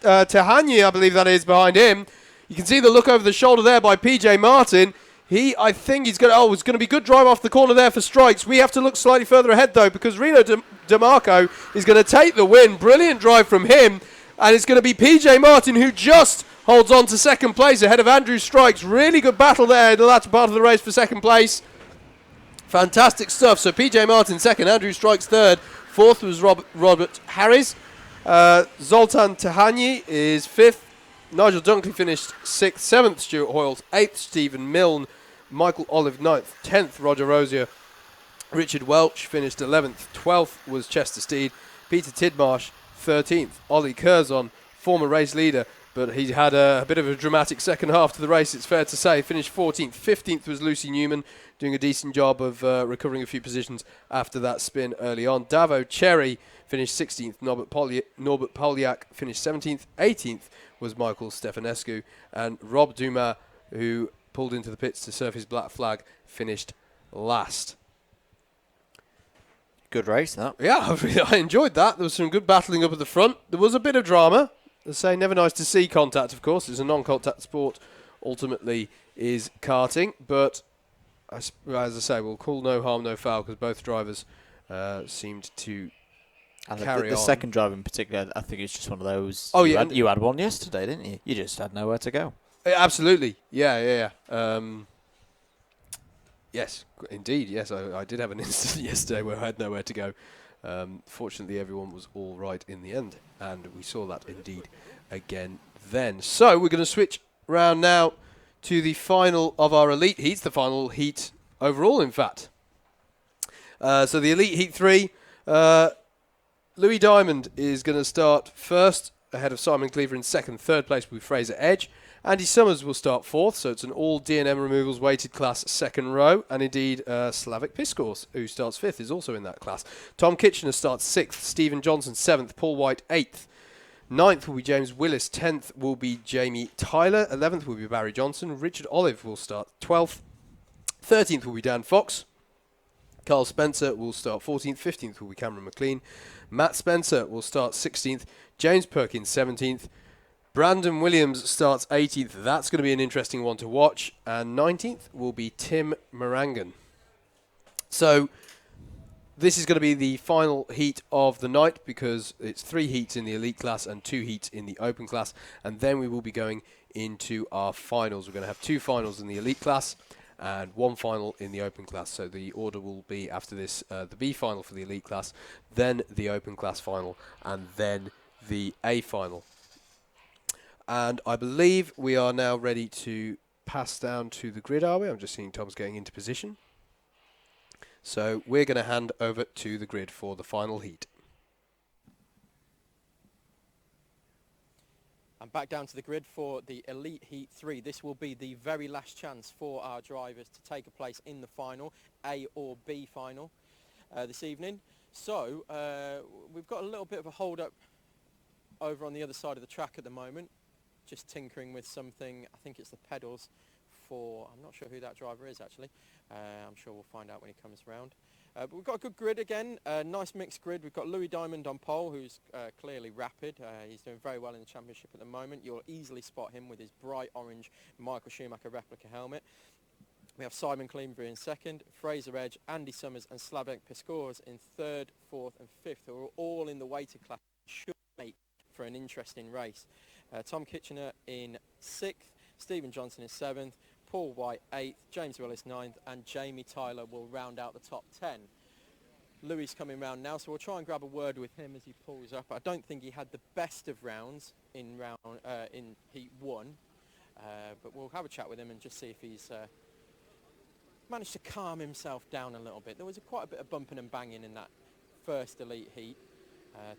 Tehani, I believe that is, behind him. You can see the look over the shoulder there by PJ Martin. I think he's going to... Oh, it's going to be good drive off the corner there for Strikes. We have to look slightly further ahead, though, because Rino DeMarco is going to take the win. Brilliant drive from him. And it's going to be PJ Martin who just holds on to second place ahead of Andrew Strikes. Really good battle there in the latter part of the race for second place. Fantastic stuff. So PJ Martin second, Andrew Strikes third. Fourth was Robert Harris. Zoltan Tehani is fifth. Nigel Dunkley finished 6th, 7th Stuart Hoyles, 8th Stephen Milne, Michael Olive 9th, 10th Roger Rosier, Richard Welch finished 11th, 12th was Chester Steed, Peter Tidmarsh 13th, Ollie Curzon, former race leader, but he had a bit of a dramatic second half to the race, it's fair to say, finished 14th, 15th was Lucy Newman, doing a decent job of recovering a few positions after that spin early on. Davo Cherry finished 16th, Norbert Polyak finished 17th, 18th was Michael Stefanescu, and Rob Dumas, who pulled into the pits to serve his black flag, finished last. Good race, that. Yeah, I enjoyed that. There was some good battling up at the front. There was a bit of drama. As I say, never nice to see contact, of course. It's a non-contact sport, ultimately, is karting. But, as I say, we'll call no harm, no foul, because both drivers seemed to carry the on. second drive in particular, I think it's just one of those. Oh, you had one yesterday, didn't you? You just had nowhere to go. Absolutely. Yeah. Yes, indeed. Yes, I did have an incident yesterday where I had nowhere to go. Fortunately, everyone was all right in the end, and we saw that indeed again then. So we're going to switch round now to the final of our elite heats, the final heat overall, in fact. So the elite heat 3, Louis Diamond is going to start first, ahead of Simon Cleaver in second. Third place will be Fraser Edge. Andy Summers will start 4th, so it's an all D&M Removals weighted class 2nd row. And indeed, Slavik Piskors, who starts 5th, is also in that class. Tom Kitchener starts 6th, Stephen Johnson 7th, Paul White 8th. 9th will be James Willis, 10th will be Jamie Tyler, 11th will be Barry Johnson, Richard Olive will start 12th, 13th will be Dan Fox, Carl Spencer will start 14th, 15th will be Cameron McLean, Matt Spencer will start 16th, James Perkins 17th, Brandon Williams starts 18th. That's going to be an interesting one to watch. And 19th will be Tim Morangan. So this is going to be the final heat of the night because it's 3 heats in the elite class and 2 heats in the open class. And then we will be going into our finals. We're going to have 2 finals in the elite class and 1 final in the open class. So the order will be after this, the B final for the elite class, then the open class final, and then the A final. And I believe we are now ready to pass down to the grid, are we? I'm just seeing Tom's getting into position. So we're going to hand over to the grid for the final heat. And back down to the grid for the Elite Heat 3. This will be the very last chance for our drivers to take a place in the final, A or B final, this evening. So we've got a little bit of a hold-up over on the other side of the track at the moment. Just tinkering with something. I think it's the pedals for, I'm not sure who that driver is actually. I'm sure we'll find out when he comes around. But we've got a good grid again, nice mixed grid. We've got Louis Diamond on pole, who's clearly rapid. He's doing very well in the championship at the moment. You'll easily spot him with his bright orange Michael Schumacher replica helmet. We have Simon Cleaver in 2nd, Fraser Edge, Andy Summers and Slavik Piskors in 3rd, 4th and 5th, who are all in the weighted class. Should make for an interesting race. Tom Kitchener in 6th, Stephen Johnson in 7th, Paul White 8th, James Willis 9th, and Jamie Tyler will round out the top 10. Louis coming round now, so we'll try and grab a word with him as he pulls up. I don't think he had the best of rounds in Heat 1, but we'll have a chat with him and just see if he's managed to calm himself down a little bit. There was quite a bit of bumping and banging in that first Elite Heat.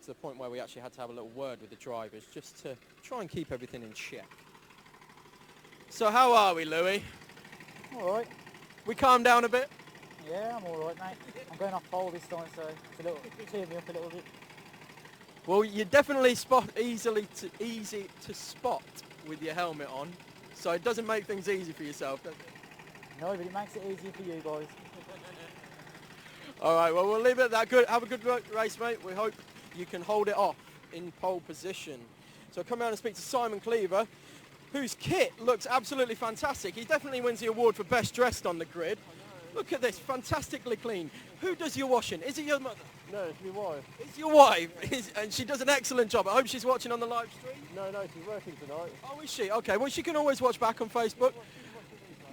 To the point where we actually had to have a little word with the drivers just to try and keep everything in check. So how are we, Louis? All right. We calmed down a bit? Yeah, I'm all right, mate. I'm going off pole this time, so it's a little cheer me up a little bit. Well, you're definitely easy to spot with your helmet on, so it doesn't make things easy for yourself, does it? No, but it makes it easier for you guys. All right, well, we'll leave it at that. Good. Have a good race, mate. We hope you can hold it off in pole position. So come around and speak to Simon Cleaver, whose kit looks absolutely fantastic. He definitely wins the award for best dressed on the grid. Look at this, fantastically clean. Who does your washing? Is it your mother? No, it's my wife. It's your wife, and she does an excellent job. I hope she's watching on the live stream. No, she's working tonight. Oh, is she? Okay, well, she can always watch back on Facebook.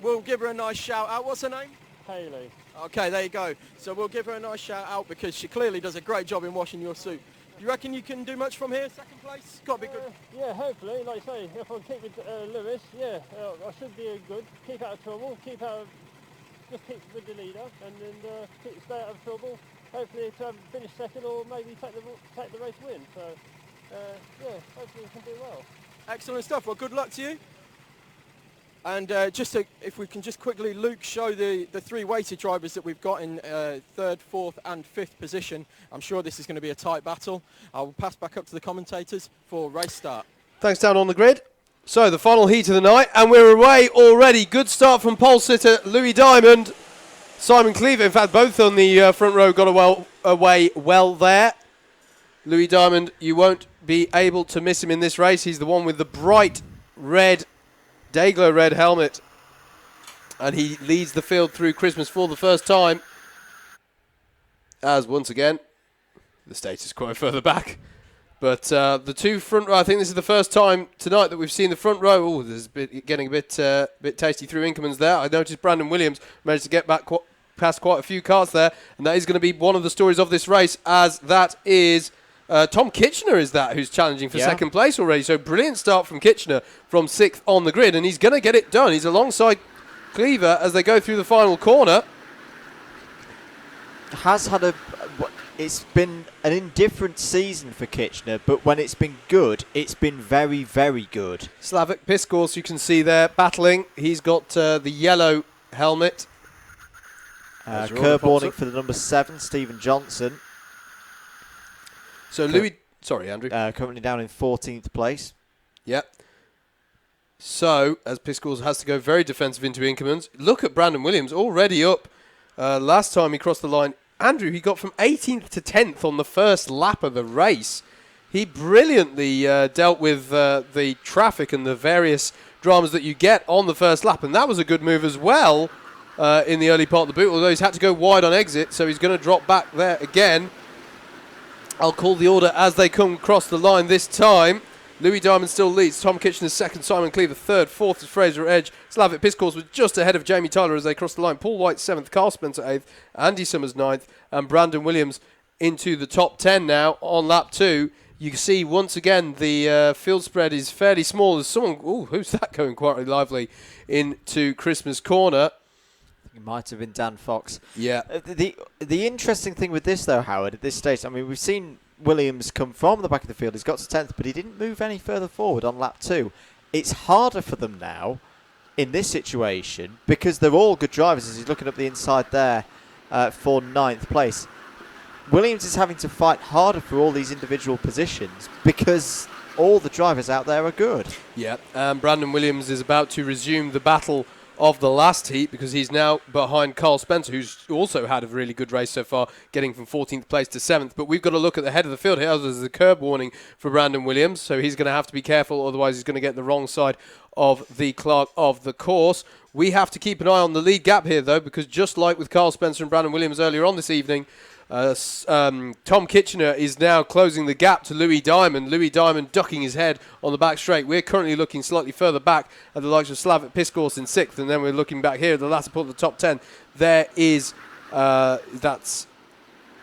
We'll give her a nice shout out. What's her name? Hayley. Okay, there you go. So we'll give her a nice shout out because she clearly does a great job in washing your suit. You reckon you can do much from here? 2nd place? Got to be good. Yeah, hopefully. Like I say, if I keep with Lewis, yeah, I should be good. Keep out of trouble. Just keep with the leader, and then stay out of trouble. Hopefully to finish 2nd or maybe take the race win. So yeah, hopefully we can do well. Excellent stuff. Well, good luck to you. And if we can just quickly, Luke, show the 3 weighted drivers that we've got in 3rd, 4th and 5th position. I'm sure this is going to be a tight battle. I'll pass back up to the commentators for race start. Thanks, down on the grid. So the final heat of the night, and we're away already. Good start from pole sitter Louis Diamond. Simon Cleaver, in fact, both on the front row got away well there. Louis Diamond, you won't be able to miss him in this race. He's the one with the bright red Dayglow red helmet, and he leads the field through Christmas for the first time, as once again the status quo further back. But the 2 front row, I think this is the first time tonight that we've seen the front row. Oh, there's getting a bit tasty through Inkermans there. I noticed Brandon Williams managed to get back past quite a few cars there, and that is going to be one of the stories of this race, as that is Tom Kitchener who's challenging for 2nd place already. So brilliant start from Kitchener from 6th on the grid, and he's going to get it done. He's alongside Cleaver as they go through the final corner. Has had it's been an indifferent season for Kitchener, but when it's been good, it's been very, very good. Slavik Piskors, you can see there, battling. He's got the yellow helmet. Curb warning for the number 7, Stephen Johnson. So Louis... Sorry, Andrew. Currently down in 14th place. Yep. So, as Piskors has to go very defensive into Inkermans. Look at Brandon Williams, already up. Last time he crossed the line, Andrew, he got from 18th to 10th on the first lap of the race. He brilliantly dealt with the traffic and the various dramas that you get on the first lap, and that was a good move as well in the early part of the boot, although he's had to go wide on exit, so he's going to drop back there again. I'll call the order as they come across the line this time. Louis Diamond still leads. Tom Kitchener second, Simon Cleaver third, fourth is Fraser Edge. Slavik Piskors was just ahead of Jamie Tyler as they crossed the line. Paul White seventh, Carl Spencer eighth, Andy Summers ninth, and Brandon Williams into the top 10 now on lap 2. You can see once again the field spread is fairly small. There's someone, who's that going quite lively into Christmas Corner? It might have been Dan Fox. Yeah. The interesting thing with this, though, Howard, at this stage, I mean, we've seen Williams come from the back of the field. He's got to 10th, but he didn't move any further forward on lap 2. It's harder for them now in this situation because they're all good drivers, as he's looking up the inside there for 9th place. Williams is having to fight harder for all these individual positions because all the drivers out there are good. Yeah, Brandon Williams is about to resume the battle of the last heat because he's now behind Carl Spencer, who's also had a really good race so far, getting from 14th place to 7th. But we've got to look at the head of the field here. There's a curb warning for Brandon Williams, so he's going to have to be careful, otherwise he's going to get the wrong side of the clock of the course. We have to keep an eye on the lead gap here, though, because just like with Carl Spencer and Brandon Williams earlier on this evening, Tom Kitchener is now closing the gap to Louis Diamond. Louis Diamond ducking his head on the back straight. We're currently looking slightly further back at the likes of Slavik Piskors in 6th, and then we're looking back here at the latter part of the top 10. There is that's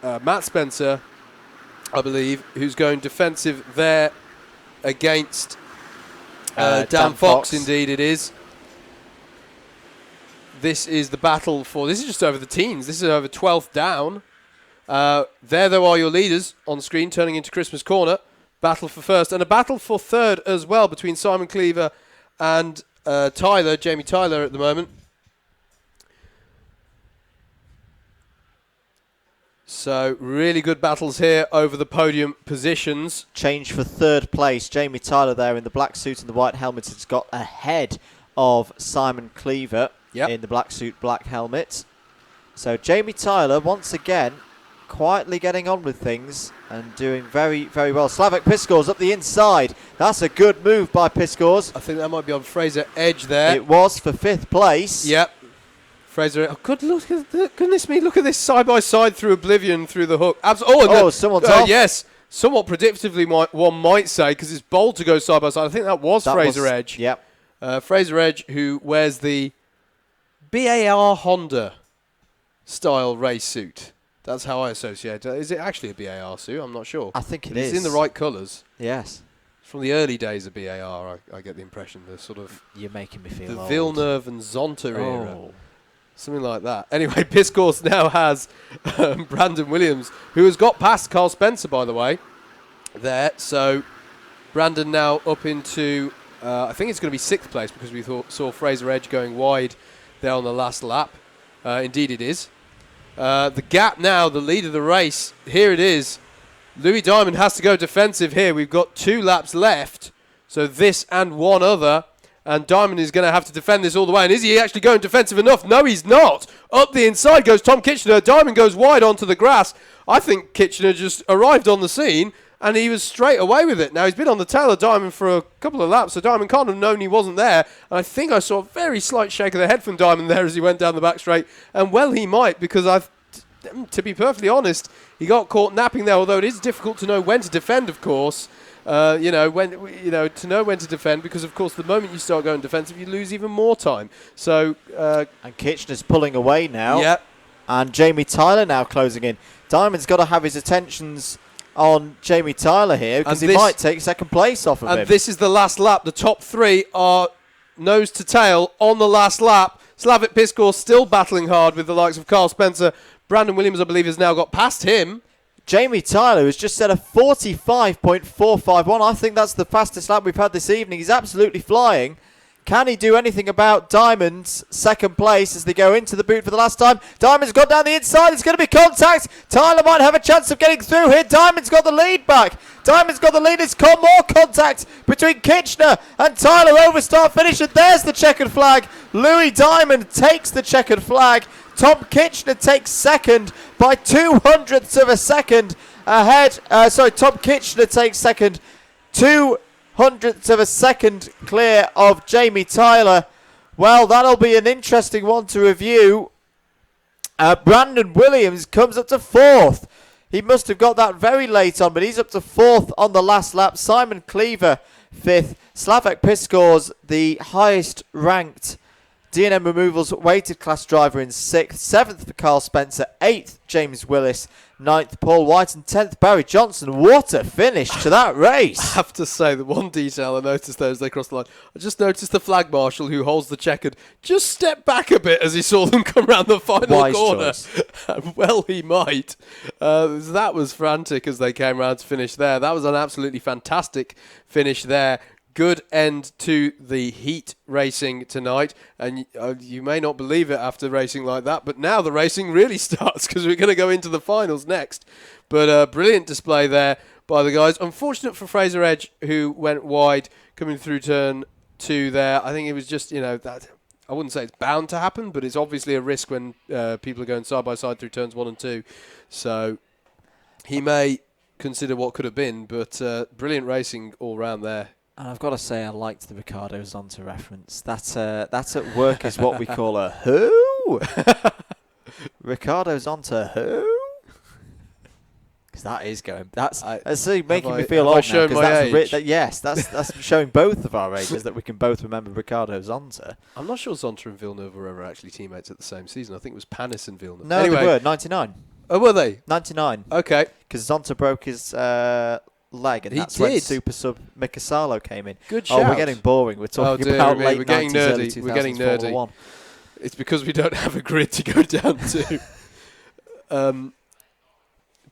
Matt Spencer, I believe, who's going defensive there against Dan Fox. Indeed, it is. This is the battle for. This is just over the teens. This is over 12th down. There, though, are your leaders on screen, turning into Christmas Corner. Battle for first, and a battle for third as well between Simon Cleaver and Tyler, Jamie Tyler at the moment. So, really good battles here over the podium positions. Change for third place. Jamie Tyler there in the black suit and the white helmet has got ahead of Simon Cleaver in the black suit, black helmet. So, Jamie Tyler, once again, quietly getting on with things and doing very, very well. Slavik Piskors up the inside. That's a good move by Piskors. I think that might be on Fraser Edge there. It was for 5th place. Yep. Fraser, goodness me, look at this side-by-side through oblivion, through the hook. Someone's off. Yes, somewhat predictively, one might say, because it's bold to go side-by-side. I think that was Fraser Edge. Yep. Fraser Edge, who wears the BAR Honda style race suit. That's how I associate it. Is it actually a BAR suit? I'm not sure. I think it's in the right colours. Yes. From the early days of BAR, I get the impression. The sort of... You're making me feel the old. Villeneuve and Zonta era. Something like that. Anyway, Piskors now has Brandon Williams, who has got past Carl Spencer, by the way, there. So Brandon now up into, I think it's going to be 6th place because we saw Fraser Edge going wide there on the last lap. Indeed it is. The gap now, the lead of the race, here it is. Louis Diamond has to go defensive here. We've got 2 laps left, so this and one other, and Diamond is going to have to defend this all the way. And is he actually going defensive enough? No, he's not. Up the inside goes Tom Kitchener. Diamond goes wide onto the grass. I think Kitchener just arrived on the scene, and he was straight away with it. Now, he's been on the tail of Diamond for a couple of laps, so Diamond can't have known he wasn't there. And I think I saw a very slight shake of the head from Diamond there as he went down the back straight. And well, he might, because to be perfectly honest, he got caught napping there, although it is difficult to know when to defend, of course. To know when to defend, because, of course, the moment you start going defensive, you lose even more time. So, and Kitchener's pulling away now. Yep. And Jamie Tyler now closing in. Diamond's got to have his attentions on Jamie Tyler here, because he might take 2nd place off of him. And this is the last lap. The top 3 are nose to tail on the last lap. Slavik Piskors still battling hard with the likes of Carl Spencer. Brandon Williams, I believe, has now got past him. Jamie Tyler has just set a 45.451. I think that's the fastest lap we've had this evening. He's absolutely flying. Can he do anything about Diamond's second place as they go into the boot for the last time? Diamond's got down the inside. It's going to be contact. Tyler might have a chance of getting through here. Diamond's got the lead back. Diamond's got the lead. It's got more contact between Kitchener and Tyler over start finish. And there's the checkered flag. Louis Diamond takes the checkered flag. Tom Kitchener takes second by 0.02 of a second ahead. Tom Kitchener takes second 0.02 of a second clear of Jamie Tyler. Well, that'll be an interesting one to review. Brandon Williams comes up to fourth. He must have got that very late on, but he's up to fourth on the last lap. Simon Cleaver, fifth. Slavek Piskor's the highest ranked D&M Removals weighted class driver in sixth. Seventh for Carl Spencer. Eighth, James Willis. Ninth, Paul Whilton. 10th, Barry Johnson. What a finish to that race. I have to say that one detail I noticed there as they crossed the line. I just noticed the flag marshal who holds the checkered just step back a bit as he saw them come round the final Wise corner. choice. Well, he might. That was frantic as they came round to finish there. That was an absolutely fantastic finish there. Good end to the heat racing tonight, and you may not believe it after racing like that, but now the racing really starts because we're going to go into the finals next. But brilliant display there by the guys. Unfortunate for Fraser Edge, who went wide coming through turn 2 there. I think it was just, that I wouldn't say it's bound to happen, but it's obviously a risk when people are going side by side through turns 1 and 2. So he may consider what could have been, but brilliant racing all round there. And I've got to say, I liked the Ricardo Zonta reference. That's at work is what we call a who? Ricardo Zonta who? Because that is going. That's making me feel old now. Because that's showing both of our ages that we can both remember Ricardo Zonta. I'm not sure Zonta and Villeneuve were ever actually teammates at the same season. I think it was Panis and Villeneuve. No, anyway, they were 99. Oh, were they? 99. Okay. Because Zonta broke his leg, and that's when super sub Mika Salo came in. Good shout. Oh, we're getting boring. We're talking about late we're getting 90s, nerdy. early 2000s We're getting Formula nerdy. 1. It's because we don't have a grid to go down to.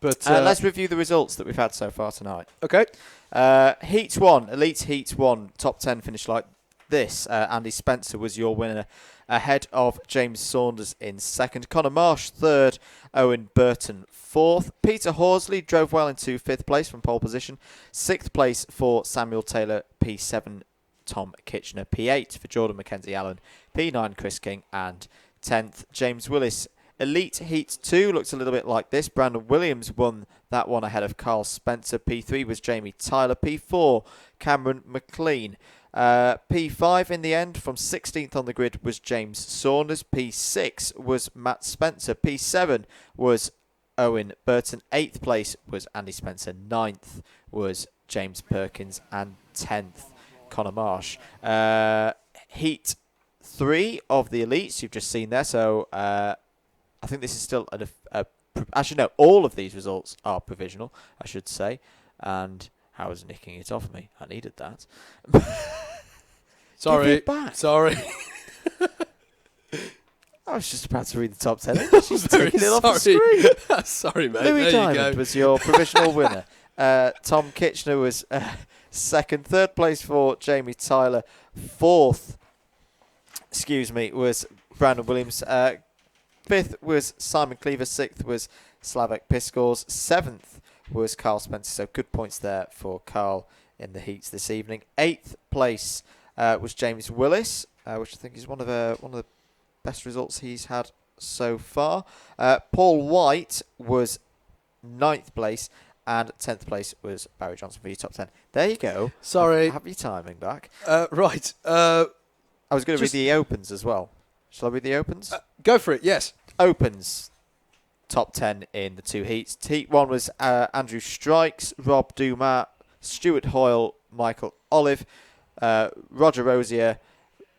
Let's review the results that we've had so far tonight. Okay. Heat 1, Elite Heat 1, top 10 finish like this. Andy Spencer was your winner, ahead of James Saunders in second. Connor Marsh, third. Owen Burton, fourth. Peter Horsley drove well into fifth place from pole position. Sixth place for Samuel Taylor, P7. Tom Kitchener, P8 for Jordan Mackenzie Allen, P9 Chris King, and 10th James Willis. Elite Heat 2 looks a little bit like this. Brandon Williams won that one ahead of Carl Spencer. P3 was Jamie Tyler. P4 Cameron McLean. P5 in the end, from 16th on the grid, was James Saunders. P6 was Matt Spencer. P7 was Owen Burton. 8th place was Andy Spencer. 9th was James Perkins. And 10th, Connor Marsh. Heat 3 of the Elites you've just seen there. So I think this is still actually, no, all of these results are provisional, I should say. And Howard's nicking it off me. I needed that. Sorry. Give it back. Sorry. I was just about to read the top 10. She's taking it off the screen. Sorry, mate. Louis there Diamond you go. was your provisional winner. Tom Kitchener was second. Third place for Jamie Tyler. Fourth, was Brandon Williams. Fifth was Simon Cleaver. Sixth was Slavek Piskor's. Seventh was Carl Spencer. So good points there for Carl in the heats this evening. Eighth place was James Willis, which I think is one of the best results he's had so far. Paul White was 9th place, and 10th place was Barry Johnson for your top 10. There you go. Sorry. Have your timing back. Right. I was going to read the opens as well. Shall I read the opens? Go for it, yes. Opens. Top 10 in the two heats. Heat 1 was Andrew Strikes, Rob Dumas, Stuart Hoyle, Michael Olive, Roger Rosier,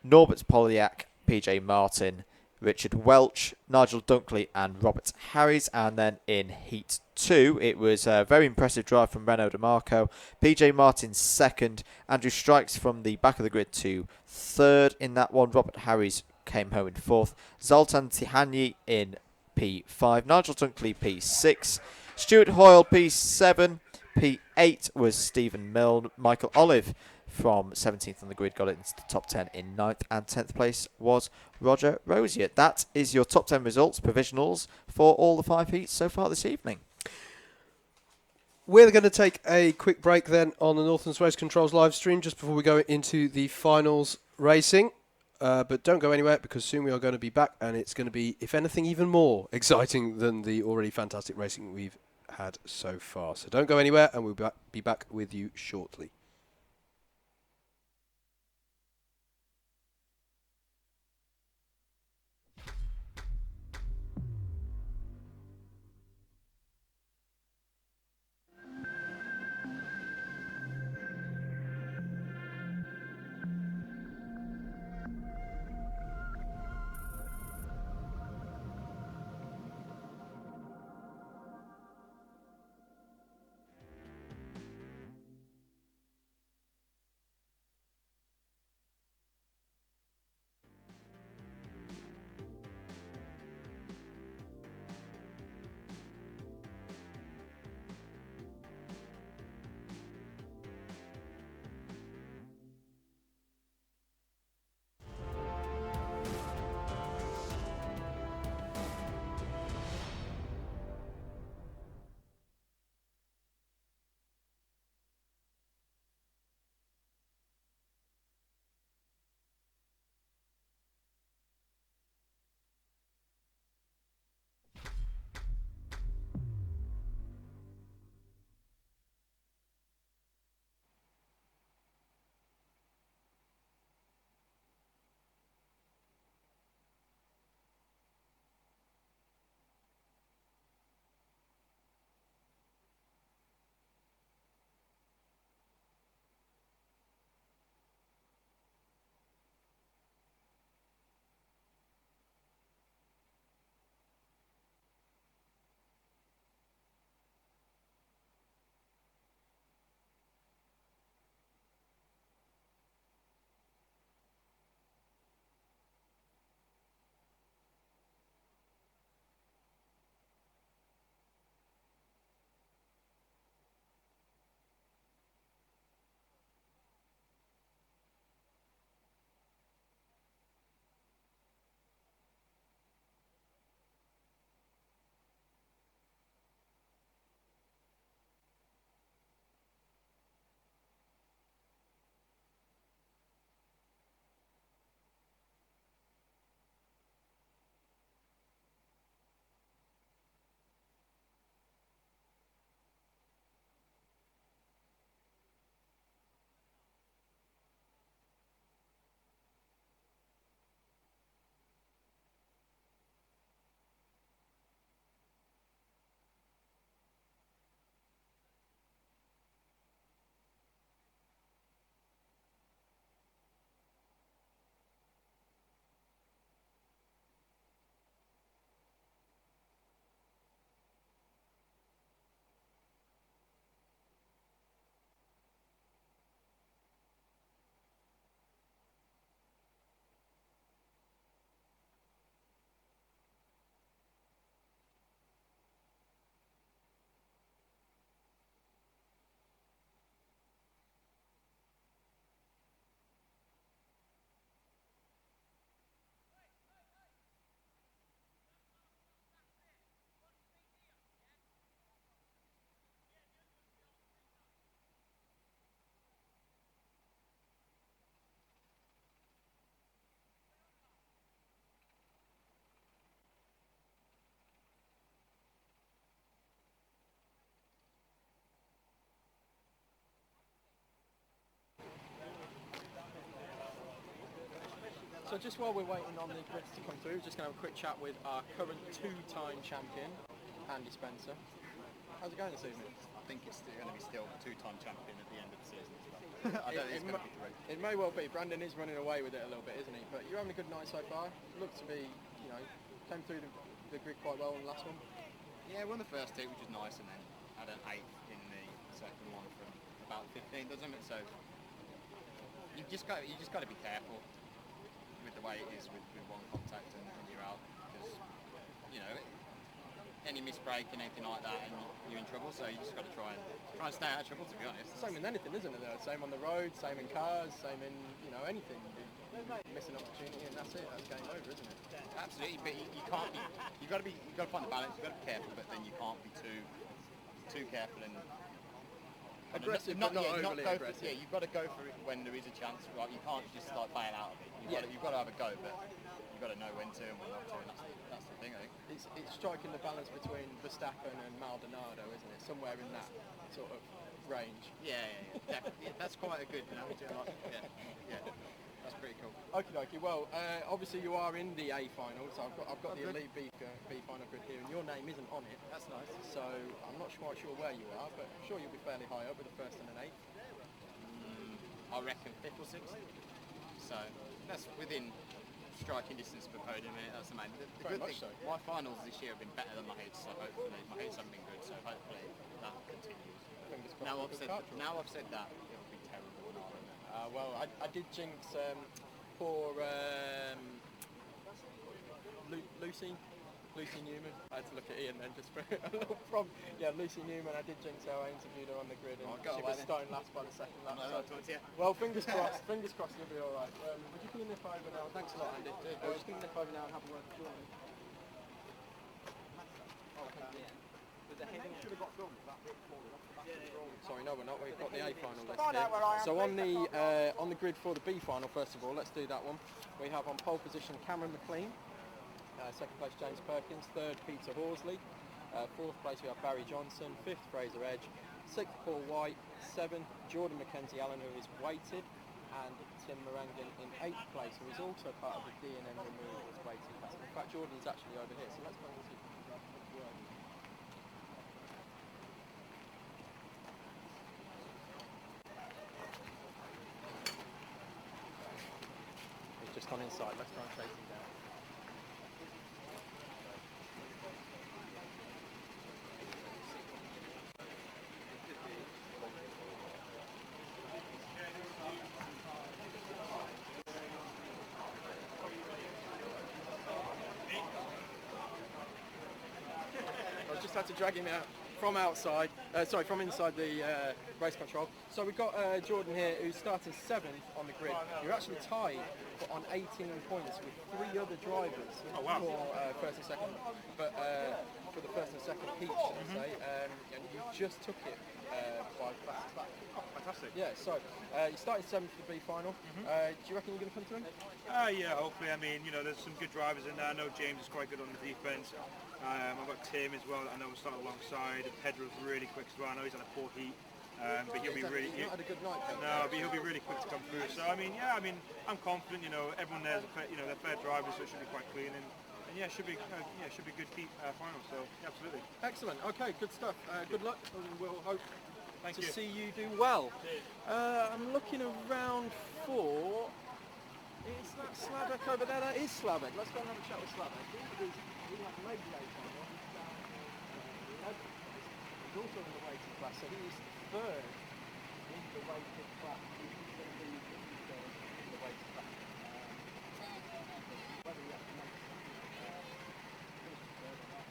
Norbert Polyak, PJ Martin, Richard Welch, Nigel Dunkley, and Robert Harris. And then in Heat 2, it was a very impressive drive from Renaud DeMarco. PJ Martin second, Andrew Strikes from the back of the grid to third in that one. Robert Harris came home in fourth. Zoltan Tihanyi in P5, Nigel Dunkley P6, Stuart Hoyle, P7. P8 was Stephen Milne. Michael Olive from 17th on the grid got it into the top 10 in 9th, and 10th place was Roger Rosier. That is your top 10 results, provisionals, for all the 5 heats so far this evening. We're going to take a quick break then on the Northants Race Controls live stream just before we go into the finals racing. But don't go anywhere, because soon we are going to be back, and it's going to be, if anything, even more exciting than the already fantastic racing we've had so far. So don't go anywhere, and we'll be back with you shortly. So just while we're waiting on the grids to come through, just going to have a quick chat with our current 2-time champion, Andy Spencer. How's it going this evening? I think it's going to be still a 2-time champion at the end of the season as well. I don't think it's going to be great. It may well be. Brandon is running away with it a little bit, isn't he? But you're having a good night so far. Look to be, came through the grid quite well in the last one. Yeah, won the first 2, which is nice, and then had an 8th in the second one from about 15, doesn't it? So you've just got to be careful with the way it is with one contact and you're out, because any misbreak and anything like that, and you're in trouble. So you just got to try and stay out of trouble. To be honest. Same in anything, isn't it? Though? Same on the road, same in cars, same in anything. You miss an opportunity, and that's it. That's game over, isn't it? Absolutely, but you can't be. You got to find the balance. You got to be careful, but then you can't be too careful and aggressive, not overly aggressive. Yeah, you've got to go for it when there is a chance. Right, you can't just start bail out of it. You've got to have a go, but you've got to know when to and when not to. And that's the thing, I think. It's striking the balance between Verstappen and Maldonado, isn't it? Somewhere in that sort of range. Yeah, definitely. That's quite a good analogy. Yeah. That's pretty cool. Okie dokie. Well, obviously you are in the A final, so I've got the Elite B final grid here, and your name isn't on it. That's nice. So I'm not quite sure where you are, but I'm sure you'll be fairly high up with a first and an eighth. I reckon 5th or 6th. So that's within striking distance of a podium. That's the main. The good thing. So. My finals this year have been better than my heats, so hopefully my heats haven't been good. So hopefully that continues. Now I've said that, it'll be terrible. Well, I did jinx poor Lucy Newman. I had to look at Ian then just for a little problem. Yeah, Lucy Newman, I did jinx her. I interviewed her on the grid and she was stone last by the second lap. Well, fingers crossed, you'll be alright. Would you come and nip over now? Thanks a lot, Andy. We're just going to nip over now and have a word with Jordan. Sorry, no, we're not. We've got the A final list here. So on the grid for the B final, first of all, let's do that one. We have on pole position Cameron McLean, second place James Perkins, third Peter Horsley, fourth place we have Barry Johnson, fifth Fraser Edge, sixth Paul White, seventh Jordan Mackenzie Allen, who is weighted, and Tim Morangan in eighth place, who is also part of the D&M Removals weighted class. In fact, Jordan is actually over here, so let's go and see. Just gone inside, let's try and chase him down. I just had to drag him out from outside, from inside the race control. So we've got Jordan here, who's starting 7th on the grid. You're actually tied on 18 points with 3 other drivers for first and second, but for the first and second heat, should I say, and you just took it by fastest lap. Oh, fantastic. Yeah, so you started 7th for the B final. Do you reckon you're going to come through? Yeah, hopefully. I mean, there's some good drivers in there. I know James is quite good on the defence. I've got Tim as well. I know we'll start alongside. Pedro's really quick as well. I know he's on a poor heat. But he'll be really. He's not had a good night. No, but he'll be really quick to come through. So I mean, I'm confident. Everyone there's they're fair drivers, so it should be quite clean. And yeah, it should be good heat final. So yeah, absolutely. Excellent. Okay, good stuff. Good luck, and we'll hope to see you do well. I'm looking around for. Is that Slavek over there? That is Slavek. Let's go and have a chat with Slavek. He's also in the weighted class, so he's third in the weighted class. He's going to be third in the weighted class. Whether he actually makes third or not,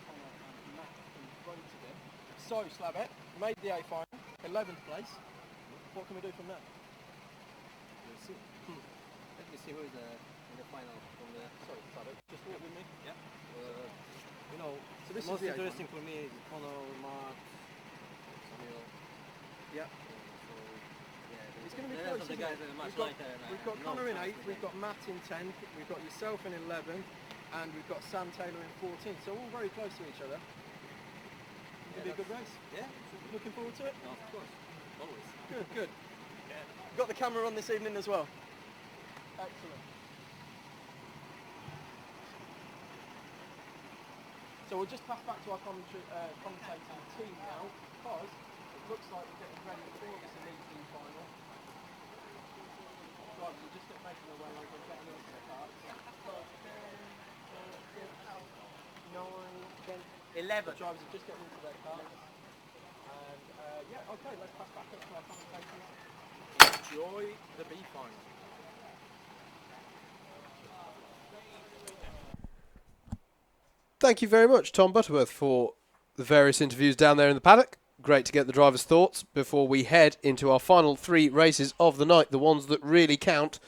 Connor and Matt in front of him. So Slavek made the A final, 11th place. What can we do from there? We'll see. Let me see who is in the final from there. Sorry, Slavek, just walk with me. Yeah. So this most is interesting for me is Connor, Mark, Samuel. Yeah. It's going to be close. The guys are much lighter. We've got Connor in 8th, we've got Matt in 10th, we've got yourself in 11th, and we've got Sam Taylor in 14th. So all very close to each other. It'll be a good race. Yeah. Looking forward to it? No, of course. Always. Good. Yeah. Got the camera on this evening as well. Excellent. So we'll just pass back to our commentating team now, because it looks like we're getting ready for this Elite team final. Drivers are just making their way over and getting into their cars. 9, 10, 11. The drivers are just getting into their cars. And okay, let's pass back up to our commentators. Enjoy the B final. thank you very much, Tom Butterworth, for the various interviews down there in the paddock. Great to get the drivers' thoughts before we head into our final 3 races of the night, the ones that really count,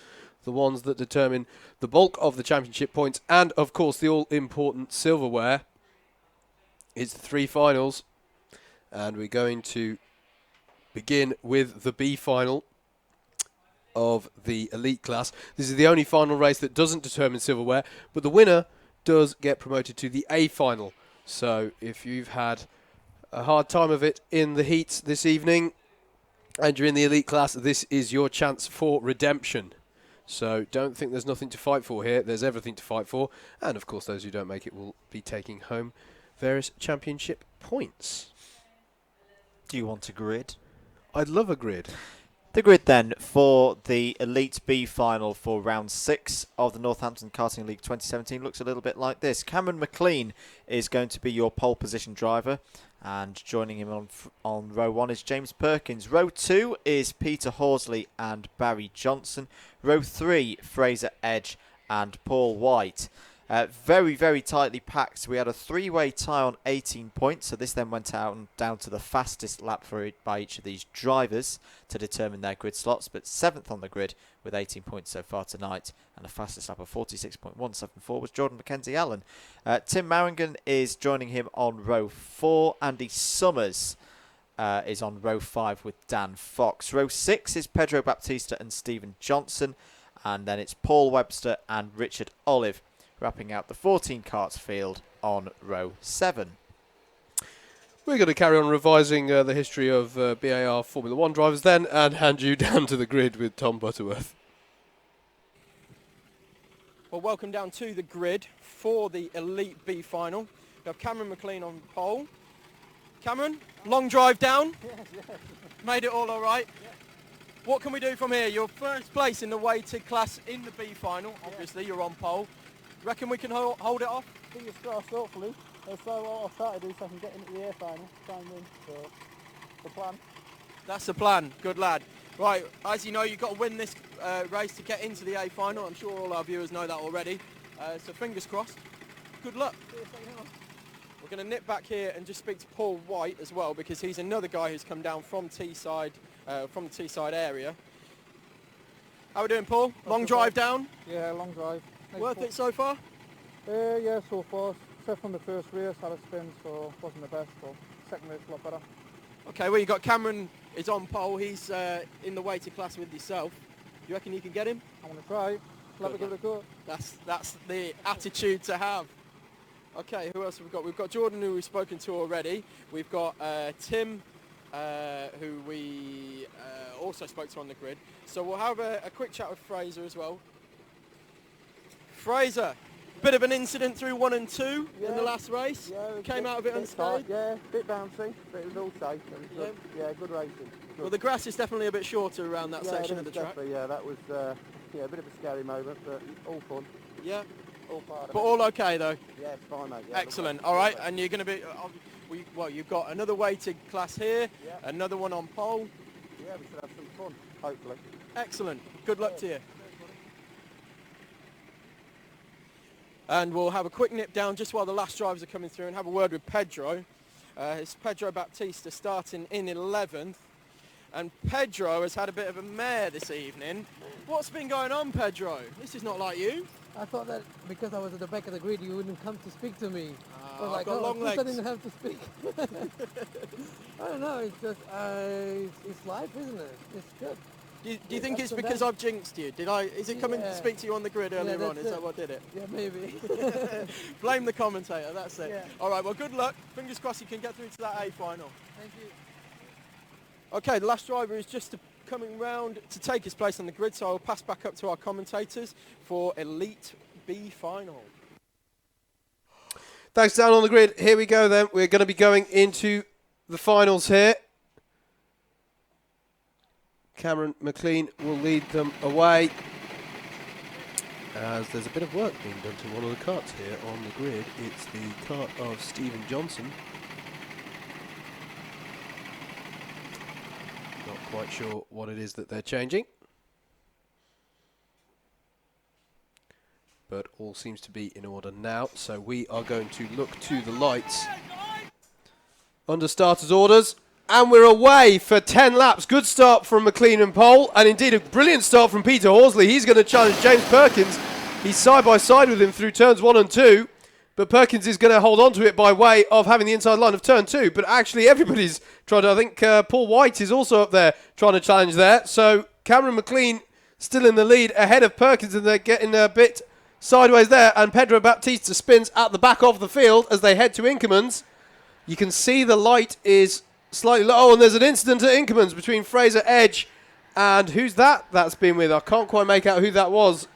the ones that determine the bulk of the championship points, and, of course, the all-important silverware. It's the 3 finals, and we're going to begin with the B final of the elite class. This is the only final race that doesn't determine silverware, but the winner does get promoted to the A final. So if you've had a hard time of it in the heats this evening and you're in the elite class, this is your chance for redemption. So don't think there's nothing to fight for here. There's everything to fight for. And of course, those who don't make it will be taking home various championship points. Do you want a grid? I'd love a grid. The grid then for the Elite B final for round 6 of the Northampton Karting League 2017 looks a little bit like this. Cameron McLean is going to be your pole position driver, and joining him on row 1 is James Perkins. Row 2 is Peter Horsley and Barry Johnson. Row 3, Fraser Edge and Paul White. Very, very tightly packed. We had a 3-way tie on 18 points, so this then went down to the fastest lap by each of these drivers to determine their grid slots, but 7th on the grid with 18 points so far tonight, and the fastest lap of 46.174 was Jordan Mackenzie Allen. Tim Maringan is joining him on row 4. Andy Summers is on row 5 with Dan Fox. Row 6 is Pedro Baptista and Stephen Johnson, and then it's Paul Webster and Richard Olive wrapping out the 14 karts field on row 7. We're going to carry on revising the history of BAR Formula 1 drivers then and hand you down to the grid with Tom Butterworth. Well, welcome down to the grid for the Elite B final. We have Cameron McLean on pole. Cameron, long drive down. Yes. Made it all right. Yeah. What can we do from here? You're first place in the weighted class in the B final. Obviously, you're on pole. Reckon we can hold it off? Fingers crossed, hopefully. So what I'll try to do so I can get into the air final, try and win. So, the plan. That's the plan. Good lad. Right, as you know, you've got to win this race to get into the A final. I'm sure all our viewers know that already. So fingers crossed. Good luck. We're going to nip back here and just speak to Paul White as well, because he's another guy who's come down from Teesside, from the Teesside area. How are we doing, Paul? Long drive down? Yeah, long drive. Worth it so far? Yeah, so far. Except from the first race, had a spin, so wasn't the best, but second race a lot better. Okay, well, you got Cameron is on pole. He's in the weighted class with yourself. You reckon you can get him? I'm going to try. Let me give it a go. That's the attitude to have. Okay, who else have we got? We've got Jordan, who we've spoken to already. We've got Tim, who we also spoke to on the grid. So we'll have a quick chat with Fraser as well. Fraser, bit of an incident through 1 and 2 in the last race. Yeah, came out a bit unscathed. Yeah, a bit bouncy, but it was all safe. And good. Yeah, good racing. Good. Well, the grass is definitely a bit shorter around that section of the track. Yeah, that was a bit of a scary moment, but all fun. Yeah. All part of But it. all okay though. Yeah, it's fine, mate. Yeah, excellent. All right, and you're going to be. Well, you've got another weighted class here, another one on pole. Yeah, we should have some fun, hopefully. Excellent. Good luck to you. And we'll have a quick nip down just while the last drivers are coming through and have a word with Pedro. It's Pedro Baptista starting in 11th. And Pedro has had a bit of a mare this evening. What's been going on, Pedro? This is not like you. I thought that because I was at the back of the grid, you wouldn't come to speak to me. I was I've like, got long legs. I didn't have to speak. I don't know, it's just, it's life, isn't it? It's good. Do you think it's because I've jinxed you? Is it coming to speak to you on the grid earlier on? Is that what did it? Yeah, maybe. Blame the commentator, that's it. Yeah. All right, well, good luck. Fingers crossed you can get through to that A final. Thank you. Okay, the last driver is just coming round to take his place on the grid, so I'll pass back up to our commentators for Elite B final. Thanks, down on the grid. Here we go then. We're going to be going into the finals here. Cameron McLean will lead them away, as there's a bit of work being done to one of the karts here on the grid. It's the kart of Stephen Johnson. Not quite sure what it is that they're changing. But all seems to be in order now, so we are going to look to the lights. Under starters orders, and we're away for 10 laps. Good start from McLean and Pole, and indeed a brilliant start from Peter Horsley. He's going to challenge James Perkins. He's side by side with him through turns 1 and 2, but Perkins is going to hold on to it by way of having the inside line of turn 2. But actually everybody's trying to, I think Paul White is also up there trying to challenge there. So Cameron McLean still in the lead ahead of Perkins, and they're getting a bit sideways there, and Pedro Baptista spins at the back of the field as they head to Inkermans. You can see the light is slightly low. Oh, and there's an incident at Inkermans between Fraser Edge and who's that? That's been with. I can't quite make out who that was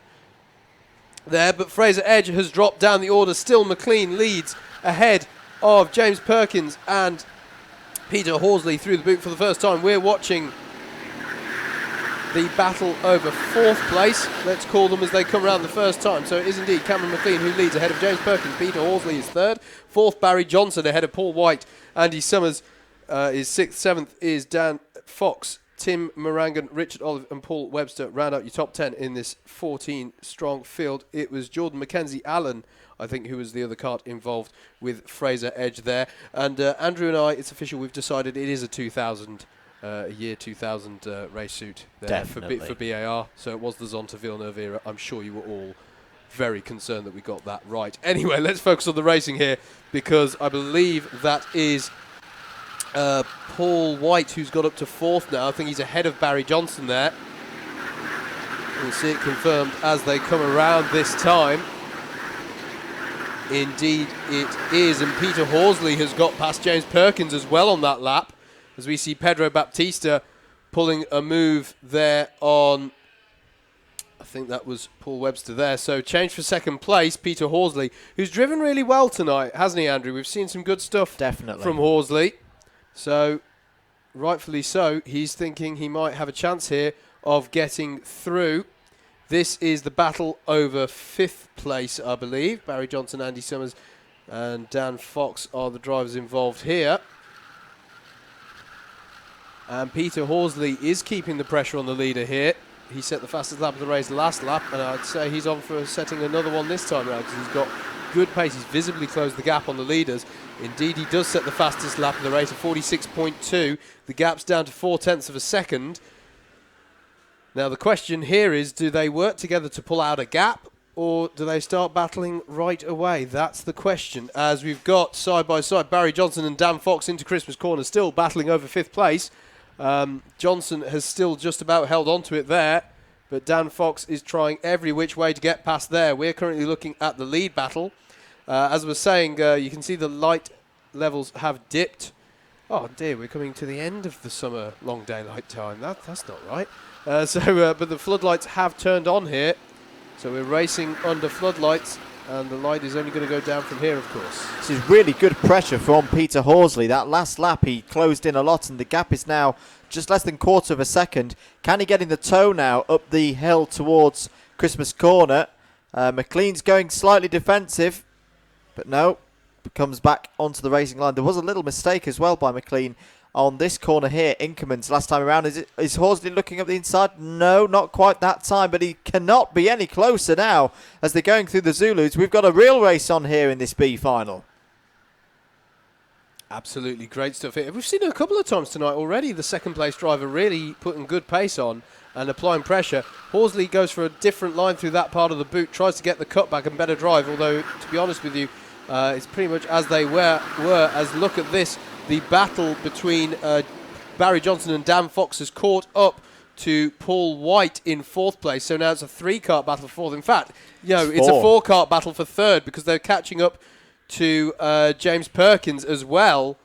there, but Fraser Edge has dropped down the order. Still McLean leads ahead of James Perkins and Peter Horsley through the boot for the first time. We're watching the battle over 4th place, let's call them, as they come around the first time. So it is indeed Cameron McLean who leads ahead of James Perkins. Peter Horsley is 3rd. 4th, Barry Johnson ahead of Paul White. Andy Summers is 6th. 7th is Dan Fox. Tim Morangan, Richard Olive and Paul Webster round out your top 10 in this 14-strong field. It was Jordan Mackenzie Allen, I think, who was the other kart involved with Fraser Edge there. And Andrew and I, it's official, we've decided it is a 2000 year 2000 race suit there for BAR. So it was the Zonta Villeneuve era. I'm sure you were all very concerned that we got that right. Anyway, let's focus on the racing here, because I believe that is Paul White who's got up to 4th now. I think he's ahead of Barry Johnson there. We'll see it confirmed as they come around this time. Indeed it is, and Peter Horsley has got past James Perkins as well on that lap, as we see Pedro Baptista pulling a move there on, I think that was Paul Webster there. So change for 2nd place, Peter Horsley, who's driven really well tonight, hasn't he, Andrew? We've seen some good stuff from Horsley. So, rightfully so, he's thinking he might have a chance here of getting through. This is the battle over 5th place, I believe. Barry Johnson, Andy Summers and Dan Fox are the drivers involved here. And Peter Horsley is keeping the pressure on the leader here. He set the fastest lap of the race last lap, and I'd say he's on for setting another one this time around, because he's got good pace. He's visibly closed the gap on the leaders. Indeed, he does set the fastest lap of the race at 46.2. The gap's down to 0.4 of a second. Now, the question here is, do they work together to pull out a gap, or do they start battling right away? That's the question, as we've got side by side Barry Johnson and Dan Fox into Christmas corner, still battling over 5th place. Johnson has still just about held on to it there, but Dan Fox is trying every which way to get past there. We're currently looking at the lead battle. As I was saying, you can see the light levels have dipped. Oh dear, we're coming to the end of the summer long daylight time. That's not right. But the floodlights have turned on here, so we're racing under floodlights, and the light is only going to go down from here, of course. This is really good pressure from Peter Horsley. That last lap he closed in a lot, and the gap is now just less than 1/4 of a second. Can he get in the toe now up the hill towards Christmas corner? McLean's going slightly defensive, but no, comes back onto the racing line. There was a little mistake as well by McLean on this corner here, Inkermans, last time around. Is Horsley looking up the inside? No, not quite that time, but he cannot be any closer now as they're going through the Zulus. We've got a real race on here in this B final. Absolutely great stuff here. We've seen it a couple of times tonight already. The 2nd place driver really putting good pace on and applying pressure. Horsley goes for a different line through that part of the boot, tries to get the cutback and better drive, although, to be honest with you, it's pretty much as they were. As look at this, the battle between Barry Johnson and Dan Fox has caught up to Paul White in 4th place. So now it's a 3-kart battle for 4th. In fact, it's a 4-kart battle for 3rd, because they're catching up to James Perkins as well.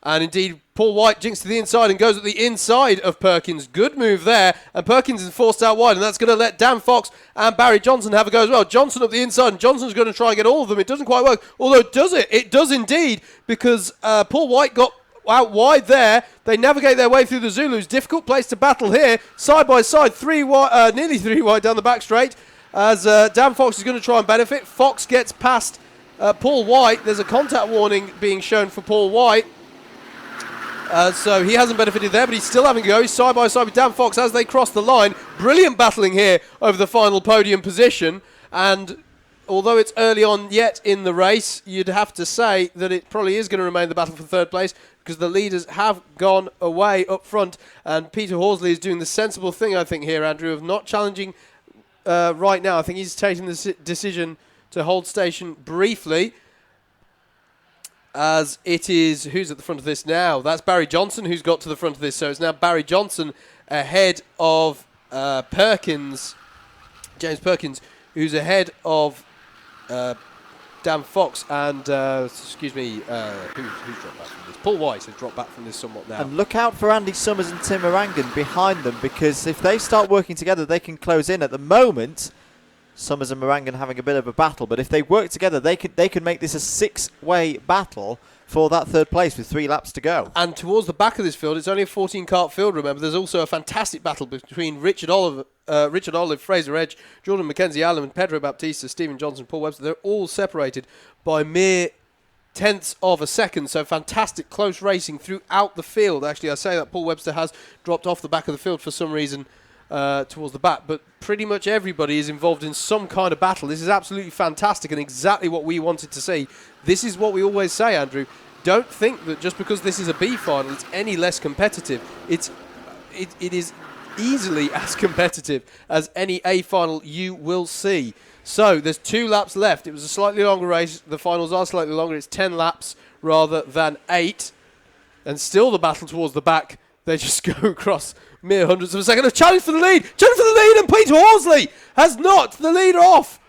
And indeed, Paul White jinks to the inside and goes at the inside of Perkins. Good move there. And Perkins is forced out wide, and that's going to let Dan Fox and Barry Johnson have a go as well. Johnson up the inside, and Johnson's going to try and get all of them. It doesn't quite work. Although, does it? It does indeed, because Paul White got out wide there. They navigate their way through the Zulus. Difficult place to battle here. Side by side, nearly 3 wide down the back straight, as Dan Fox is going to try and benefit. Fox gets past Paul White. There's a contact warning being shown for Paul White. So he hasn't benefited there, but he's still having a go. He's side by side with Dan Fox as they cross the line. Brilliant battling here over the final podium position. And although it's early on yet in the race, you'd have to say that it probably is going to remain the battle for third place because the leaders have gone away up front, and Peter Horsley is doing the sensible thing, I think, here, Andrew, of not challenging right now. I think he's taking the decision to hold station briefly, as it is, who's at the front of this now? That's Barry Johnson who's got to the front of this, so it's now Barry Johnson ahead of Perkins, James Perkins, who's ahead of Dan Fox and, who's dropped back from this? Paul White has dropped back from this somewhat now. And look out for Andy Summers and Tim Orangan behind them, because if they start working together, they can close in. At the moment, Summers and Morangan having a bit of a battle, but if they work together, they can make this a 6-way battle for that third place with 3 laps to go. And towards the back of this field, it's only a 14-kart field, remember. There's also a fantastic battle between Richard Olive, Fraser Edge, Jordan Mackenzie-Allen, Pedro Baptista, Stephen Johnson, Paul Webster. They're all separated by mere tenths of a second, so fantastic close racing throughout the field. Actually, I say that Paul Webster has dropped off the back of the field for some reason towards the back, but pretty much everybody is involved in some kind of battle. This is absolutely fantastic and exactly what we wanted to see. This is what we always say, Andrew. Don't think that just because this is a B final, it's any less competitive. It is easily as competitive as any A final you will see. So there's 2 laps left. It was a slightly longer race. The finals are slightly longer. It's 10 laps rather than 8. And still the battle towards the back. They just go across mere hundredths of a second. A challenge for the lead. Challenge for the lead, and Peter Horsley has knocked the lead off.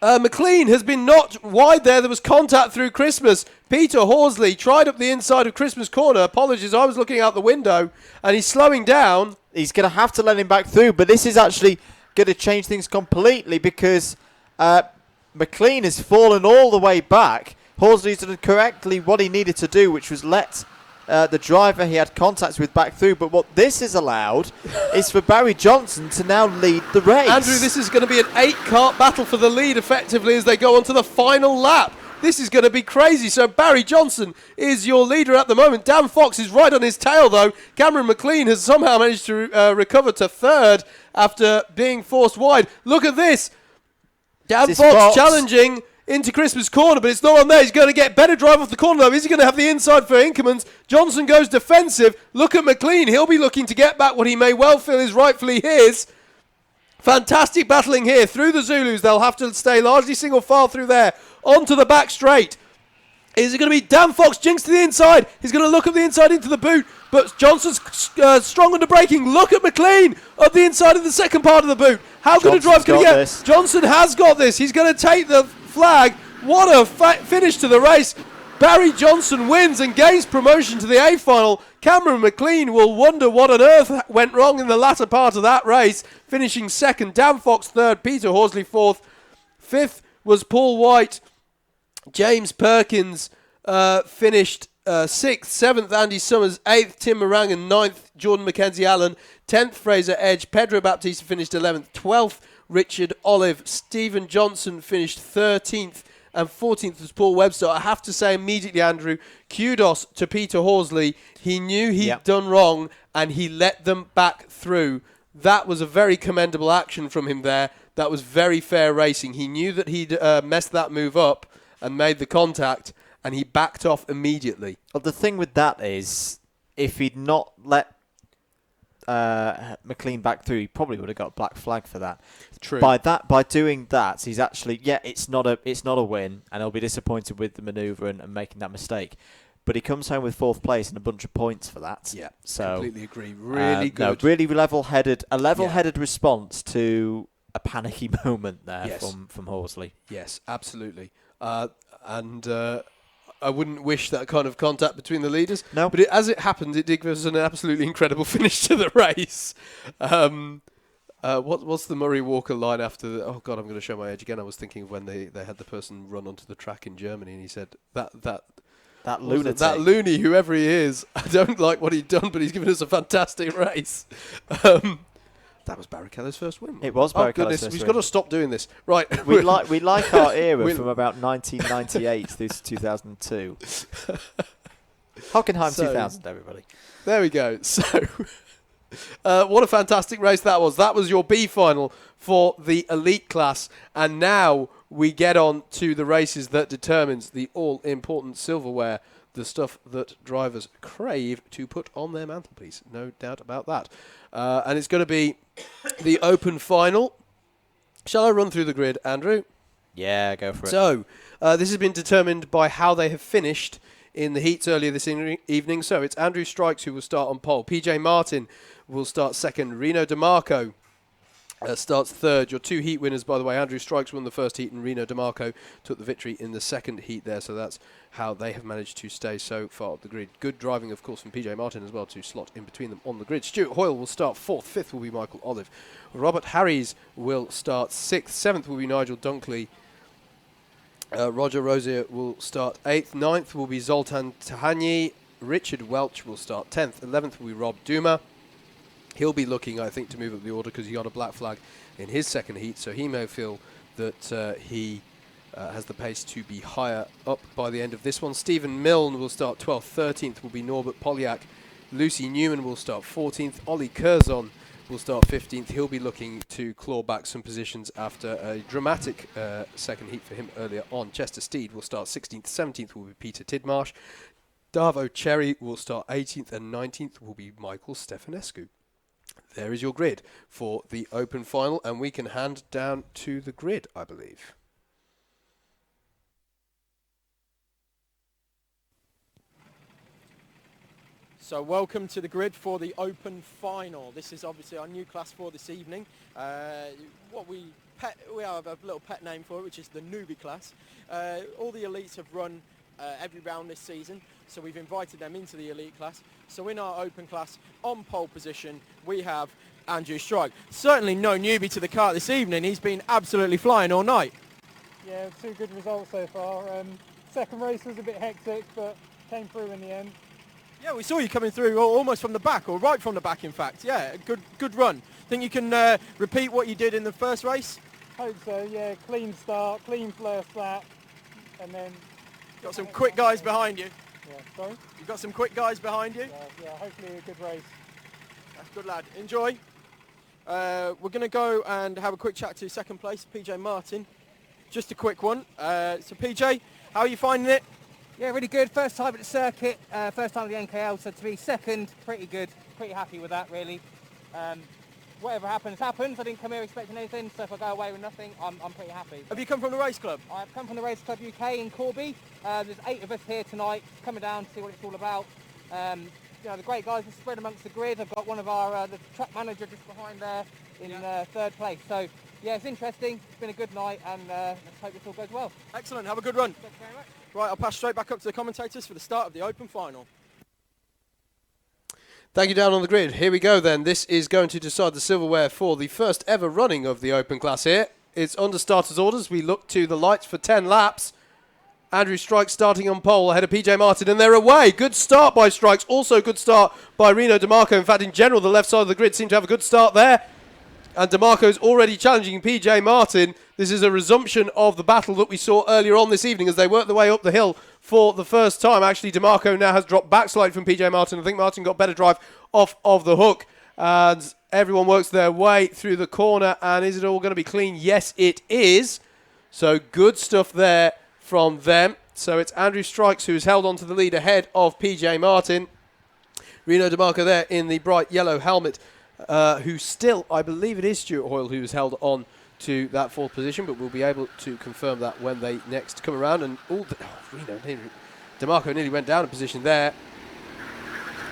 McLean has been knocked wide there. There was contact through Christmas. Peter Horsley tried up the inside of Christmas corner. Apologies, I was looking out the window, and he's slowing down. He's going to have to let him back through, but this is actually going to change things completely because McLean has fallen all the way back. Horsley's done correctly what he needed to do, which was let the driver he had contacts with back through. But what this has allowed is for Barry Johnson to now lead the race. Andrew, this is going to be an 8-kart battle for the lead effectively as they go on to the final lap. This is going to be crazy. So Barry Johnson is your leader at the moment. Dan Fox is right on his tail, though. Cameron McLean has somehow managed to recover to third after being forced wide. Look at this. Dan Fox challenging into Christmas corner, but it's not on there. He's going to get better drive off the corner, though. Is he going to have the inside for Inkermans? Johnson goes defensive. Look at McLean. He'll be looking to get back what he may well feel is rightfully his. Fantastic battling here through the Zulus. They'll have to stay largely single file through there. Onto the back straight. Is it going to be Dan Fox jinks to the inside? He's going to look at the inside into the boot, but Johnson's strong under braking. Look at McLean up the inside of the second part of the boot. How good a drive can he get? This. Johnson has got this. He's going to take the flag. What a finish to the race. Barry Johnson wins and gains promotion to the A final. Cameron McLean will wonder what on earth went wrong in the latter part of that race, finishing second. Dan Fox third, Peter Horsley fourth. Fifth was Paul White. James Perkins finished 6th. 7th, Andy Summers. 8th, Tim Morangan. 9th, Jordan Mackenzie-Allen. 10th, Fraser Edge. Pedro Baptista finished 11th. 12th, Richard Olive. Stephen Johnson finished 13th. And 14th was Paul Webster. I have to say immediately, Andrew, kudos to Peter Horsley. He knew he'd done wrong, and he let them back through. That was a very commendable action from him there. That was very fair racing. He knew that he'd messed that move up and made the contact, and he backed off immediately. Well, the thing with that is, if he'd not let McLean back through, he probably would have got a black flag for that. True. By doing that, he's actually it's not a win, and he'll be disappointed with the manoeuvre and making that mistake. But he comes home with 4th place and a bunch of points for that. Yeah, so completely agree. Really good. No, really level-headed response to a panicky moment there from Horsley. Yes, absolutely. And I wouldn't wish that kind of contact between the leaders. No. But as it happened, it did give us an absolutely incredible finish to the race. What's the Murray Walker line after the... Oh, God, I'm going to show my age again. I was thinking of when they had the person run onto the track in Germany, and he said, that lunatic. That loony, whoever he is, I don't like what he'd done, but he's given us a fantastic race. That was Barry Keller's first win. It was Barry Keller's first win. We've win. got to stop doing this. Right. We like our era from about 1998 through to 2002. Hockenheim 2000, everybody. There we go. So, what a fantastic race that was. That was your B final for the elite class. And now we get on to the races that determines the all-important silverware, the stuff that drivers crave to put on their mantelpiece. No doubt about that. And it's going to be the open final. Shall I run through the grid, Andrew? Yeah, go for it. So, this has been determined by how they have finished in the heats earlier this evening. So, it's Andrew Strikes who will start on pole. PJ Martin will start second. Reno DeMarco starts third. Your two heat winners, by the way, Andrew Strikes won the first heat and Reno DeMarco took the victory in the second heat there. So that's how they have managed to stay so far up the grid. Good driving, of course, from PJ Martin as well to slot in between them on the grid. Stuart Hoyle will start fourth. Fifth will be Michael Olive. Robert Harries will start sixth. Seventh will be Nigel Dunkley. Roger Rosier will start eighth. Ninth will be Zoltan Tahani. Richard Welch will start 10th. 11th will be Rob Duma. He'll be looking, I think, to move up the order because he got a black flag in his second heat, so he may feel that he has the pace to be higher up by the end of this one. Stephen Milne will start 12th. 13th will be Norbert Polyak. Lucy Newman will start 14th. Ollie Curzon will start 15th. He'll be looking to claw back some positions after a dramatic second heat for him earlier on. Chester Steed will start 16th. 17th will be Peter Tidmarsh. Darvo Cherry will start 18th, and 19th will be Michael Stefanescu. There is your grid for the open final, and we can hand down to the grid, I believe. So welcome to the grid for the open final. This is obviously our new class for this evening. We have a little pet name for it, which is the newbie class. All the elites have run every round this season, so we've invited them into the elite class. So in our open class, on pole position, we have Andrew Strike. Certainly no newbie to the kart this evening. He's been absolutely flying all night. Yeah, two good results so far. Second race was a bit hectic, but came through in the end. Yeah, we saw you coming through almost from the back, or right from the back, in fact. Yeah, good run. Think you can repeat what you did in the first race? Hope so, yeah. Clean start, clean first lap, and then... Got some quick guys behind you. Yeah, sorry? You've got some quick guys behind you? Yeah, hopefully a good race. That's good, lad. Enjoy. We're going to go and have a quick chat to second place, PJ Martin. Just a quick one. So PJ, how are you finding it? Yeah, really good. First time at the circuit, first time at the NKL, so to be second, pretty good. Pretty happy with that, really. Whatever happens. I didn't come here expecting anything, so if I go away with nothing, I'm pretty happy. Have you come from the race club? I've come from the Race Club UK in Corby. There's 8 of us here tonight, coming down to see what it's all about. The great guys are spread amongst the grid. I've got one of our the track manager just behind there in third place. So yeah, it's interesting. It's been a good night, and let's hope this all goes well. Excellent. Have a good run. Thank you very much. Right, I'll pass straight back up to the commentators for the start of the open final. Thank you, down on the grid. Here we go then. This is going to decide the silverware for the first ever running of the open class here. It's under starters orders. We look to the lights for 10 laps. Andrew Strikes starting on pole ahead of PJ Martin, and they're away. Good start by Strikes. Also good start by Reno DeMarco. In fact, in general, the left side of the grid seemed to have a good start there. And DeMarco's already challenging PJ Martin. This is a resumption of the battle that we saw earlier on this evening as they worked their way up the hill for the first time. Actually, DeMarco now has dropped back slightly from PJ Martin. I think Martin got better drive off of the hook. And everyone works their way through the corner. And is it all going to be clean? Yes, it is. So good stuff there from them. So it's Andrew Strikes who's held on to the lead ahead of PJ Martin. Reno DeMarco there in the bright yellow helmet. Who still, I believe it is Stuart Hoyle who has held on to that fourth position, but we'll be able to confirm that when they next come around. And DeMarco nearly went down a position there.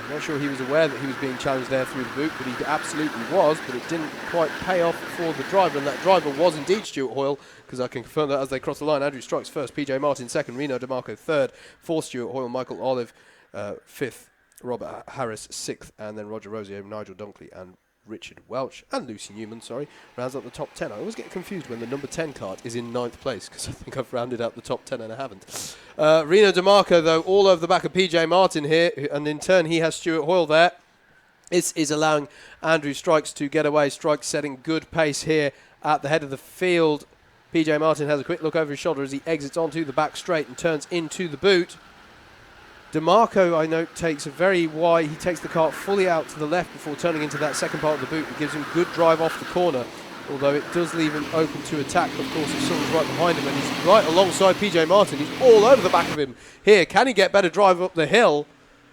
I'm not sure he was aware that he was being challenged there through the boot, but he absolutely was, but it didn't quite pay off for the driver, and that driver was indeed Stuart Hoyle, because I can confirm that as they cross the line. Andrew Strikes first, PJ Martin second, Reno DeMarco third, fourth Stuart Hoyle, Michael Olive fifth, Robert Harris sixth, and then Roger Rosier, Nigel Dunkley, and Richard Welch, and Lucy Newman, rounds up the top 10. I always get confused when the number 10 kart is in 9th place, because I think I've rounded out the top 10 and I haven't. Reno DeMarco, though, all over the back of PJ Martin here, and in turn he has Stuart Hoyle there. This is allowing Andrew Strikes to get away. Strikes setting good pace here at the head of the field. PJ Martin has a quick look over his shoulder as he exits onto the back straight and turns into the boot. DeMarco, I note, takes a very wide, he takes the kart fully out to the left before turning into that second part of the boot. It gives him good drive off the corner. although it does leave him open to attack, of course, if someone's right behind him, and he's right alongside PJ Martin. He's all over the back of him here. Can he get better drive up the hill?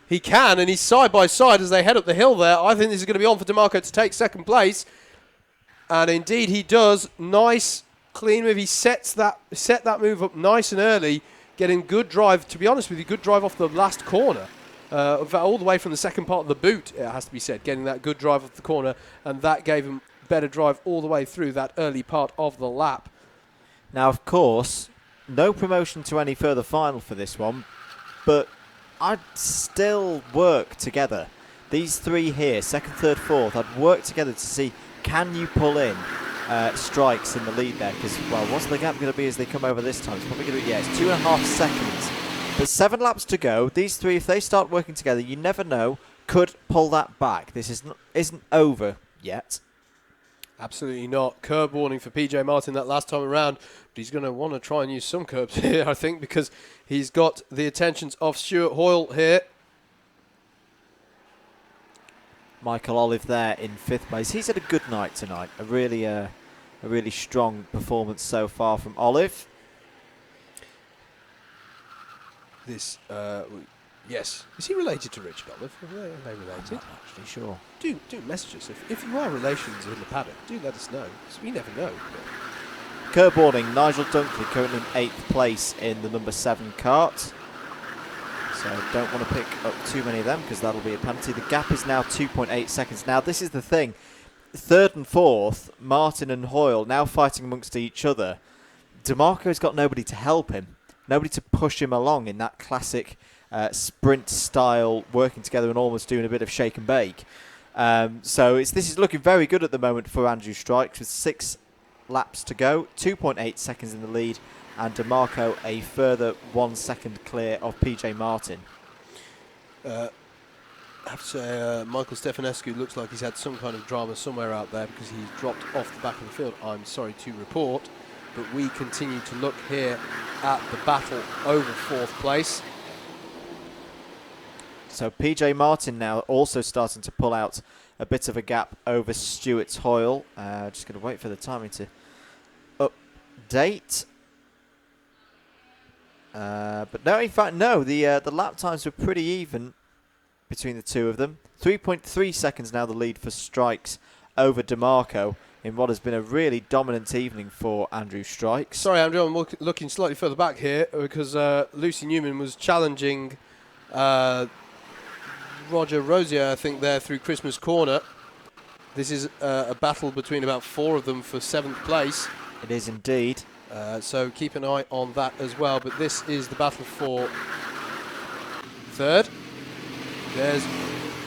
He can, and he's side by side as they head up the hill there. I think this is going to be on for DeMarco to take second place. And indeed he does. Nice, clean move. He set that move up nice and early, getting good drive, to be honest with you, good drive off the last corner. All the way from the second part of the boot, it has to be said, getting that good drive off the corner, and that gave him better drive all the way through that early part of the lap. Now, of course, no promotion to any further final for this one, but I'd still work together. These three here, second, third, fourth, I'd work together to see, can you pull in strikes in the lead there? Because, well, what's the gap going to be as they come over this time? It's probably going to be, it's 2.5 seconds. But 7 laps to go. These three, if they start working together, you never know, could pull that back. This isn't over yet. Absolutely not. Curb warning for PJ Martin that last time around. But he's going to want to try and use some curbs here, I think, because he's got the attentions of Stuart Hoyle here. Michael Olive there in 5th place. He's had a good night tonight. A really strong performance so far from Olive. Yes. Is he related to Richard Olive? Are they related? I'm not actually sure. Do message us. If you are relations in the paddock, do let us know. 'Cause we never know. Curb warning, Nigel Dunkley currently in 8th place in the number 7 kart. So don't want to pick up too many of them because that'll be a penalty. The gap is now 2.8 seconds. Now this is the thing. 3rd and 4th, Martin and Hoyle now fighting amongst each other. DeMarco's got nobody to help him. Nobody to push him along in that classic sprint style, working together and almost doing a bit of shake and bake. So this is looking very good at the moment for Andrew Strikes with 6 laps to go, 2.8 seconds in the lead, and DeMarco a further 1 second clear of PJ Martin. I have to say, Michael Stefanescu looks like he's had some kind of drama somewhere out there because he's dropped off the back of the field, I'm sorry to report. But we continue to look here at the battle over 4th place. So PJ Martin now also starting to pull out a bit of a gap over Stuart Hoyle. Just going to wait for the timing to update. But no, in fact, no. The lap times were pretty even between the two of them. 3.3 seconds now the lead for Strikes over DeMarco in what has been a really dominant evening for Andrew Strikes. Sorry, Andrew, I'm looking slightly further back here because Lucy Newman was challenging Roger Rosier, I think, there through Christmas Corner. This is a battle between about 4 of them for 7th place. It is indeed. So keep an eye on that as well. But this is the battle for 3rd. There's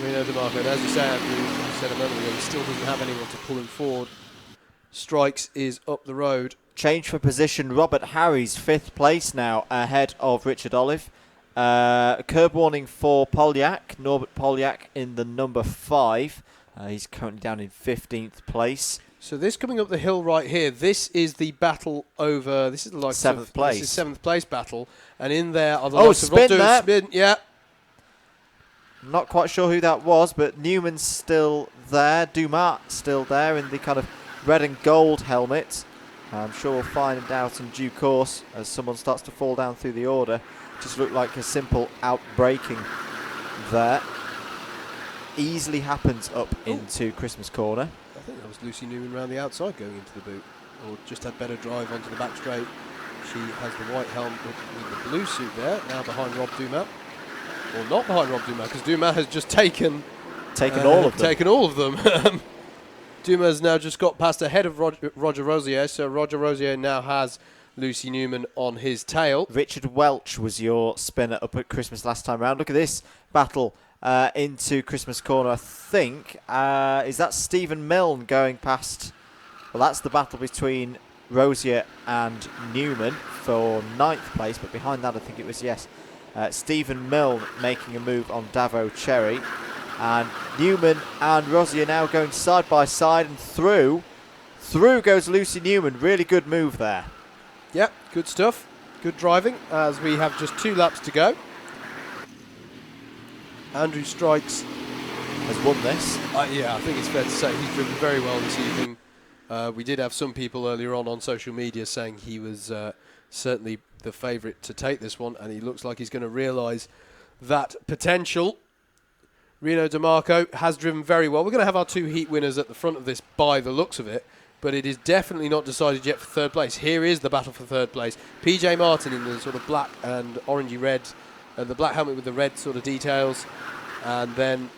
Reno DeMarco. And as you say, Andrew said a moment ago, he still doesn't have anyone to pull him forward. Strikes is up the road. Change for position. Robert Harry's 5th place now, ahead of Richard Olive. Curb warning for Polyak. Norbert Polyak in the number 5. He's currently down in 15th place. So this coming up the hill right here, this is the battle over, this is the likes 7th of, place. This is 7th place battle. And in there are the Oh, likes of spin there. Spin, yeah. Not quite sure who that was, but Newman's still there. Dumas still there in the kind of red and gold helmet. I'm sure we'll find out in due course as someone starts to fall down through the order. Just looked like a simple outbreaking there. Easily happens up into Christmas Corner. I think that was Lucy Newman round the outside going into the boot. Or just had better drive onto the back straight. She has the white helmet with the blue suit there, now behind Rob Dumas. Or not behind Rob Dumas, because Dumas has just taken all of them. Taken all of them. Dumas has now just got past ahead of Roger Rosier, so Roger Rosier now has Lucy Newman on his tail. Richard Welch was your spinner up at Christmas last time round. Look at this battle into Christmas Corner, I think. Is that Stephen Milne going past? Well, that's the battle between Rosier and Newman for 9th place, but behind that I think it was, yes, Stephen Milne making a move on Davo Cherry. And Newman and Rosier now going side by side, and through goes Lucy Newman. Really good move there. Yep, good stuff. Good driving as we have just 2 laps to go. Andrew Strikes has won this. Yeah, I think it's fair to say he's driven very well this evening. We did have some people earlier on social media saying he was certainly the favourite to take this one, and he looks like he's going to realise that potential. Rino DeMarco has driven very well. We're going to have our 2 heat winners at the front of this by the looks of it, but it is definitely not decided yet for third place. Here is the battle for third place. PJ Martin in the sort of black and orangey red, the black helmet with the red sort of details, and then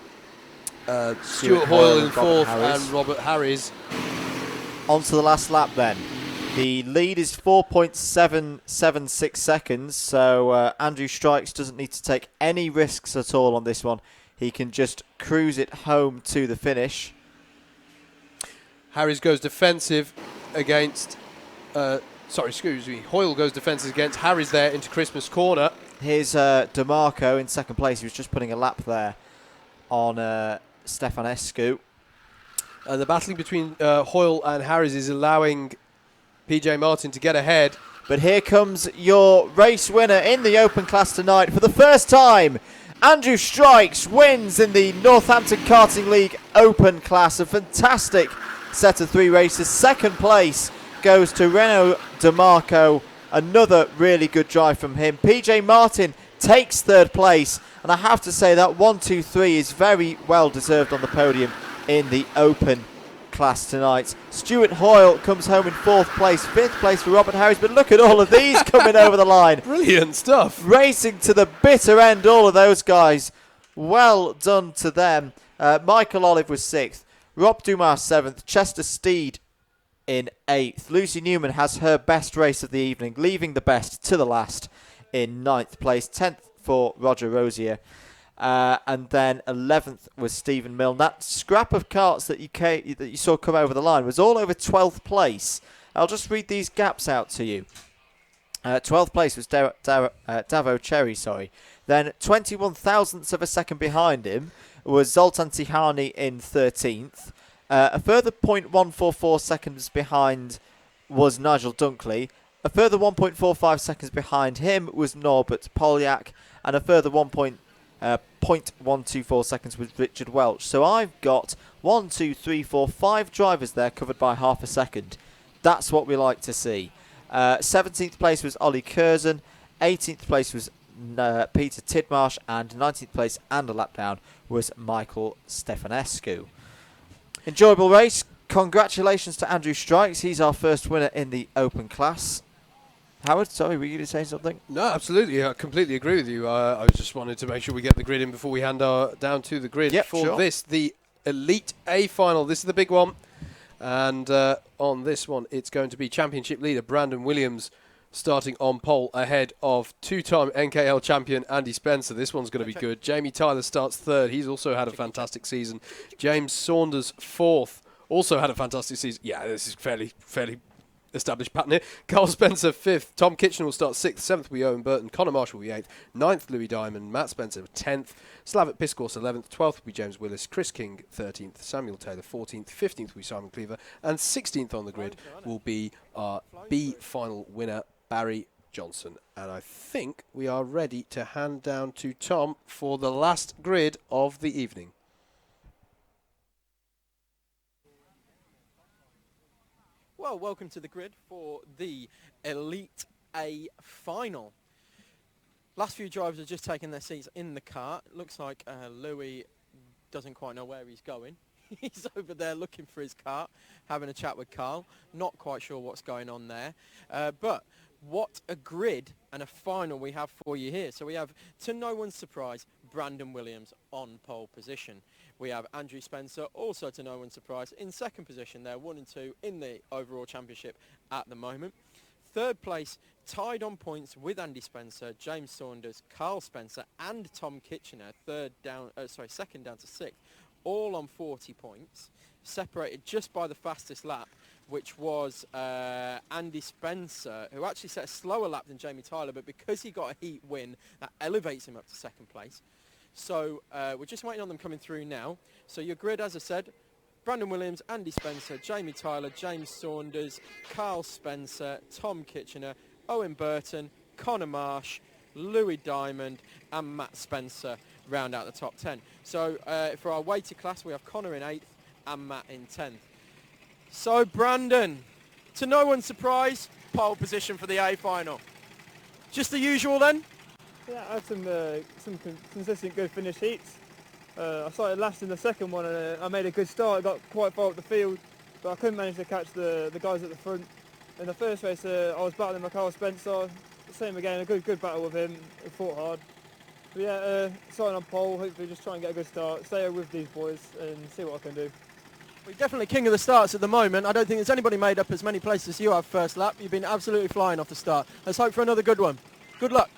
Stuart Hoyle in fourth and Robert Harris. On to the last lap then. The lead is 4.776 seconds, so Andrew Strikes doesn't need to take any risks at all on this one. He can just cruise it home to the finish. Harris goes defensive against... Hoyle goes defensive against Harris there into Christmas corner. Here's DeMarco in second place. He was just putting a lap there on Stefanescu. The battling between Hoyle and Harris is allowing PJ Martin to get ahead. But here comes your race winner in the open class tonight. For the first time, Andrew Strikes wins in the Northampton Karting League open class. A fantastic set of 3 races. Second place goes to Reno DeMarco. Another really good drive from him. PJ Martin takes third place. And I have to say that 1, 2, 3 is very well deserved on the podium in the open class tonight. Stuart Hoyle comes home in 4th place. 5th place for Robert Harris. But look at all of these coming over the line. Brilliant stuff. Racing to the bitter end, all of those guys. Well done to them. Michael Olive was 6th. Rob Dumas 7th. Chester Steed in 8th. Lucy Newman has her best race of the evening, leaving the best to the last in 9th place. 10th for Roger Rosier. And then 11th was Stephen Milne. That scrap of carts that you saw come over the line was all over 12th place. I'll just read these gaps out to you. 12th place was Davo Cherry, sorry. Then 21 thousandths of a second behind him was Zoltan Tihani in 13th. A further 0.144 seconds behind was Nigel Dunkley. A further 1.45 seconds behind him was Norbert Polyak. And a further 0.124 seconds with Richard Welch. So I've got 5 drivers there covered by half a second. That's what we like to see. 17th place was Ollie Curzon. 18th place was Peter Tidmarsh. And 19th place and a lap down was Michael Stefanescu. Enjoyable race. Congratulations to Andrew Strikes. He's our first winner in the open class. Howard, sorry, were you going to say something? No, absolutely. I completely agree with you. I just wanted to make sure we get the grid in before we hand down to the grid for this, the Elite A final. This is the big one. And on this one, it's going to be championship leader Brandon Williams starting on pole ahead of 2-time NKL champion Andy Spencer. This one's going to be good. Jamie Tyler starts 3rd. He's also had a fantastic season. James Saunders 4th. Also had a fantastic season. Yeah, this is fairly established pattern here. Carl Spencer 5th. Tom Kitchener will start 6th. 7th will be Owen Burton. Connor Marshall will be 8th. 9th, Louis Diamond. Matt Spencer 10th. Slavic Piscourse 11th. 12th will be James Willis. Chris King 13th. Samuel Taylor 14th. 15th will be Simon Cleaver. And 16th on the grid will be our B final winner, Barry Johnson. And I think we are ready to hand down to Tom for the last grid of the evening. Well, welcome to the grid for the Elite A final. Last few drivers have just taken their seats in the car. It looks like Louis doesn't quite know where he's going. He's over there looking for his car, having a chat with Carl. Not quite sure what's going on there. But what a grid and a final we have for you here. So we have, to no one's surprise, Brandon Williams on pole position. We have Andrew Spencer, also to no one's surprise, in second position there, 1 and 2 in the overall championship at the moment. Third place, tied on points with Andy Spencer, James Saunders, Carl Spencer and Tom Kitchener, second down to 6th, all on 40 points, separated just by the fastest lap, which was Andy Spencer, who actually set a slower lap than Jamie Tyler, but because he got a heat win, that elevates him up to second place. So we're just waiting on them coming through now. So your grid, as I said, Brandon Williams, Andy Spencer, Jamie Tyler, James Saunders, Carl Spencer, Tom Kitchener, Owen Burton, Connor Marsh, Louis Diamond and Matt Spencer round out the top 10. So for our weighted class, we have Connor in 8th and Matt in 10th. So Brandon, to no one's surprise, pole position for the A final. Just the usual then? Yeah, I had some consistent good finish heats. I started last in the second one and I made a good start. I got quite far up the field, but I couldn't manage to catch the guys at the front. In the first race, I was battling with Carl Spencer. Same again, a good battle with him. I fought hard. But yeah, starting on pole, hopefully just try and get a good start, stay with these boys and see what I can do. Well, you're definitely king of the starts at the moment. I don't think there's anybody made up as many places as you have first lap. You've been absolutely flying off the start. Let's hope for another good one. Good luck.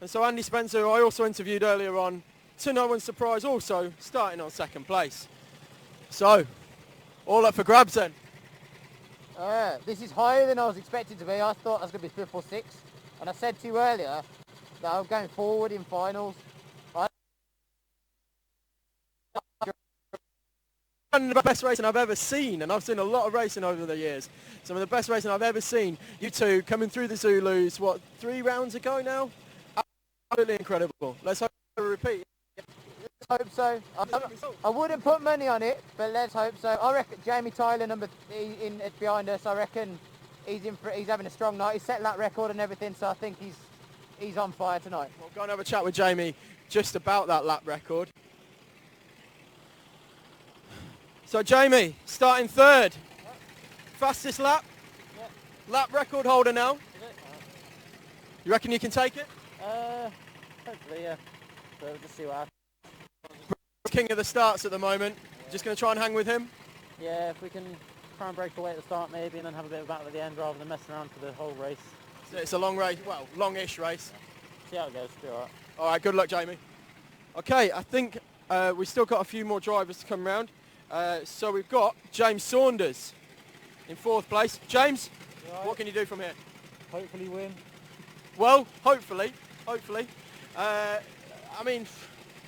And so Andy Spencer, who I also interviewed earlier on, to no one's surprise, also starting on second place. So, all up for grabs then. This is higher than I was expected to be. I thought I was going to be 5th or 6th. And I said to you earlier that I'm going forward in finals. The best racing I've ever seen, and I've seen a lot of racing over the years. Some of the best racing I've ever seen. You two coming through the Zulus, what, 3 rounds ago now? Absolutely incredible. Let's hope for a repeat. Let's hope so. I wouldn't put money on it, but let's hope so. I reckon Jamie Tyler, behind us, I reckon he's having a strong night. He's set lap record and everything, so I think he's on fire tonight. We'll go and have a chat with Jamie just about that lap record. So Jamie, starting 3rd. Fastest lap? Yep. Lap record holder now? You reckon you can take it? Hopefully, yeah. So we'll just see what happens. King of the starts at the moment. Just going to try and hang with him? Yeah, if we can try and break away at the start maybe and then have a bit of a battle at the end rather than messing around for the whole race. So it's a long race, well, long-ish race. See how it goes, be alright. All right, good luck, Jamie. Okay, I think we've still got a few more drivers to come round. So we've got James Saunders in 4th place. James, what can you do from here? Hopefully win. Well, hopefully. I mean,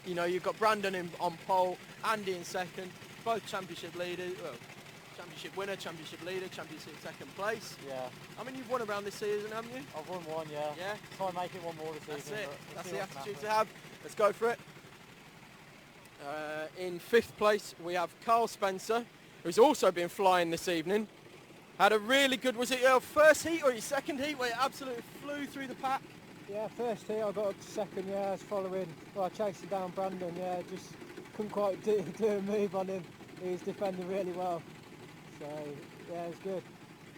you know, you've got Brandon on pole, Andy in 2nd, both championship leaders, well, championship winner, championship leader, championship 2nd place. Yeah. I mean, you've won around this season, haven't you? I've won one, yeah. Yeah? Try and make it one more this That's season. it. We'll That's see the what's attitude to happening. have. Let's go for it. In 5th place, we have Carl Spencer, who's also been flying this evening. Had a really good, was it your first heat or your second heat where you absolutely flew through the pack? Yeah, first heat I got up to second, yeah, I was following, well I chased down Brandon, yeah, just couldn't quite do a move on him. He was defending really well, so yeah, it was good.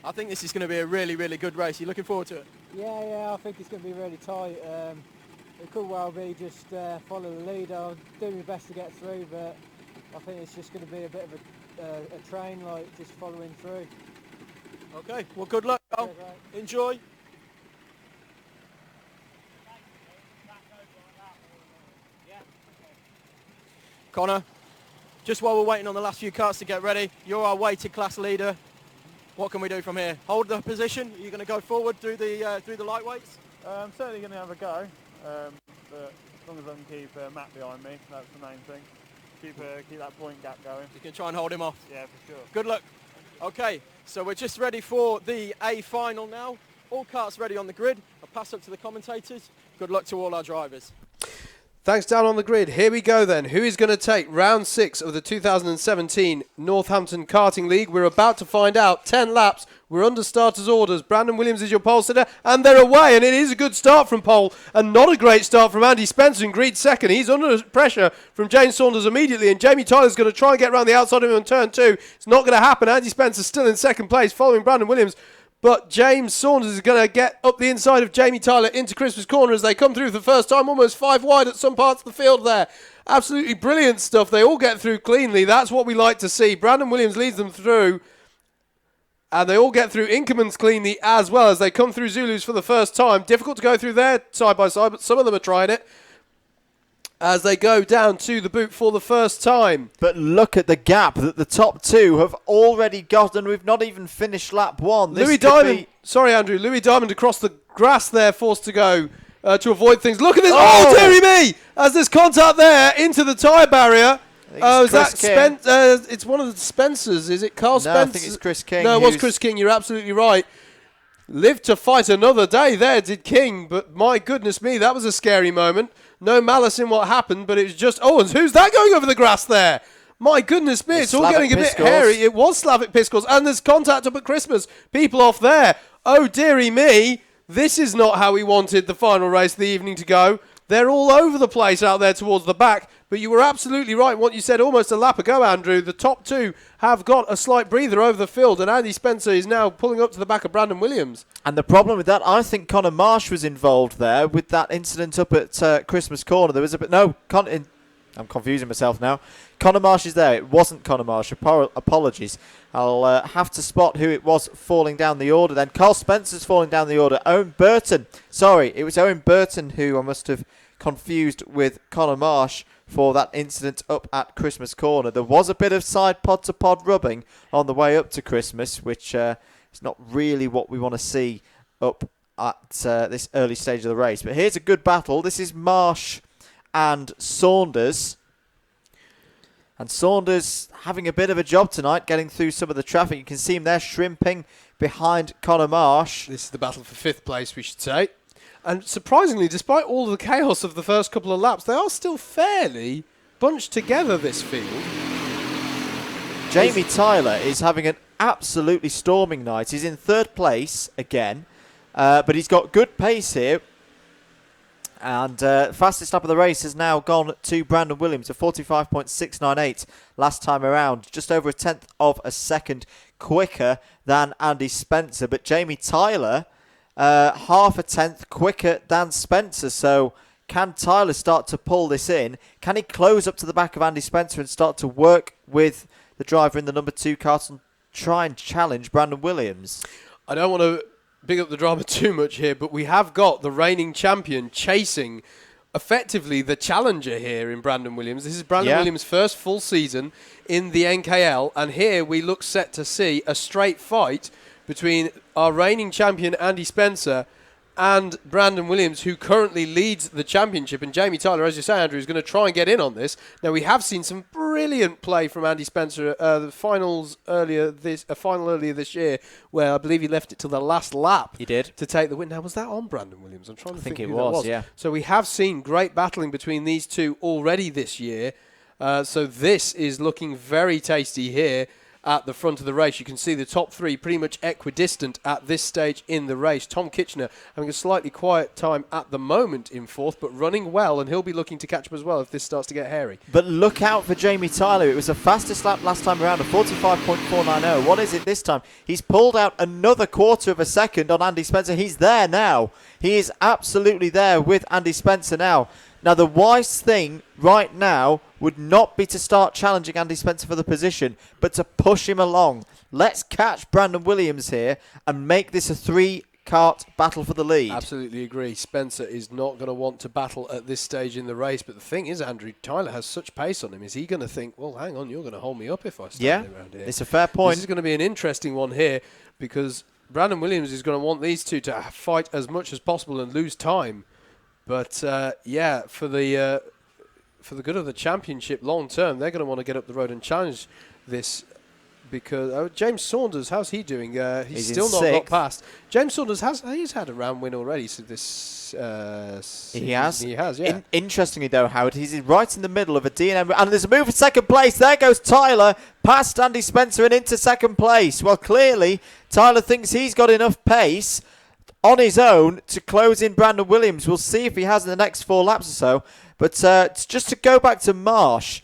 I think this is going to be a really, really good race. You looking forward to it? Yeah, I think it's going to be really tight. It could well be just follow the lead. I'll do my best to get through, but I think it's just going to be a bit of a train, like just following through. Okay, well good luck, Carl. Yeah, right. Enjoy. Connor, just while we're waiting on the last few carts to get ready, you're our weighted class leader. What can we do from here? Hold the position? Are you going to go forward through the lightweights? I'm certainly going to have a go, but as long as I can keep Matt behind me, that's the main thing. Keep that point gap going. You can try and hold him off. Yeah, for sure. Good luck. Okay, so we're just ready for the A final now. All carts ready on the grid. I'll pass up to the commentators. Good luck to all our drivers. Thanks, down on the grid. Here we go then. Who is going to take round 6 of the 2017 Northampton Karting League? We're about to find out. 10 laps. We're under starters' orders. Brandon Williams is your pole sitter, and they're away. And it is a good start from pole, and not a great start from Andy Spencer in grid 2nd. He's under pressure from James Saunders immediately, and Jamie Tyler's going to try and get around the outside of him on turn 2. It's not going to happen. Andy Spencer's still in 2nd place, following Brandon Williams. But James Saunders is going to get up the inside of Jamie Tyler into Christmas Corner as they come through for the first time, almost 5 wide at some parts of the field there. Absolutely brilliant stuff. They all get through cleanly. That's what we like to see. Brandon Williams leads them through, and they all get through Inkermans cleanly as well as they come through Zulus for the first time. Difficult to go through there side by side, but some of them are trying it as they go down to the boot for the first time. But look at the gap that the top 2 have already got, and we've not even finished lap 1. Louis Diamond across the grass there, forced to go to avoid things. Look at this. Oh, dearie me! As there's contact there into the tyre barrier. Is that it's one of the Spencers. Is it Carl Spencer? No, I think it's Chris King. No, it was Chris King. You're absolutely right. Lived to fight another day there, did King. But my goodness me, that was a scary moment. No malice in what happened, but it was just... Oh, and who's that going over the grass there? My goodness me, it's all Slavic getting a bit Piscors. hairy. It was Slavic Piscors, and there's contact up at Christmas. People off there. Oh, dearie me. This is not how we wanted the final race of the evening to go. They're all over the place out there towards the back, but you were absolutely right. What you said almost a lap ago, Andrew. The top two have got a slight breather over the field, and Andy Spencer is now pulling up to the back of Brandon Williams. And the problem with that, I think Conor Marsh was involved there with that incident up at Christmas Corner. There was a bit... No, I'm confusing myself now. Conor Marsh is there. It wasn't Conor Marsh. Apologies. I'll have to spot who it was falling down the order then. Carl Spencer's falling down the order. Owen Burton. Sorry, it was Owen Burton who I must have confused with Conor Marsh for that incident up at Christmas Corner. There was a bit of side pod-to-pod rubbing on the way up to Christmas, which is not really what we want to see up at this early stage of the race. But here's a good battle. This is Marsh and Saunders. And Saunders having a bit of a job tonight, getting through some of the traffic. You can see him there shrimping behind Conor Marsh. This is the battle for 5th place, we should say. And surprisingly, despite all the chaos of the first couple of laps, they are still fairly bunched together, this field. Jamie Tyler is having an absolutely storming night. He's in 3rd place again, but he's got good pace here. And fastest lap of the race has now gone to Brandon Williams, a 45.698 last time around. Just over a tenth of a second quicker than Andy Spencer. But Jamie Tyler, half a tenth quicker than Spencer. So can Tyler start to pull this in? Can he close up to the back of Andy Spencer and start to work with the driver in the number 2 car and try and challenge Brandon Williams? I don't want to big up the drama too much here, but we have got the reigning champion chasing effectively the challenger here in Brandon Williams. This is Brandon Williams' first full season in the NKL, and here we look set to see a straight fight between our reigning champion Andy Spencer and Brandon Williams, who currently leads the championship. And Jamie Tyler, as you say, Andrew, is going to try and get in on this. Now, we have seen some brilliant play from Andy Spencer. The final earlier this year, where I believe he left it to the last lap. He did. To take the win. Now, was that on Brandon Williams? I'm trying to think it who that was. Yeah. So we have seen great battling between these two already this year. So this is looking very tasty here at the front of the race. You can see the top 3 pretty much equidistant at this stage in the race. Tom Kitchener having a slightly quiet time at the moment in 4th, but running well, and he'll be looking to catch up as well if this starts to get hairy. But look out for Jamie Tyler. It was the fastest lap last time around, a 45.490. What is it this time? He's pulled out another quarter of a second on Andy Spencer. He's there now. He is absolutely there with Andy Spencer now. Now, the wise thing right now would not be to start challenging Andy Spencer for the position, but to push him along. Let's catch Brandon Williams here and make this a 3-kart battle for the lead. Absolutely agree. Spencer is not going to want to battle at this stage in the race, but the thing is, Andrew, Tyler has such pace on him. Is he going to think, well, hang on, you're going to hold me up if I stand around here? It's a fair point. This is going to be an interesting one here, because Brandon Williams is going to want these two to fight as much as possible and lose time. But, for the good of the championship long term, they're going to want to get up the road and challenge this, because James Saunders, how's he doing? He's still not got past. James Saunders he's had a round win already. So this he has. Yeah. Interestingly, though, Howard, he's right in the middle of a D&M, and there's a move for second place. There goes Tyler past Andy Spencer and into second place. Well, clearly Tyler thinks he's got enough pace on his own to close in Brandon Williams. We'll see if he has in the next 4 laps or so. But just to go back to Marsh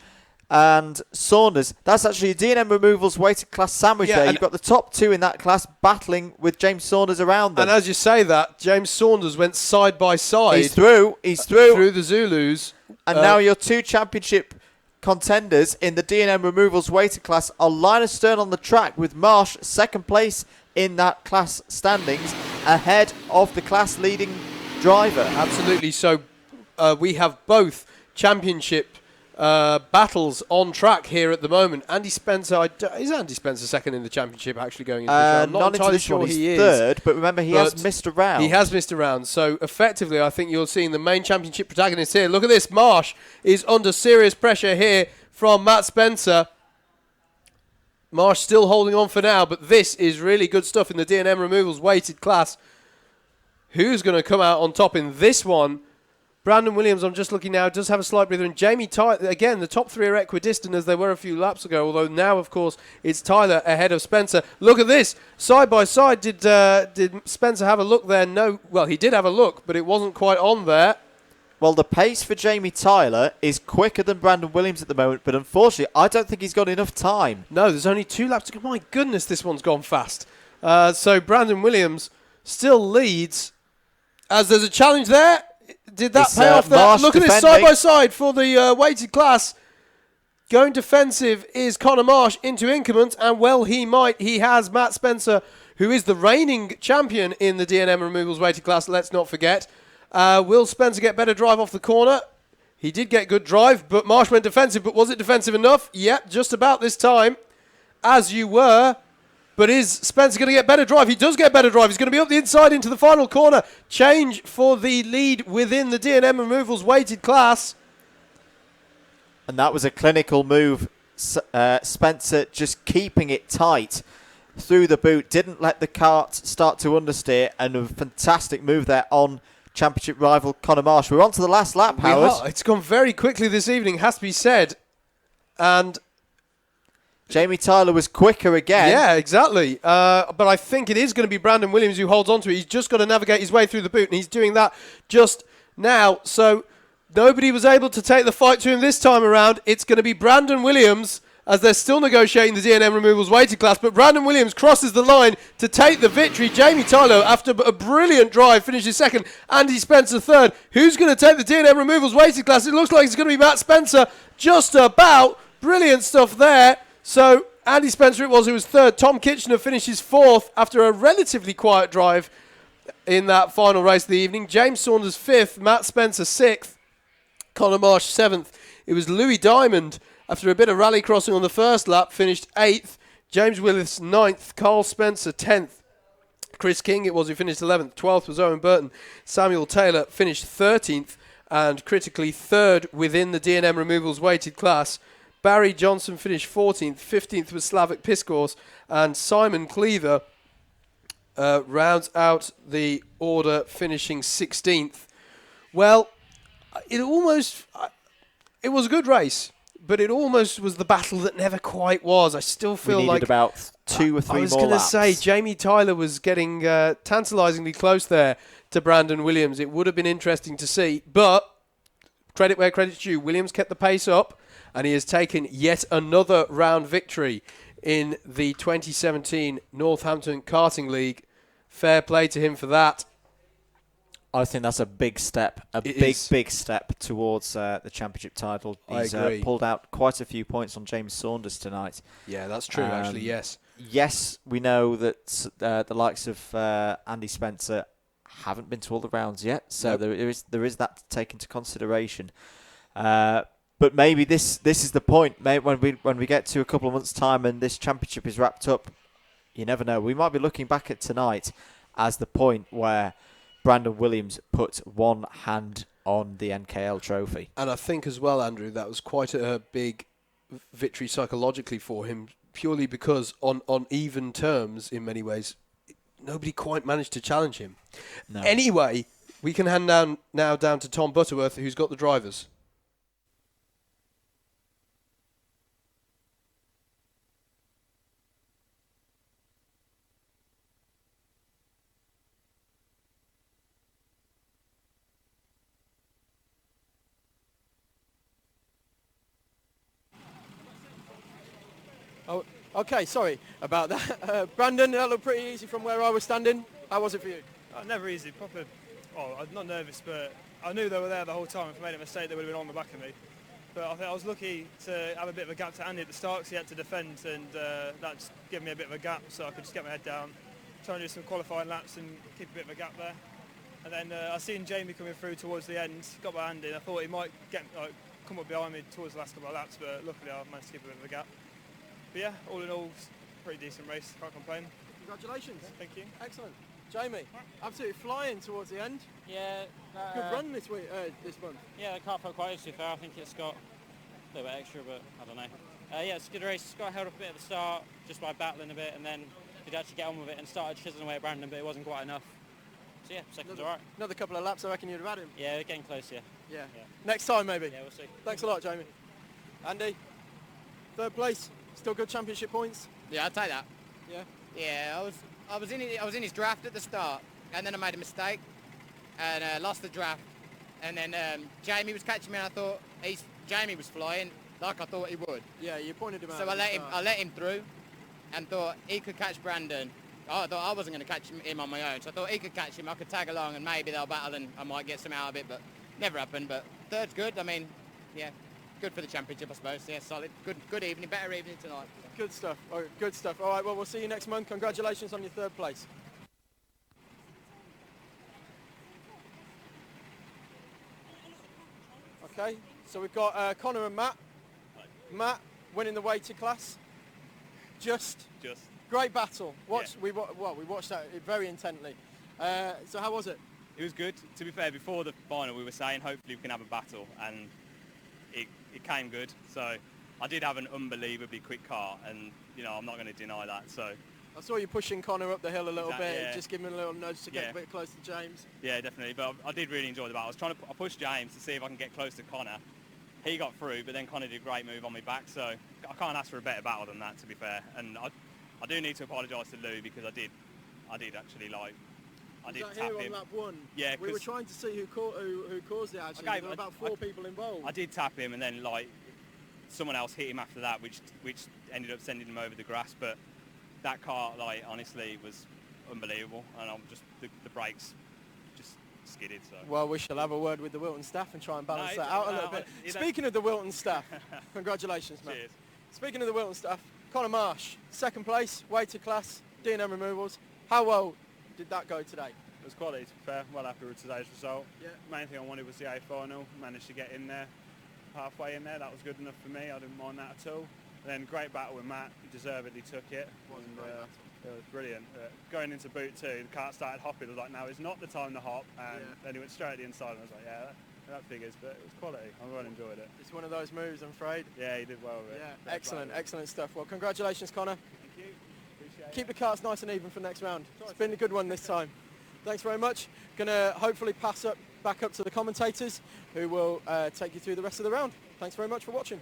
and Saunders, that's actually a D&M Removals weighted class sandwich there. You've got the top 2 in that class battling with James Saunders around them. And as you say that, James Saunders went side by side. He's through through the Zulus. And now your 2 championship contenders in the D&M Removals weighted class are Linus Stern on the track, with Marsh second place in that class standings, ahead of the class leading driver. Absolutely. So we have both championship battles on track here at the moment. Andy Spencer, is Andy Spencer second in the championship actually going into this round? Not entirely sure he is. Third, but remember he has missed a round. He has missed a round. So effectively, I think you're seeing the main championship protagonist here. Look at this. Marsh is under serious pressure here from Matt Spencer. Marsh still holding on for now, but this is really good stuff in the D&M Removals weighted class. Who's going to come out on top in this one? Brandon Williams, I'm just looking now, does have a slight breather. And Jamie Tyler, again, the top three are equidistant as they were a few laps ago, although now, of course, it's Tyler ahead of Spencer. Look at this. Side by side, did Spencer have a look there? No. Well, he did have a look, but it wasn't quite on there. Well, the pace for Jamie Tyler is quicker than Brandon Williams at the moment, but unfortunately, I don't think he's got enough time. No, there's only 2 laps to go. My goodness, this one's gone fast. So Brandon Williams still leads as there's a challenge there. Did that pay off there? Look at this side by side for the weighted class. Going defensive is Connor Marsh into increment, and well, he might. He has Matt Spencer, who is the reigning champion in the D&M Removals weighted class, let's not forget. Will Spencer get better drive off the corner? He did get good drive, but Marsh went defensive, but was it defensive enough? Yep, just about this time, as you were. But is Spencer going to get better drive? He does get better drive. He's going to be up the inside into the final corner. Change for the lead within the D&M Removals weighted class. And that was a clinical move. Spencer just keeping it tight through the boot. Didn't let the cart start to understeer. And a fantastic move there on championship rival Connor Marsh. We're on to the last lap, Howard. It's gone very quickly this evening, has to be said. And Jamie Tyler was quicker again. Yeah, exactly. But I think it is going to be Brandon Williams who holds on to it. He's just got to navigate his way through the boot, and he's doing that just now. So nobody was able to take the fight to him this time around. It's going to be Brandon Williams as they're still negotiating the D&M Removals weighted class. But Brandon Williams crosses the line to take the victory. Jamie Tyler, after a brilliant drive, finishes second. Andy Spencer third. Who's going to take the D&M Removals weighted class? It looks like it's going to be Matt Spencer. Just about. Brilliant stuff there. So Andy Spencer it was who was third. Tom Kitchener finishes fourth after a relatively quiet drive in that final race of the evening. James Saunders fifth. Matt Spencer sixth. Connor Marsh seventh. It was Louis Diamond, after a bit of rally crossing on the first lap, finished 8th. James Willis 9th. Carl Spencer 10th. Chris King it was who finished 11th. 12th was Owen Burton. Samuel Taylor finished 13th and critically third within the D&M Removals weighted class. Barry Johnson finished 14th. 15th was Slavik Piskors. And Simon Cleaver rounds out the order, finishing 16th. Well, it was a good race. But it almost was the battle that never quite was. I still feel we needed about 2 or 3 more laps. I was going to say, Jamie Tyler was getting tantalisingly close there to Brandon Williams. It would have been interesting to see. But credit where credit's due. Williams kept the pace up, and he has taken yet another round victory in the 2017 Northampton Karting League. Fair play to him for that. I think that's a big step, big step towards the championship title. He's pulled out quite a few points on James Saunders tonight. Yeah, that's true, actually, yes. Yes, we know that the likes of Andy Spencer haven't been to all the rounds yet, so there is that to take into consideration. But maybe this is the point. Maybe when we get to a couple of months' time and this championship is wrapped up, you never know. We might be looking back at tonight as the point where Brandon Williams put one hand on the NKL trophy. And I think as well, Andrew, that was quite a big victory psychologically for him, purely because on even terms, in many ways, nobody quite managed to challenge him. No. Anyway, we can hand now down to Tom Butterworth, who's got the drivers. Oh, okay, sorry about that. Brandon, that looked pretty easy from where I was standing. How was it for you? Never easy, proper. Oh, I'm not nervous, but I knew they were there the whole time. If I made a mistake, they would have been on the back of me. But I think I was lucky to have a bit of a gap to Andy at the start because he had to defend, and that just gave me a bit of a gap, so I could just get my head down, try and do some qualifying laps and keep a bit of a gap there. And then I seen Jamie coming through towards the end, got by Andy, and I thought he might come up behind me towards the last couple of laps, but luckily I managed to keep a bit of a gap. But yeah, all in all, pretty decent race, can't complain. Congratulations. Thank you. Excellent. Jamie, absolutely flying towards the end. Yeah. Good run this week, this month. Yeah, the car felt quite easy fair. I think it's got a little bit extra, but I don't know. Yeah, it's a good race. It's got held up a bit at the start, just by battling a bit, and then did actually get on with it and started chiseling away at Brandon, but it wasn't quite enough. So yeah, second's all right. Another couple of laps, I reckon you'd have had him. Yeah, we're getting close, yeah. Yeah. Next time, maybe. Yeah, we'll see. Thanks a lot, Jamie. Andy, third place. Still good championship points. Yeah, I'll take that. Yeah. Yeah, I was in his draft at the start, and then I made a mistake and lost the draft. And then Jamie was catching me, and I thought Jamie was flying like I thought he would. Yeah, you pointed him out. So I let him through, and thought he could catch Brandon. I thought I wasn't going to catch him on my own, so I thought he could catch him. I could tag along, and maybe they'll battle, and I might get some out of it, but never happened. But third's good. I mean, yeah, good for the championship, I suppose. Yeah, solid. Good evening, better evening tonight. Good stuff. All right, good stuff. All right, well, we'll see you next month. Congratulations on your third place. Okay, so we've got Connor and Matt. Matt winning the weighted class. Just great battle. We watched that very intently. So how was it? It was good. To be fair, before the final we were saying hopefully we can have a battle, and it came good. So I did have an unbelievably quick car, and I'm not going to deny that. So I saw you pushing Connor up the hill a little bit, yeah. just giving him a little nudge to get a bit close to James. Yeah, definitely. But I did really enjoy the battle. I pushed James to see if I can get close to Connor. He got through, but then Connor did a great move on me back. So I can't ask for a better battle than that, to be fair. And I do need to apologise to Lou, because I did actually I did tap here him. on lap one? Yeah, we were trying to see who caused it. Actually, there were about four people involved. I did tap him, and then someone else hit him after that, which ended up sending him over the grass. But that car, honestly, was unbelievable, and I'm just the brakes just skidded. So well, we shall have a word with the Whilton staff and try and balance that out a little bit. Speaking of the Whilton staff, congratulations, mate. Cheers. Speaking of the Whilton staff, Connor Marsh, second place, weighted class, D&M Removals. How well did that go today? It was quality, to be fair. Well happy with today's result. Yeah. Main thing I wanted was the A final. Managed to get in there, halfway in there. That was good enough for me. I didn't mind that at all. And then great battle with Matt. He deservedly took it. It was brilliant. Going into boot 2, the car started hopping. I was like, no, it's not the time to hop. And then he went straight at the inside, and I was like, yeah, that figures. But it was quality. I really enjoyed it. It's one of those moves, I'm afraid. Yeah, he did well with it. Yeah, excellent stuff. Well, congratulations, Connor. Thank you. Appreciate Keep the carts nice and even for next round. It's been a good one this time. Thanks very much. Going to hopefully pass back up to the commentators, who will take you through the rest of the round. Thanks very much for watching.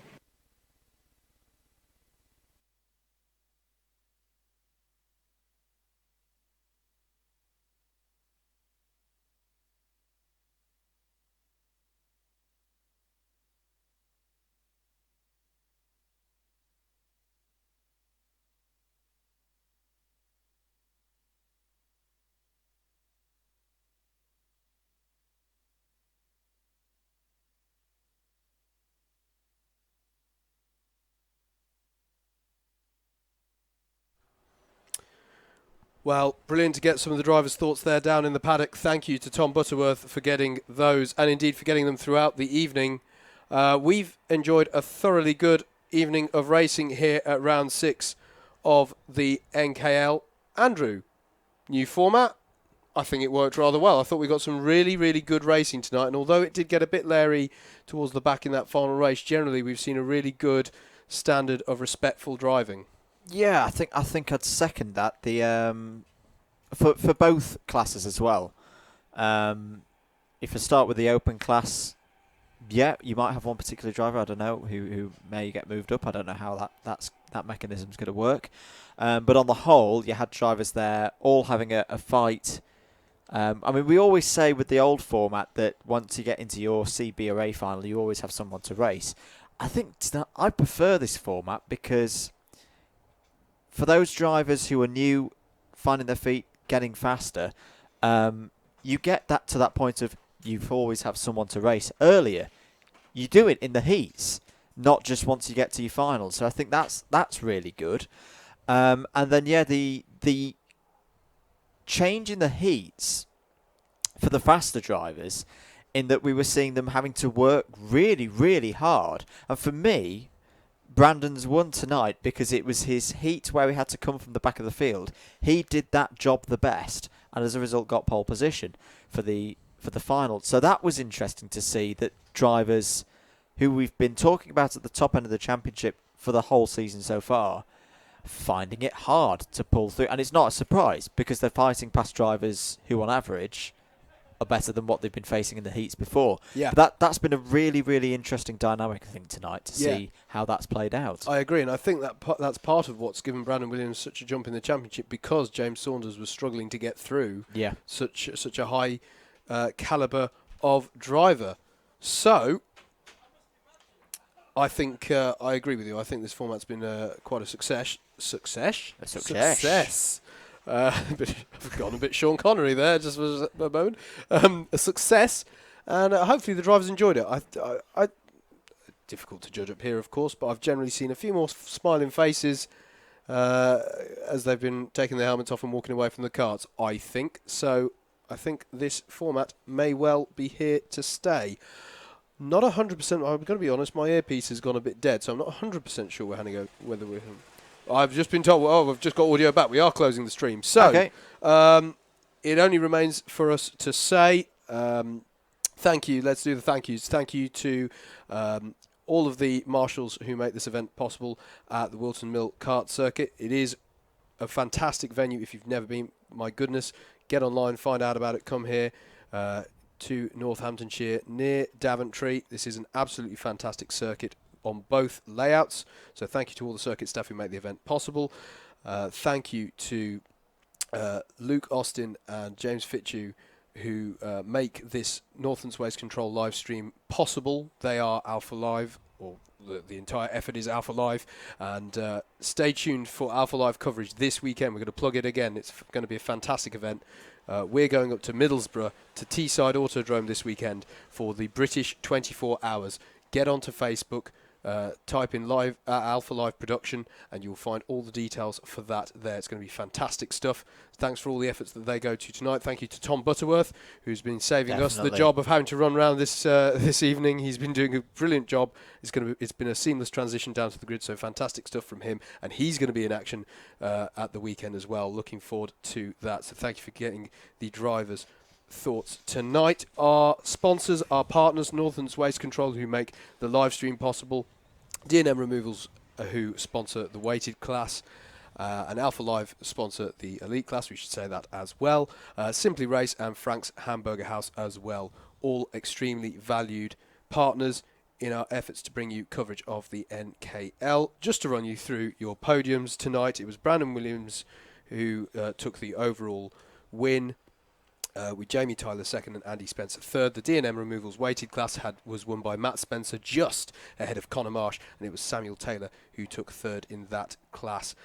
Well, brilliant to get some of the drivers' thoughts there down in the paddock. Thank you to Tom Butterworth for getting those, and indeed for getting them throughout the evening. We've enjoyed a thoroughly good evening of racing here at round 6 of the NKL. Andrew, new format. I think it worked rather well. I thought we got some really, really good racing tonight, and although it did get a bit leery towards the back in that final race, generally we've seen a really good standard of respectful driving. Yeah, I think I'd second that. The for both classes as well. If I start with the open class, yeah, you might have one particular driver, I don't know, who may get moved up. I don't know how that mechanism's going to work. But on the whole, you had drivers there all having a fight. I mean, we always say with the old format that once you get into your CB or A final, you always have someone to race. I think I prefer this format because for those drivers who are new, finding their feet, getting faster, you get to that point of you always have someone to race earlier. You do it in the heats, not just once you get to your final. So I think that's really good. And then the change in the heats for the faster drivers, in that we were seeing them having to work really, really hard. And for me, Brandon's won tonight because it was his heat where he had to come from the back of the field. He did that job the best, and as a result got pole position for the final. So that was interesting to see, that drivers who we've been talking about at the top end of the championship for the whole season so far finding it hard to pull through. And it's not a surprise because they're fighting past drivers who, on average, are better than what they've been facing in the heats before. Yeah. But that's been a really, really interesting dynamic, I think, tonight to see how that's played out. I agree, and I think that's part of what's given Brandon Williams such a jump in the championship, because James Saunders was struggling to get through such a high calibre of driver. So, I think I agree with you. I think this format's been quite a success. I've gone a bit Sean Connery there, just for a moment. A success, and hopefully the drivers enjoyed it. I difficult to judge up here, of course, but I've generally seen a few more smiling faces as they've been taking their helmets off and walking away from the karts, I think. So I think this format may well be here to stay. Not 100%, I'm going to be honest, my earpiece has gone a bit dead, so I'm not 100% sure whether we're... I've just been told, we've just got audio back. We are closing the stream. So, it only remains for us to say thank you. Let's do the thank yous. Thank you to all of the marshals who make this event possible at the Whilton Mill Kart Circuit. It is a fantastic venue. If you've never been, my goodness, get online, find out about it. Come here to Northamptonshire near Daventry. This is an absolutely fantastic circuit on both layouts. So thank you to all the circuit staff who make the event possible. Thank you to Luke Austin and James Fitzhugh who make this Northants Waste Control live stream possible. They are Alpha Live, or the entire effort is Alpha Live, and stay tuned for Alpha Live coverage this weekend. We're going to plug it again. It's going to be a fantastic event. We're going up to Middlesbrough to Teesside Autodrome this weekend for the British 24 Hours. Get onto Facebook, type in live Alpha Live production, and you'll find all the details for that there. It's going to be fantastic stuff. Thanks for all the efforts that they go to tonight. Thank you to Tom Butterworth, who's been saving us the job of having to run around this evening. He's been doing a brilliant job. It's been a seamless transition down to the grid, so fantastic stuff from him, and he's going to be in action at the weekend as well. Looking forward to that. So thank you for getting the drivers' thoughts tonight. Our sponsors, our partners, Northants Waste Control, who make the live stream possible, D&M Removals, who sponsor the weighted class, and Alpha Live sponsor the elite class, we should say that as well. Simply Race and Frank's Hamburger House as well, all extremely valued partners in our efforts to bring you coverage of the NKL. Just to run you through your podiums tonight, it was Brandon Williams who took the overall win, with Jamie Tyler second and Andy Spencer third. The D&M Removals weighted class was won by Matt Spencer, just ahead of Connor Marsh, and it was Samuel Taylor who took third in that class.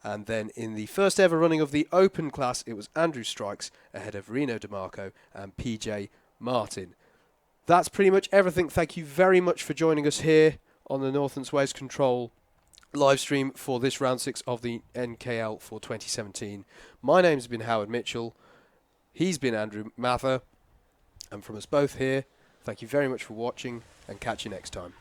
And then in the first ever running of the open class, it was Andrew Strikes ahead of Reno DeMarco and PJ Martin. That's pretty much everything. Thank you very much for joining us here on the Northants Waste Control live stream for this round 6 of the NKL for 2017. My name's been Howard Mitchell. He's been Andrew Mather, and from us both here, thank you very much for watching, and catch you next time.